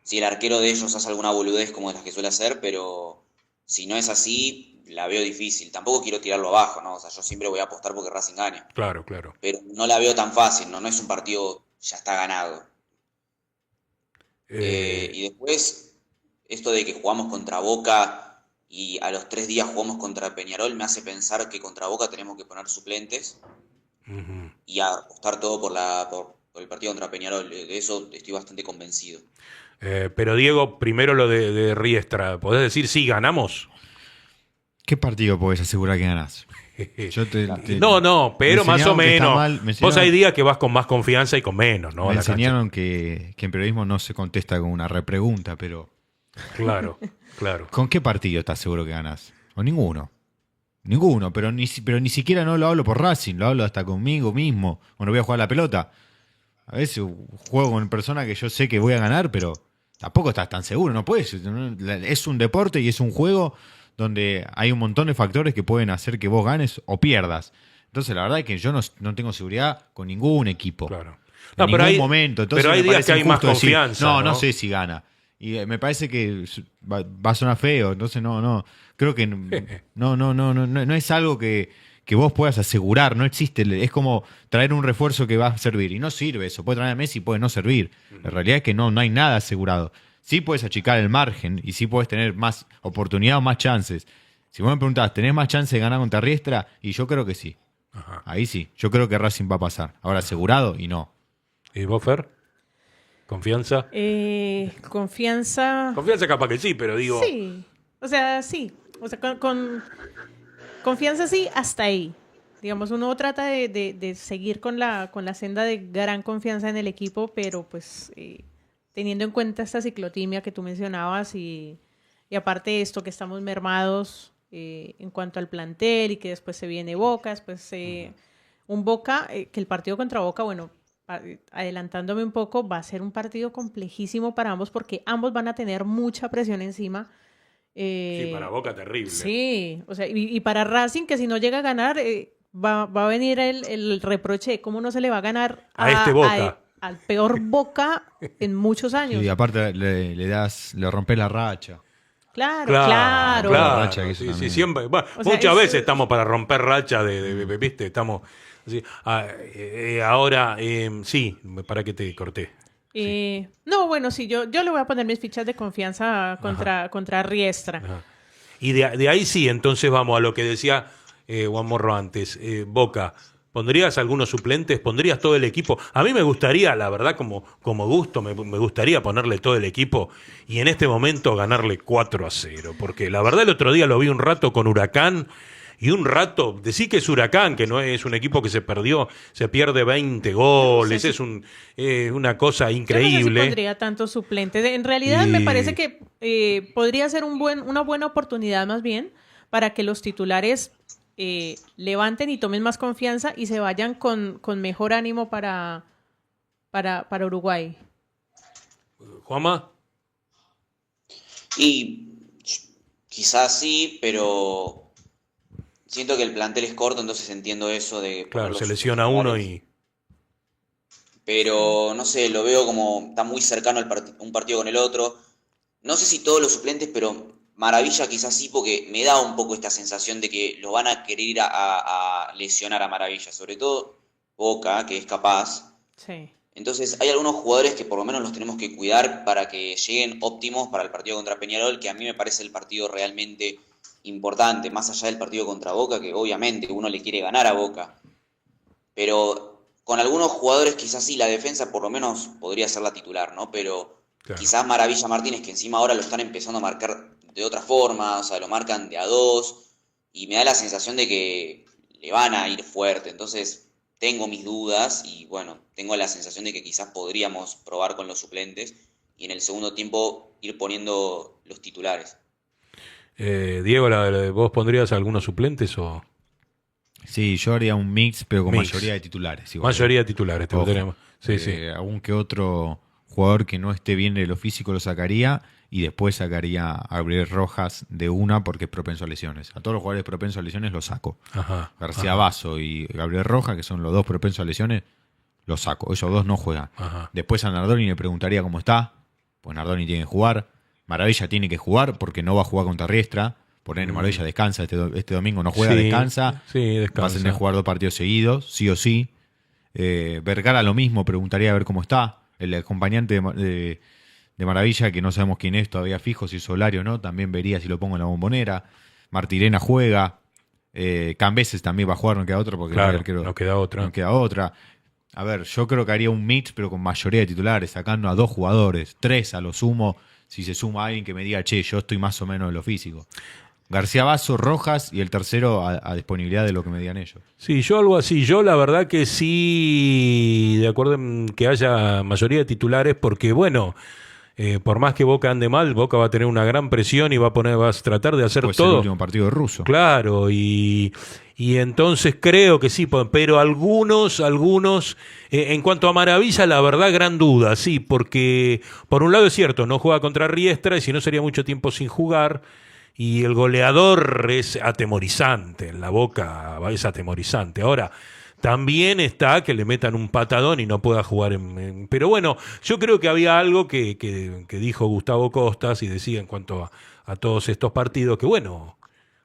si el arquero de ellos hace alguna boludez como las que suele hacer, pero si no es así, la veo difícil. Tampoco quiero tirarlo abajo, ¿no? O sea, yo siempre voy a apostar porque Racing gane. Claro, claro. Pero no la veo tan fácil, ¿no? No es un partido ya está ganado. Y después, esto de que jugamos contra Boca y a los 3 días jugamos contra Peñarol me hace pensar que contra Boca tenemos que poner suplentes y apostar todo por el partido contra Peñarol. De eso estoy bastante convencido. Pero Diego, primero lo de Riestra. ¿Podés decir sí, ganamos? ¿Qué partido podés asegurar que ganás? No, pero más o menos. Vos hay días que vas con más confianza y con menos, ¿no? Me enseñaron que en periodismo no se contesta con una repregunta, pero... Claro, claro. ¿Con qué partido estás seguro que ganás? Con ninguno. Ninguno, pero ni siquiera no lo hablo por Racing, lo hablo hasta conmigo mismo. Cuando voy a jugar a la pelota. A veces juego con personas que yo sé que voy a ganar, pero tampoco estás tan seguro, no puedes. Es un deporte y es un juego donde hay un montón de factores que pueden hacer que vos ganes o pierdas. Entonces, la verdad es que yo no tengo seguridad con ningún equipo. Claro. En ningún momento. Entonces, pero hay me días que hay más injusto decir, confianza. no sé si gana. Y me parece que va a sonar feo. Entonces, no. Creo que no es algo que vos puedas asegurar. No existe. Es como traer un refuerzo que va a servir. Y no sirve eso. Puede traer a Messi, puede no servir. La realidad es que no hay nada asegurado. Sí puedes achicar el margen y sí puedes tener más oportunidad o más chances. Si vos me preguntás, ¿tenés más chance de ganar contra Riestra? Y yo creo que sí. Ajá. Ahí sí. Yo creo que Racing va a pasar. Ahora asegurado y no. ¿Y vos, Fer? ¿Confianza? Confianza... Confianza capaz que sí, pero digo... Sí. O sea, sí. O sea, con confianza sí, hasta ahí. Digamos, uno trata de seguir con la senda de gran confianza en el equipo, pero pues... teniendo en cuenta esta ciclotimia que tú mencionabas y aparte de esto que estamos mermados en cuanto al plantel y que después se viene Boca, después un Boca, que el partido contra Boca, bueno, adelantándome un poco, va a ser un partido complejísimo para ambos porque ambos van a tener mucha presión encima. Sí, para Boca terrible. Sí, o sea, y para Racing, que si no llega a ganar, va a venir el reproche de cómo no se le va a ganar a este Boca. Al peor Boca en muchos años. Y aparte le rompes la racha. Claro. Racha, que sí, siempre. Bueno, muchas veces estamos para romper racha ¿viste? Estamos. Sí. Ahora, sí, para que te corté. Sí. No, bueno, sí, yo le voy a poner mis fichas de confianza contra Riestra. Ajá. Y de ahí sí, entonces vamos a lo que decía Juan Morro antes. Boca. ¿Pondrías algunos suplentes? ¿Pondrías todo el equipo? A mí me gustaría, la verdad, como gusto, me gustaría ponerle todo el equipo y en este momento ganarle 4-0. Porque la verdad el otro día lo vi un rato con Huracán y un rato, decir que es Huracán, que no es un equipo que se pierde 20 goles, es una cosa increíble. Yo no sé si pondría tantos suplentes. En realidad me parece que podría ser una buena oportunidad más bien para que los titulares... levanten y tomen más confianza y se vayan con mejor ánimo para Uruguay. ¿Juanma? Y quizás sí, pero siento que el plantel es corto, entonces entiendo eso de... Claro, se lesiona uno y... Pero no sé, lo veo como está muy cercano un partido con el otro. No sé si todos los suplentes, pero Maravilla quizás sí, porque me da un poco esta sensación de que lo van a querer ir a lesionar a Maravilla, sobre todo Boca, que es capaz. Sí. Entonces hay algunos jugadores que por lo menos los tenemos que cuidar para que lleguen óptimos para el partido contra Peñarol, que a mí me parece el partido realmente importante, más allá del partido contra Boca, que obviamente uno le quiere ganar a Boca. Pero con algunos jugadores quizás sí la defensa por lo menos podría ser la titular, ¿no? Pero Claro. quizás Maravilla Martínez, que encima ahora lo están empezando a marcar de otra forma, o sea, lo marcan de a dos, y me da la sensación de que le van a ir fuerte. Entonces tengo mis dudas y bueno, tengo la sensación de que quizás podríamos probar con los suplentes y en el segundo tiempo ir poniendo los titulares. Diego, ¿vos pondrías algunos suplentes o...? Sí, yo haría un mix, pero con Mix. mayoría de titulares. igual. Mayoría de titulares, te Ojo, votaríamos. Sí, sí. Algún que otro jugador que no esté bien de lo físico lo sacaría y después sacaría a Gabriel Rojas de una porque es propenso a lesiones. A todos los jugadores propensos a lesiones los saco. Ajá. García ajá. Basso y Gabriel Rojas, que son los dos propensos a lesiones, los saco. Esos dos no juegan. Ajá. Después a Nardoni le preguntaría cómo está. Pues Nardoni tiene que jugar. Maravilla tiene que jugar porque no va a jugar contra Riestra. Por ende, Maravilla descansa este domingo, no juega, Sí, descansa. sí, descansa. Va a tener que jugar 2 partidos seguidos, sí o sí. Vergara lo mismo, preguntaría a ver cómo está. El acompañante de Maravilla, que no sabemos quién es todavía fijo, si es Solari o no, también vería si lo pongo en la Bombonera. Martirena juega. Cambeses también va a jugar, no queda otro porque Claro, el arquero- no queda otra. no queda otra. A ver, yo creo que haría un mix, pero con mayoría de titulares, sacando a 2 jugadores, 3 a lo sumo, si se suma alguien que me diga, che, yo estoy más o menos en lo físico. García Basso, Rojas y el tercero a disponibilidad de lo que me digan ellos. Sí, yo algo así. Yo la verdad que sí, de acuerdo en que haya mayoría de titulares, porque bueno, por más que Boca ande mal, Boca va a tener una gran presión y va a tratar de hacer Puede ser el todo. último partido de Russo. Claro, y entonces creo que sí, pero algunos, en cuanto a Maravilla, la verdad, gran duda, sí, porque por un lado es cierto, no juega contra Riestra y si no sería mucho tiempo sin jugar. Y el goleador es atemorizante, en la Boca es atemorizante. Ahora, también está que le metan un patadón y no pueda jugar Pero bueno, yo creo que había algo que dijo Gustavo Costas y decía en cuanto a todos estos partidos, que bueno,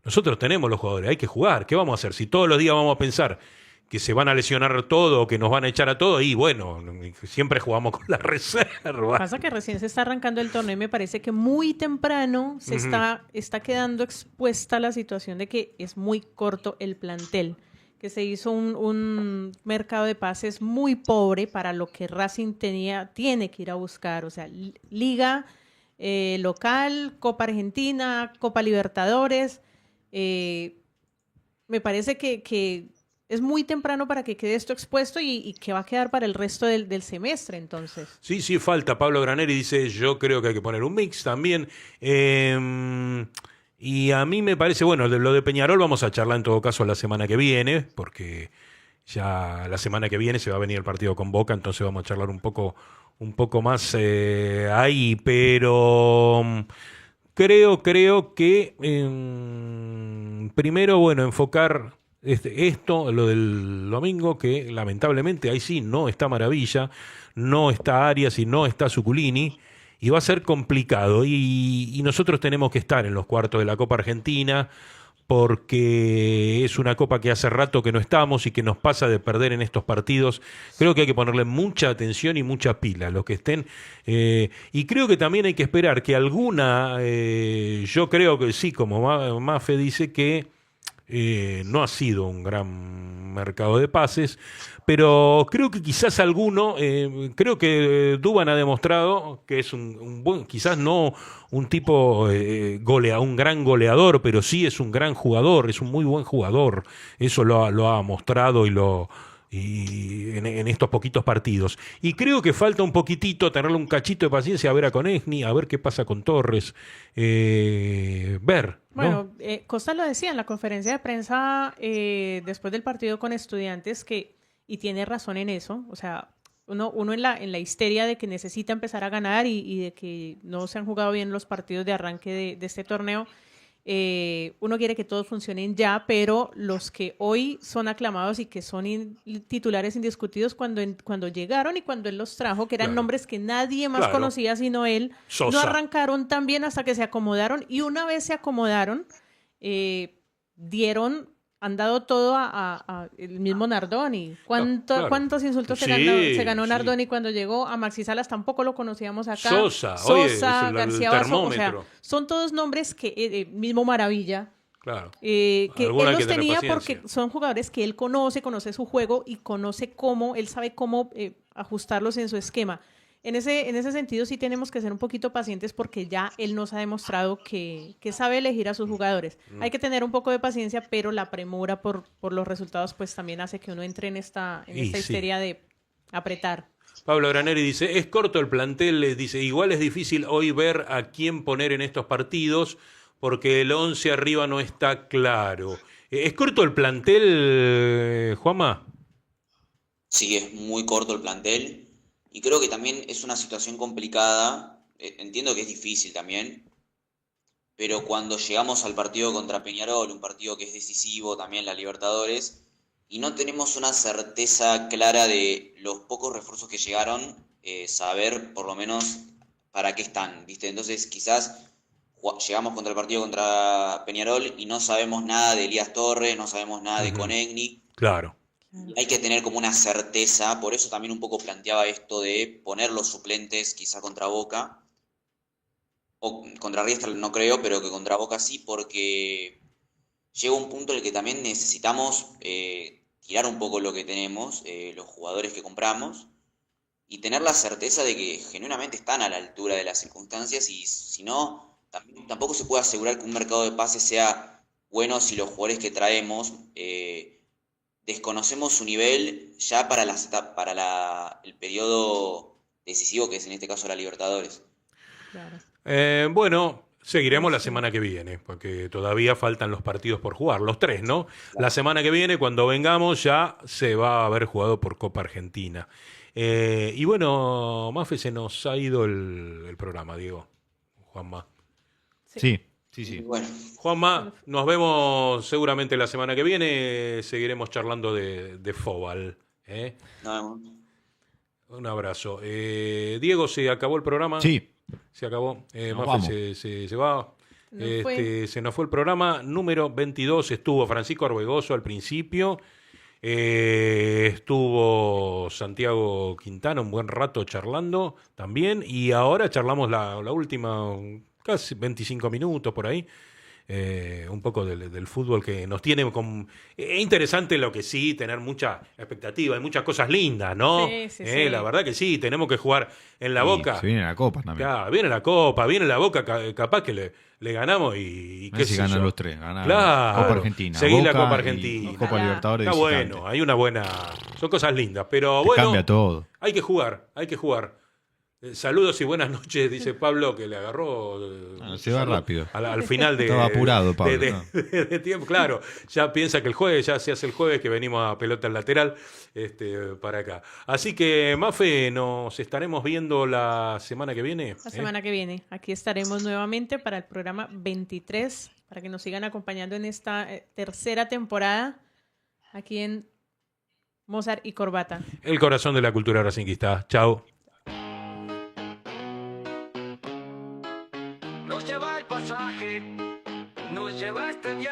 nosotros tenemos los jugadores, hay que jugar, ¿qué vamos a hacer? Si todos los días vamos a pensar que se van a lesionar todo o que nos van a echar a todo, y bueno, siempre jugamos con la reserva. Pasa que recién se está arrancando el torneo y me parece que muy temprano se está quedando expuesta la situación de que es muy corto el plantel, que se hizo un mercado de pases muy pobre para lo que Racing tiene que ir a buscar, o sea, liga local, Copa Argentina, Copa Libertadores. Me parece que es muy temprano para que quede esto expuesto y que va a quedar para el resto del semestre, entonces. Sí, falta. Pablo Graneri dice, yo creo que hay que poner un mix también. Y a mí me parece, bueno, de lo de Peñarol vamos a charlar en todo caso la semana que viene, porque ya la semana que viene se va a venir el partido con Boca, entonces vamos a charlar un poco más ahí, pero creo que primero, bueno, enfocar esto, lo del domingo, que lamentablemente ahí sí no está Maravilla, no está Arias y no está Zuculini, y va a ser complicado. Y nosotros tenemos que estar en los cuartos de la Copa Argentina, porque es una copa que hace rato que no estamos y que nos pasa de perder en estos partidos. Creo que hay que ponerle mucha atención y mucha pila a los que estén. Y creo que también hay que esperar que alguna, yo creo que sí, como Mafe dice, que no ha sido un gran mercado de pases, pero creo que quizás alguno, creo que Duban ha demostrado que es un buen, quizás no un tipo un gran goleador, pero sí es un gran jugador, es un muy buen jugador. Eso lo ha mostrado y en estos poquitos partidos. Y creo que falta un poquitito, tenerle un cachito de paciencia a ver a Conegni, a ver qué pasa con Torres, ver. Bueno, ¿no? Costa lo decía en la conferencia de prensa después del partido con Estudiantes, y tiene razón en eso, o sea, uno en la histeria de que necesita empezar a ganar y de que no se han jugado bien los partidos de arranque de este torneo. Uno quiere que todos funcionen ya, pero los que hoy son aclamados y que son titulares indiscutidos cuando llegaron y cuando él los trajo, que eran nombres que nadie más conocía sino él, Sosa. no arrancaron tan bien hasta que se acomodaron, y una vez se acomodaron, han dado todo a el mismo Nardoni. ¿Cuántos insultos se ganó Nardoni cuando llegó? A Maxi Salas tampoco lo conocíamos acá. Sosa, oye, García Vaso, o sea, son todos nombres que mismo Maravilla. Claro. Que él los tenía paciencia. porque son jugadores que él conoce su juego y él sabe cómo ajustarlos en su esquema. En ese sentido sí tenemos que ser un poquito pacientes porque ya él nos ha demostrado que sabe elegir a sus jugadores. Hay que tener un poco de paciencia, pero la premura por los resultados pues también hace que uno entre en esta histeria de apretar. Pablo Graneri dice, es corto el plantel, dice, igual es difícil hoy ver a quién poner en estos partidos porque el 11 arriba no está claro. ¿Es corto el plantel, Juanma? Sí, es muy corto el plantel. Y creo que también es una situación complicada, entiendo que es difícil también, pero cuando llegamos al partido contra Peñarol, un partido que es decisivo también en la Libertadores, y no tenemos una certeza clara de los pocos refuerzos que llegaron, saber por lo menos para qué están, ¿viste? Entonces quizás llegamos contra el partido contra Peñarol y no sabemos nada de Elías Torres, no sabemos nada de Konechny. Claro. Hay que tener como una certeza, por eso también un poco planteaba esto de poner los suplentes quizá contra Boca, o contra Riestra no creo, pero que contra Boca sí, porque llega un punto en el que también necesitamos tirar un poco lo que tenemos, los jugadores que compramos, y tener la certeza de que genuinamente están a la altura de las circunstancias, y si no, tampoco se puede asegurar que un mercado de pases sea bueno si los jugadores que traemos desconocemos su nivel ya para el periodo decisivo, que es en este caso la Libertadores. Claro. Bueno, seguiremos la semana que viene, porque todavía faltan los partidos por jugar, los 3, ¿no? Claro. La semana que viene, cuando vengamos, ya se va a haber jugado por Copa Argentina. Y bueno, Mafe, se nos ha ido el programa, Diego. Juanma. Sí. Bueno. Juanma, nos vemos seguramente la semana que viene. Seguiremos charlando de fútbol. Nos vemos. Un abrazo. Diego, ¿se acabó el programa? Sí. Se acabó. Nos Mafe se va. Se nos fue el programa número 22. Estuvo Francisco Arbegoso al principio. Estuvo Santiago Quintana un buen rato charlando también. Y ahora charlamos la última... casi 25 minutos por ahí, un poco del fútbol que nos tiene es interesante lo que sí, tener mucha expectativa, hay muchas cosas lindas, ¿no? Sí. La verdad que sí, tenemos que jugar en la Boca. Se viene la Copa también. Claro, viene la Copa, viene la Boca, capaz que le ganamos y qué sé yo. Ganan los 3, ganan Claro, Copa Argentina. seguir la Boca Copa Argentina. y Copa Libertadores. Está bueno, hay una buena... Son cosas lindas, pero bueno... Cambia todo. Hay que jugar. Saludos y buenas noches, dice Pablo, que le agarró. Se va rápido. Al final de. Estaba apurado, Pablo. De tiempo, claro. Ya piensa que el jueves, ya se hace el jueves, que venimos a pelota al lateral para acá. Así que, Mafe, nos estaremos viendo la semana que viene. La semana que viene. Aquí estaremos nuevamente para el programa 23, para que nos sigan acompañando en esta tercera temporada, aquí en Mozart y Corbata. El corazón de la cultura racinguista. Chao. Nos lleva el pasaje, nos lleva este viaje.